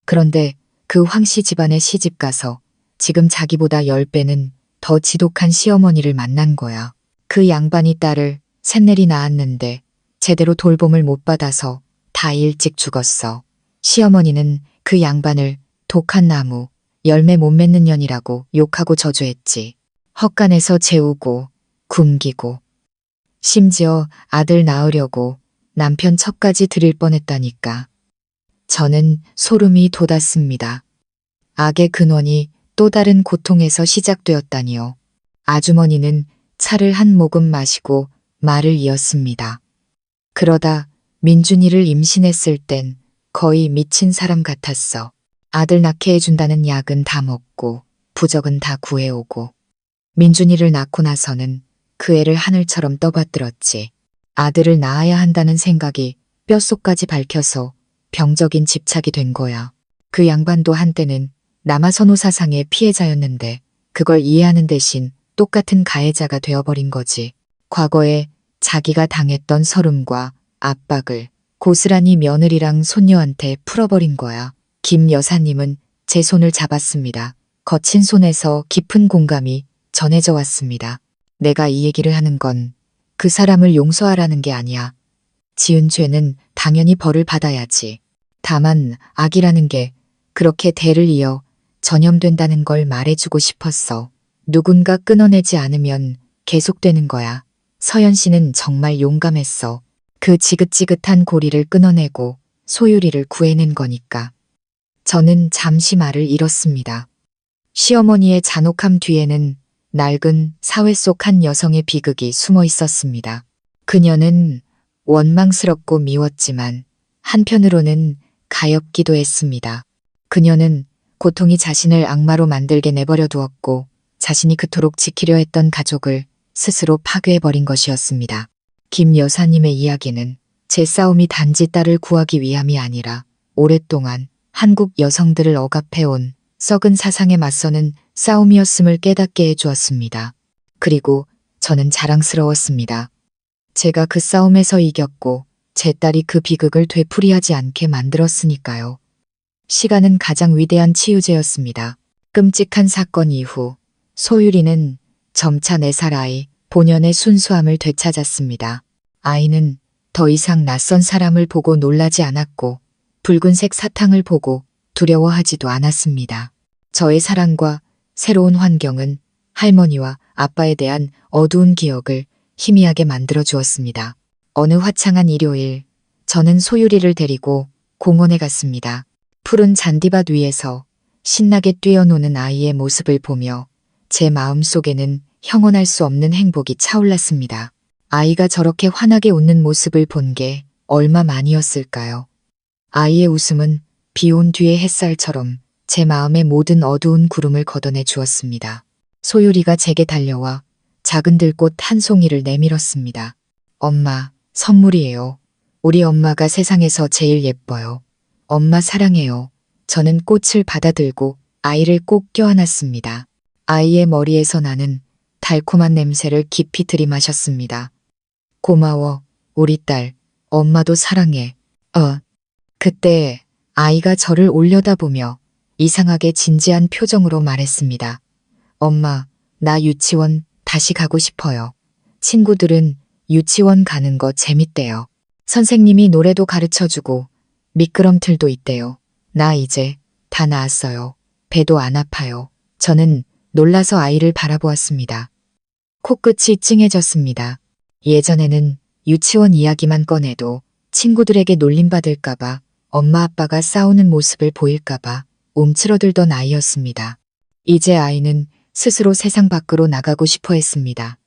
그런데 그 황씨 집안에 시집 가서 지금 자기보다 10배는 더 지독한 시어머니를 만난 거야. 그 양반이 딸을 셋내리 낳았는데 제대로 돌봄을 못 받아서 다 일찍 죽었어. 시어머니는 그 양반을 독한 나무, 열매 못 맺는 년이라고 욕하고 저주했지. 헛간에서 재우고 굶기고 심지어 아들 낳으려고 남편 첩까지 드릴 뻔했다니까. 저는 소름이 돋았습니다. 악의 근원이 또 다른 고통에서 시작되었다니요. 아주머니는 차를 한 모금 마시고 말을 이었습니다. 그러다 민준이를 임신했을 땐 거의 미친 사람 같았어. 아들 낳게 해준다는 약은 다 먹고 부적은 다 구해오고 민준이를 낳고 나서는 그 애를 하늘처럼 떠받들었지. 아들을 낳아야 한다는 생각이 뼛속까지 밝혀서 병적인 집착이 된 거야. 그 양반도 한때는 남아선호 사상의 피해자였는데 그걸 이해하는 대신 똑같은 가해자가 되어버린 거지. 과거에 자기가 당했던 서름과 압박을 고스란히 며느리랑 손녀한테 풀어버린 거야. 김 여사님은 제 손을 잡았습니다. 거친 손에서 깊은 공감이 전해져 왔습니다. 내가 이 얘기를 하는 건 그 사람을 용서하라는 게 아니야. 지은 죄는 당연히 벌을 받아야지. 다만 악이라는 게 그렇게 대를 이어 전염된다는 걸 말해주고 싶었어. 누군가 끊어내지 않으면 계속되는 거야. 서연 씨는 정말 용감했어. 그 지긋지긋한 고리를 끊어내고 소유리를 구해낸 거니까. 저는 잠시 말을 잃었습니다. 시어머니의 잔혹함 뒤에는 낡은 사회 속 한 여성의 비극이 숨어 있었습니다. 그녀는 원망스럽고 미웠지만 한편으로는 가엾기도 했습니다. 그녀는 고통이 자신을 악마로 만들게 내버려 두었고 자신이 그토록 지키려 했던 가족을 스스로 파괴해버린 것이었습니다. 김 여사님의 이야기는 제 싸움이 단지 딸을 구하기 위함이 아니라 오랫동안 한국 여성들을 억압해온 썩은 사상에 맞서는 싸움이었음을 깨닫게 해주었습니다. 그리고 저는 자랑스러웠습니다. 제가 그 싸움에서 이겼고 제 딸이 그 비극을 되풀이하지 않게 만들었으니까요. 시간은 가장 위대한 치유제였습니다. 끔찍한 사건 이후 소유리는 점차 4살 아이 본연의 순수함을 되찾았습니다. 아이는 더 이상 낯선 사람을 보고 놀라지 않았고 붉은색 사탕을 보고 두려워하지도 않았습니다. 저의 사랑과 새로운 환경은 할머니와 아빠에 대한 어두운 기억을 희미하게 만들어 주었습니다. 어느 화창한 일요일, 저는 소유리를 데리고 공원에 갔습니다. 푸른 잔디밭 위에서 신나게 뛰어노는 아이의 모습을 보며 제 마음속에는 형언할 수 없는 행복이 차올랐습니다. 아이가 저렇게 환하게 웃는 모습을 본 게 얼마만이었을까요? 아이의 웃음은 비 온 뒤의 햇살처럼 제 마음의 모든 어두운 구름을 걷어내 주었습니다. 소유리가 제게 달려와 작은 들꽃 한 송이를 내밀었습니다. 엄마, 선물이에요. 우리 엄마가 세상에서 제일 예뻐요. 엄마 사랑해요. 저는 꽃을 받아들고 아이를 꼭 껴안았습니다. 아이의 머리에서 나는 달콤한 냄새를 깊이 들이마셨습니다. 고마워, 우리 딸. 엄마도 사랑해. 그때 아이가 저를 올려다보며 이상하게 진지한 표정으로 말했습니다. 엄마, 나 유치원 다시 가고 싶어요. 친구들은 유치원 가는 거 재밌대요. 선생님이 노래도 가르쳐주고 미끄럼틀도 있대요. 나 이제 다 나았어요. 배도 안 아파요. 저는 놀라서 아이를 바라보았습니다. 코끝이 찡해졌습니다. 예전에는 유치원 이야기만 꺼내도 친구들에게 놀림받을까봐 엄마 아빠가 싸우는 모습을 보일까봐 움츠러들던 아이였습니다. 이제 아이는 스스로 세상 밖으로 나가고 싶어 했습니다.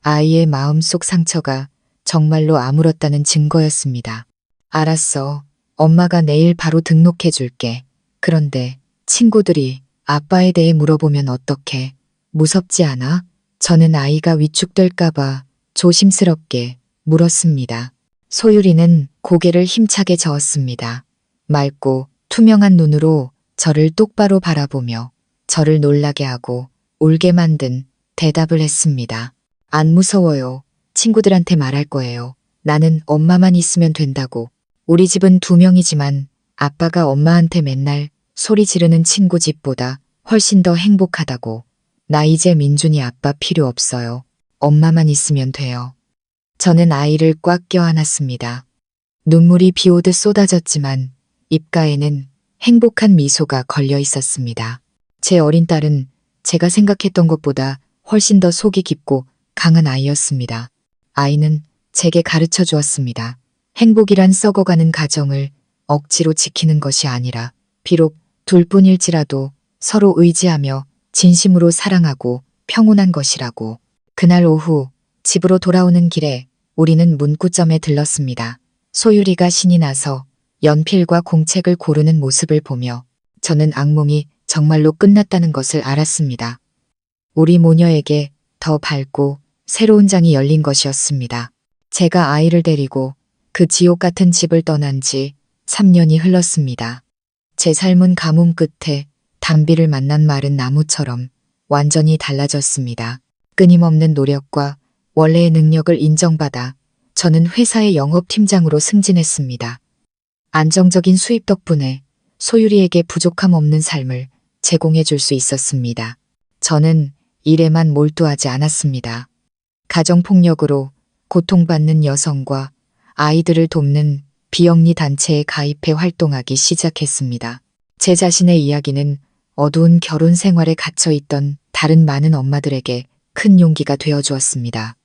아이의 마음속 상처가 정말로 아물었다는 증거였습니다. 알았어. 엄마가 내일 바로 등록해 줄게. 그런데 친구들이 아빠에 대해 물어보면 어떡해? 무섭지 않아? 저는 아이가 위축될까봐 조심스럽게 물었습니다. 소유리는 고개를 힘차게 저었습니다. 맑고 투명한 눈으로 저를 똑바로 바라보며 저를 놀라게 하고 울게 만든 대답을 했습니다. 안 무서워요. 친구들한테 말할 거예요. 나는 엄마만 있으면 된다고. 우리 집은 2명이지만 아빠가 엄마한테 맨날 소리 지르는 친구 집보다 훨씬 더 행복하다고. 나 이제 민준이 아빠 필요 없어요. 엄마만 있으면 돼요. 저는 아이를 꽉 껴안았습니다. 눈물이 비 오듯 쏟아졌지만 입가에는 행복한 미소가 걸려 있었습니다. 제 어린 딸은 제가 생각했던 것보다 훨씬 더 속이 깊고 강한 아이였습니다. 아이는 제게 가르쳐 주었습니다. 행복이란 썩어가는 가정을 억지로 지키는 것이 아니라 비록 둘뿐일지라도 서로 의지하며 진심으로 사랑하고 평온한 것이라고. 그날 오후 집으로 돌아오는 길에 우리는 문구점에 들렀습니다. 소유리가 신이 나서 연필과 공책을 고르는 모습을 보며 저는 악몽이 정말로 끝났다는 것을 알았습니다. 우리 모녀에게 더 밝고 새로운 장이 열린 것이었습니다. 제가 아이를 데리고 그 지옥 같은 집을 떠난 지 3년이 흘렀습니다. 제 삶은 가뭄 끝에 단비를 만난 마른 나무처럼 완전히 달라졌습니다. 끊임없는 노력과 원래의 능력을 인정받아 저는 회사의 영업팀장으로 승진했습니다. 안정적인 수입 덕분에 소유리에게 부족함 없는 삶을 제공해 줄 수 있었습니다. 저는 일에만 몰두하지 않았습니다. 가정폭력으로 고통받는 여성과 아이들을 돕는 비영리 단체에 가입해 활동하기 시작했습니다. 제 자신의 이야기는 어두운 결혼 생활에 갇혀있던 다른 많은 엄마들에게 큰 용기가 되어 주었습니다.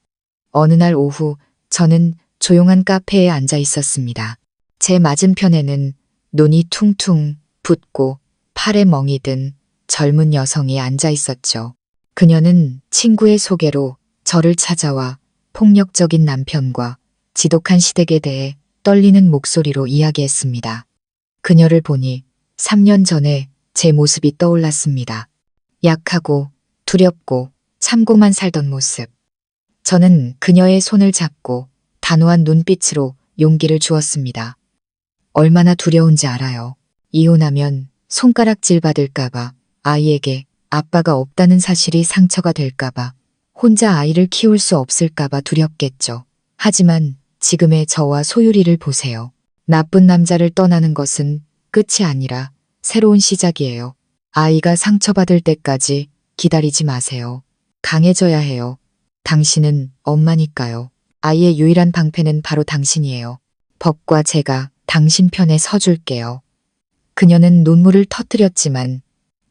어느 날 오후 저는 조용한 카페에 앉아 있었습니다. 제 맞은편에는 눈이 퉁퉁 붓고 팔에 멍이 든 젊은 여성이 앉아 있었죠. 그녀는 친구의 소개로 저를 찾아와 폭력적인 남편과 지독한 시댁에 대해 떨리는 목소리로 이야기했습니다. 그녀를 보니 3년 전에 제 모습이 떠올랐습니다. 약하고 두렵고 참고만 살던 모습. 저는 그녀의 손을 잡고 단호한 눈빛으로 용기를 주었습니다. 얼마나 두려운지 알아요. 이혼하면 손가락질 받을까봐, 아이에게 아빠가 없다는 사실이 상처가 될까봐, 혼자 아이를 키울 수 없을까봐 두렵겠죠. 하지만 지금의 저와 소유리를 보세요. 나쁜 남자를 떠나는 것은 끝이 아니라 새로운 시작이에요. 아이가 상처받을 때까지 기다리지 마세요. 강해져야 해요. 당신은 엄마니까요. 아이의 유일한 방패는 바로 당신이에요. 법과 제가 당신 편에 서줄게요. 그녀는 눈물을 터뜨렸지만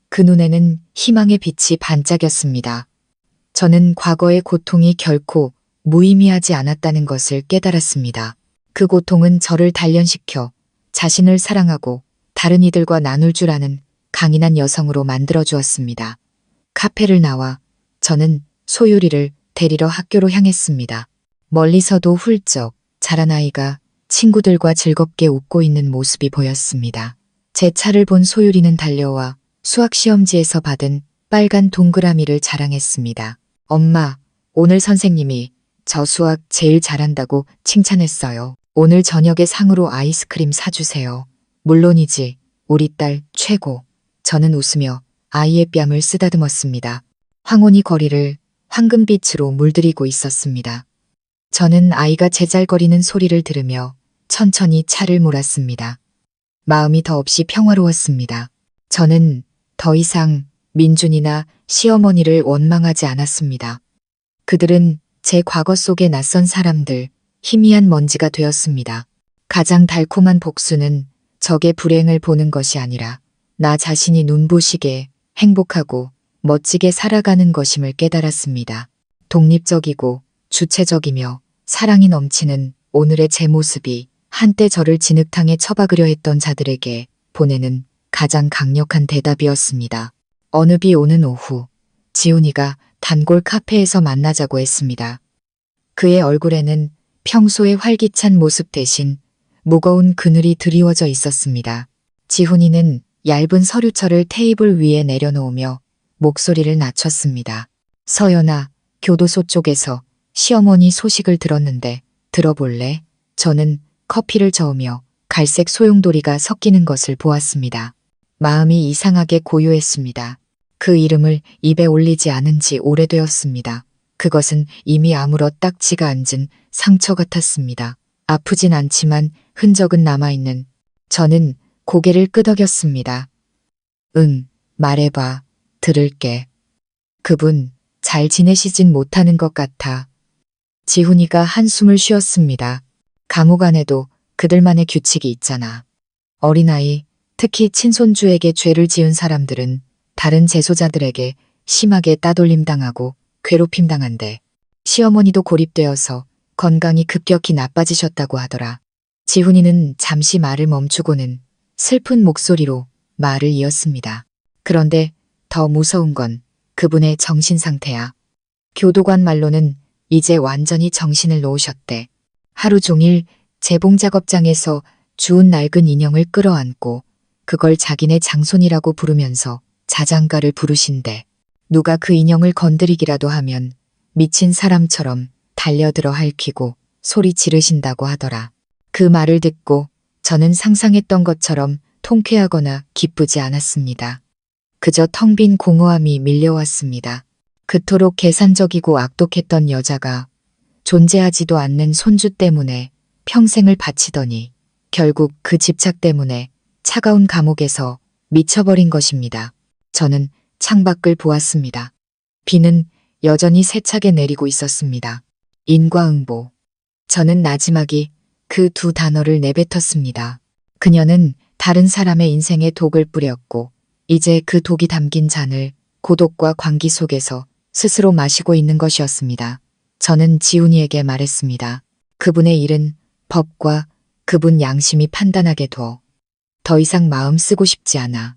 그 눈에는 희망의 빛이 반짝였습니다. 저는 과거의 고통이 결코 무의미하지 않았다는 것을 깨달았습니다. 그 고통은 저를 단련시켜 자신을 사랑하고 다른 이들과 나눌 줄 아는 강인한 여성으로 만들어 주었습니다. 카페를 나와 저는 소유리를 데리러 학교로 향했습니다. 멀리서도 훌쩍 자란 아이가 친구들과 즐겁게 웃고 있는 모습이 보였습니다. 제 차를 본 소유리는 달려와 수학시험지에서 받은 빨간 동그라미를 자랑했습니다. 엄마, 오늘 선생님이 저 수학 제일 잘한다고 칭찬했어요. 오늘 저녁에 상으로 아이스크림 사주세요. 물론이지, 우리 딸 최고. 저는 웃으며 아이의 뺨을 쓰다듬었습니다. 황혼이 거리를 황금빛으로 물들이고 있었습니다. 저는 아이가 제잘거리는 소리를 들으며 천천히 차를 몰았습니다. 마음이 더없이 평화로웠습니다. 저는 더 이상 민준이나 시어머니를 원망하지 않았습니다. 그들은 제 과거 속의 낯선 사람들, 희미한 먼지가 되었습니다. 가장 달콤한 복수는 적의 불행을 보는 것이 아니라 나 자신이 눈부시게 행복하고 멋지게 살아가는 것임을 깨달았습니다. 독립적이고 주체적이며 사랑이 넘치는 오늘의 제 모습이 한때 저를 진흙탕에 처박으려 했던 자들에게 보내는 가장 강력한 대답이었습니다. 어느 비 오는 오후, 지훈이가 단골 카페에서 만나자고 했습니다. 그의 얼굴에는 평소의 활기찬 모습 대신 무거운 그늘이 드리워져 있었습니다. 지훈이는 얇은 서류철을 테이블 위에 내려놓으며 목소리를 낮췄습니다. 서연아, 교도소 쪽에서 시어머니 소식을 들었는데 들어볼래? 저는 커피를 저으며 갈색 소용돌이가 섞이는 것을 보았습니다. 마음이 이상하게 고요했습니다. 그 이름을 입에 올리지 않은 지 오래되었습니다. 그것은 이미 아물어 딱지가 앉은 상처 같았습니다. 아프진 않지만 흔적은 남아있는. 저는 고개를 끄덕였습니다. 응, 말해봐. 들을게. 그분 잘 지내시진 못하는 것 같아. 지훈이가 한숨을 쉬었습니다. 감옥 안에도 그들만의 규칙이 있잖아. 어린아이, 특히 친손주에게 죄를 지은 사람들은 다른 재소자들에게 심하게 따돌림당하고 괴롭힘당한대. 시어머니도 고립되어서 건강이 급격히 나빠지셨다고 하더라. 지훈이는 잠시 말을 멈추고는 슬픈 목소리로 말을 이었습니다. 그런데 더 무서운 건 그분의 정신 상태야. 교도관 말로는 이제 완전히 정신을 놓으셨대. 하루 종일 재봉 작업장에서 주운 낡은 인형을 끌어안고 그걸 자기네 장손이라고 부르면서 자장가를 부르신대. 누가 그 인형을 건드리기라도 하면 미친 사람처럼 달려들어 핥히고 소리 지르신다고 하더라. 그 말을 듣고 저는 상상했던 것처럼 통쾌하거나 기쁘지 않았습니다. 그저 텅 빈 공허함이 밀려왔습니다. 그토록 계산적이고 악독했던 여자가 존재하지도 않는 손주 때문에 평생을 바치더니 결국 그 집착 때문에 차가운 감옥에서 미쳐버린 것입니다. 저는 창밖을 보았습니다. 비는 여전히 세차게 내리고 있었습니다. 인과응보. 저는 나지막이 그 두 단어를 내뱉었습니다. 그녀는 다른 사람의 인생에 독을 뿌렸고 이제 그 독이 담긴 잔을 고독과 광기 속에서 스스로 마시고 있는 것이었습니다. 저는 지훈이에게 말했습니다. 그분의 일은 법과 그분 양심이 판단하게 둬. 더 이상 마음 쓰고 싶지 않아.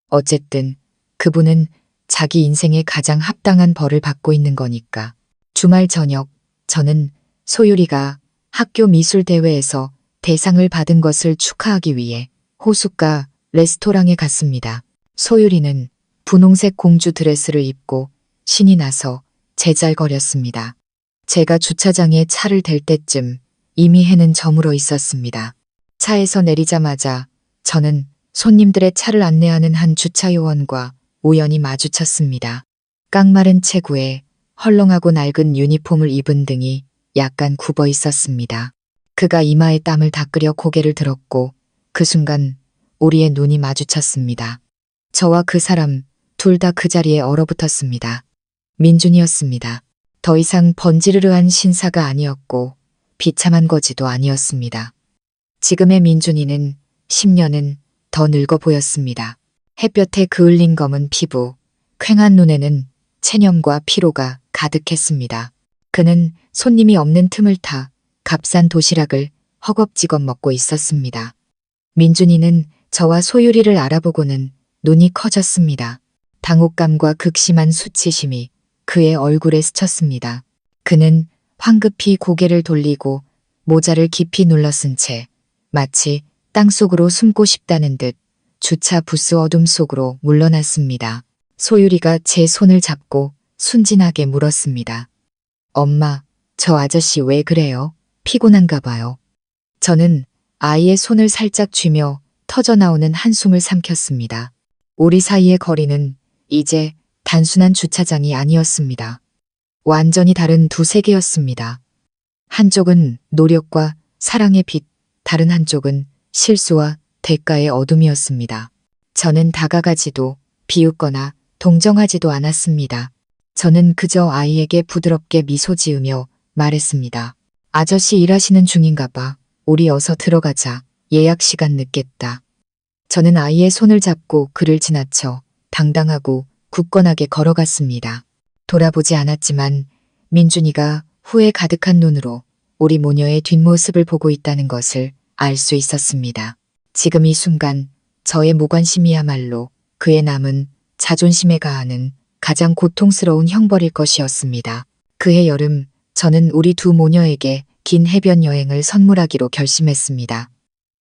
어쨌든 그분은 자기 인생에 가장 합당한 벌을 받고 있는 거니까. 주말 저녁 저는 소율이가 학교 미술대회에서 대상을 받은 것을 축하하기 위해 호숫가 레스토랑에 갔습니다. 소율이는 분홍색 공주 드레스를 입고 신이 나서 제잘거렸습니다. 제가 주차장에 차를 댈 때쯤 이미 해는 저물어 있었습니다. 차에서 내리자마자 저는 손님들의 차를 안내하는 한 주차 요원과 우연히 마주쳤습니다. 깡마른 체구에 헐렁하고 낡은 유니폼을 입은 등이 약간 굽어 있었습니다. 그가 이마에 땀을 닦으려 고개를 들었고 그 순간 우리의 눈이 마주쳤습니다. 저와 그 사람 둘 다 그 자리에 얼어붙었습니다. 민준이었습니다. 더 이상 번지르르한 신사가 아니었고 비참한 거지도 아니었습니다. 지금의 민준이는 10년은 더 늙어 보였습니다. 햇볕에 그을린 검은 피부, 퀭한 눈에는 체념과 피로가 가득했습니다. 그는 손님이 없는 틈을 타 값싼 도시락을 허겁지겁 먹고 있었습니다. 민준이는 저와 소율이를 알아보고는 눈이 커졌습니다. 당혹감과 극심한 수치심이 그의 얼굴에 스쳤습니다. 그는 황급히 고개를 돌리고 모자를 깊이 눌러쓴 채 마치 땅속으로 숨고 싶다는 듯 주차 부스 어둠 속으로 물러났습니다. 소율이가 제 손을 잡고 순진하게 물었습니다. 엄마, 저 아저씨 왜 그래요? 피곤한가 봐요. 저는 아이의 손을 살짝 쥐며 터져나오는 한숨을 삼켰습니다. 우리 사이의 거리는 이제 단순한 주차장이 아니었습니다. 완전히 다른 두 세계였습니다. 한쪽은 노력과 사랑의 빛, 다른 한쪽은 실수와 대가의 어둠이었습니다. 저는 다가가지도 비웃거나 동정하지도 않았습니다. 저는 그저 아이에게 부드럽게 미소 지으며 말했습니다. 아저씨 일하시는 중인가 봐. 우리 어서 들어가자. 예약 시간 늦겠다. 저는 아이의 손을 잡고 그를 지나쳐 당당하고 굳건하게 걸어갔습니다. 돌아보지 않았지만 민준이가 후회 가득한 눈으로 우리 모녀의 뒷모습을 보고 있다는 것을 알 수 있었습니다. 지금 이 순간 저의 무관심이야말로 그의 남은 자존심에 가하는 가장 고통스러운 형벌일 것이었습니다. 그해 여름 저는 우리 두 모녀에게 긴 해변 여행을 선물하기로 결심했습니다.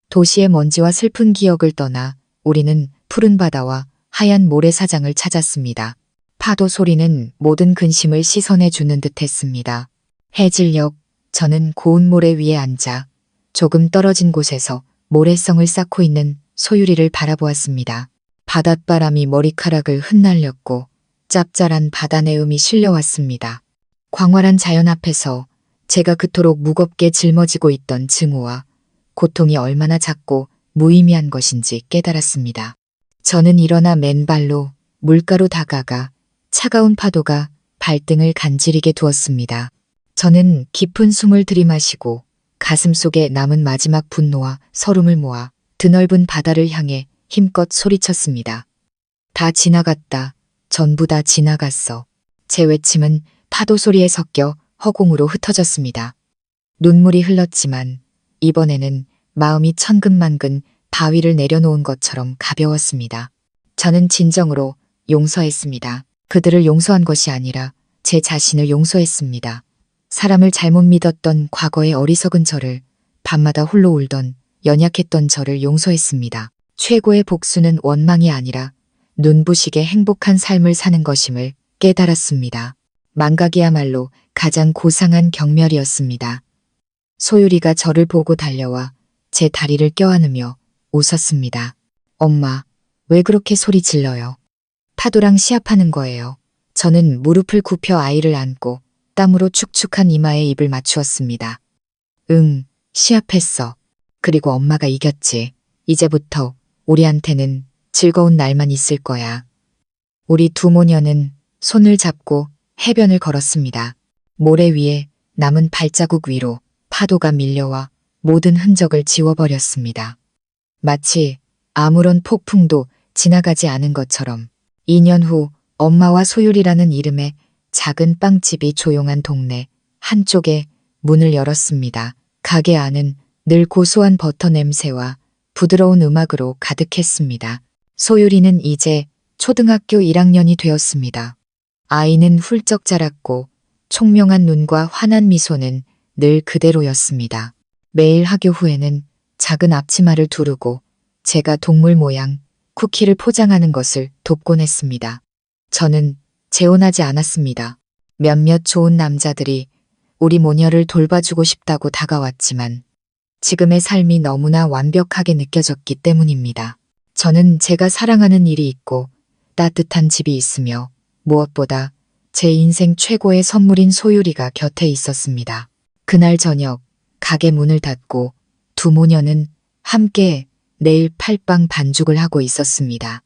도시의 먼지와 슬픈 기억을 떠나 우리는 푸른 바다와 하얀 모래사장을 찾았습니다. 파도 소리는 모든 근심을 씻어내 주는 듯 했습니다. 해질녘 저는 고운 모래 위에 앉아 조금 떨어진 곳에서 모래성을 쌓고 있는 소율이를 바라보았습니다. 바닷바람이 머리카락을 흩날렸고 짭짤한 바다 내음이 실려왔습니다. 광활한 자연 앞에서 제가 그토록 무겁게 짊어지고 있던 증오와 고통이 얼마나 작고 무의미한 것인지 깨달았습니다. 저는 일어나 맨발로 물가로 다가가 차가운 파도가 발등을 간지리게 두었습니다. 저는 깊은 숨을 들이마시고 가슴 속에 남은 마지막 분노와 서름을 모아 드넓은 바다를 향해 힘껏 소리쳤습니다. 다 지나갔다. 전부 다 지나갔어. 제 외침은 파도 소리에 섞여 허공으로 흩어졌습니다. 눈물이 흘렀지만 이번에는 마음이 천근만근 바위를 내려놓은 것처럼 가벼웠습니다. 저는 진정으로 용서했습니다. 그들을 용서한 것이 아니라 제 자신을 용서했습니다. 사람을 잘못 믿었던 과거의 어리석은 저를, 밤마다 홀로 울던 연약했던 저를 용서했습니다. 최고의 복수는 원망이 아니라 눈부시게 행복한 삶을 사는 것임을 깨달았습니다. 망각이야말로 가장 고상한 경멸이었습니다. 소율이가 저를 보고 달려와 제 다리를 껴안으며 웃었습니다. 엄마, 왜 그렇게 소리 질러요? 파도랑 시합하는 거예요. 저는 무릎을 굽혀 아이를 안고 땀으로 축축한 이마에 입을 맞추었습니다. 응, 시합했어. 그리고 엄마가 이겼지. 이제부터 우리한테는 즐거운 날만 있을 거야. 우리 두 모녀는 손을 잡고 해변을 걸었습니다. 모래 위에 남은 발자국 위로 파도가 밀려와 모든 흔적을 지워버렸습니다. 마치 아무런 폭풍도 지나가지 않은 것처럼 2년 후 엄마와 소율이라는 이름의 작은 빵집이 조용한 동네 한쪽에 문을 열었습니다. 가게 안은 늘 고소한 버터 냄새와 부드러운 음악으로 가득했습니다. 소율이는 이제 초등학교 1학년이 되었습니다. 아이는 훌쩍 자랐고 총명한 눈과 환한 미소는 늘 그대로였습니다. 매일 학교 후에는 작은 앞치마를 두르고 제가 동물 모양 쿠키를 포장하는 것을 돕곤 했습니다. 저는 재혼하지 않았습니다. 몇몇 좋은 남자들이 우리 모녀를 돌봐주고 싶다고 다가왔지만 지금의 삶이 너무나 완벽하게 느껴졌기 때문입니다. 저는 제가 사랑하는 일이 있고 따뜻한 집이 있으며 무엇보다 제 인생 최고의 선물인 소율이가 곁에 있었습니다. 그날 저녁 가게 문을 닫고 두 모녀는 함께 내일 팔빵 반죽을 하고 있었습니다.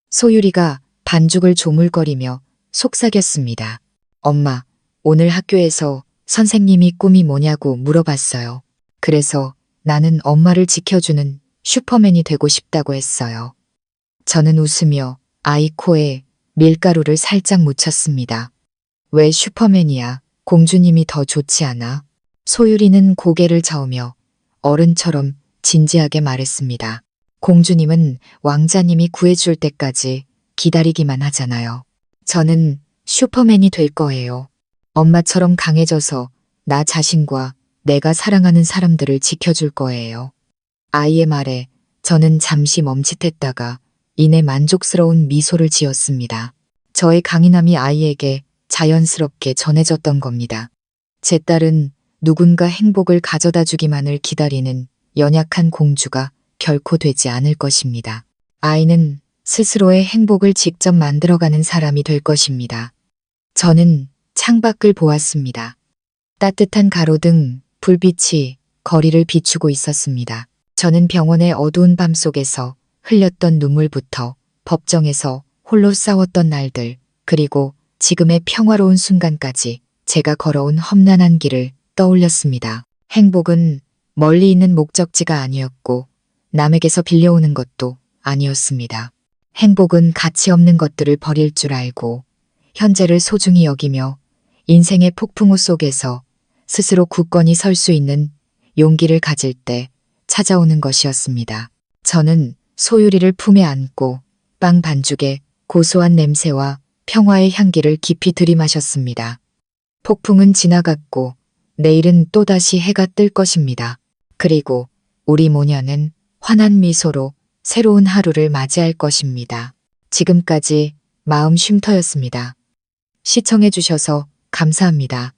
소율이가 반죽을 조물거리며 속삭였습니다. 엄마, 오늘 학교에서 선생님이 꿈이 뭐냐고 물어봤어요. 그래서 나는 엄마를 지켜주는 슈퍼맨이 되고 싶다고 했어요. 저는 웃으며 아이 코에 밀가루를 살짝 묻혔습니다. 왜 슈퍼맨이야? 공주님이 더 좋지 않아? 소율이는 고개를 저으며 어른처럼 진지하게 말했습니다. 공주님은 왕자님이 구해줄 때까지 기다리기만 하잖아요. 저는 슈퍼맨이 될 거예요. 엄마처럼 강해져서 나 자신과 내가 사랑하는 사람들을 지켜줄 거예요. 아이의 말에 저는 잠시 멈칫했다가 이내 만족스러운 미소를 지었습니다. 저의 강인함이 아이에게 자연스럽게 전해졌던 겁니다. 제 딸은 누군가 행복을 가져다 주기만을 기다리는 연약한 공주가 결코 되지 않을 것입니다. 아이는 스스로의 행복을 직접 만들어가는 사람이 될 것입니다. 저는 창밖을 보았습니다. 따뜻한 가로등, 불빛이 거리를 비추고 있었습니다. 저는 병원의 어두운 밤 속에서 흘렸던 눈물부터 법정에서 홀로 싸웠던 날들, 그리고 지금의 평화로운 순간까지 제가 걸어온 험난한 길을 떠올렸습니다. 행복은 멀리 있는 목적지가 아니었고 남에게서 빌려오는 것도 아니었습니다. 행복은 가치 없는 것들을 버릴 줄 알고 현재를 소중히 여기며 인생의 폭풍우 속에서 스스로 굳건히 설 수 있는 용기를 가질 때 찾아오는 것이었습니다. 저는 소율이를 품에 안고 빵 반죽의 고소한 냄새와 평화의 향기를 깊이 들이마셨습니다. 폭풍은 지나갔고 내일은 또다시 해가 뜰 것입니다. 그리고 우리 모녀는 환한 미소로 새로운 하루를 맞이할 것입니다. 지금까지 마음 쉼터였습니다. 시청해 주셔서 감사합니다.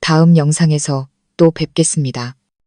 다음 영상에서 또 뵙겠습니다.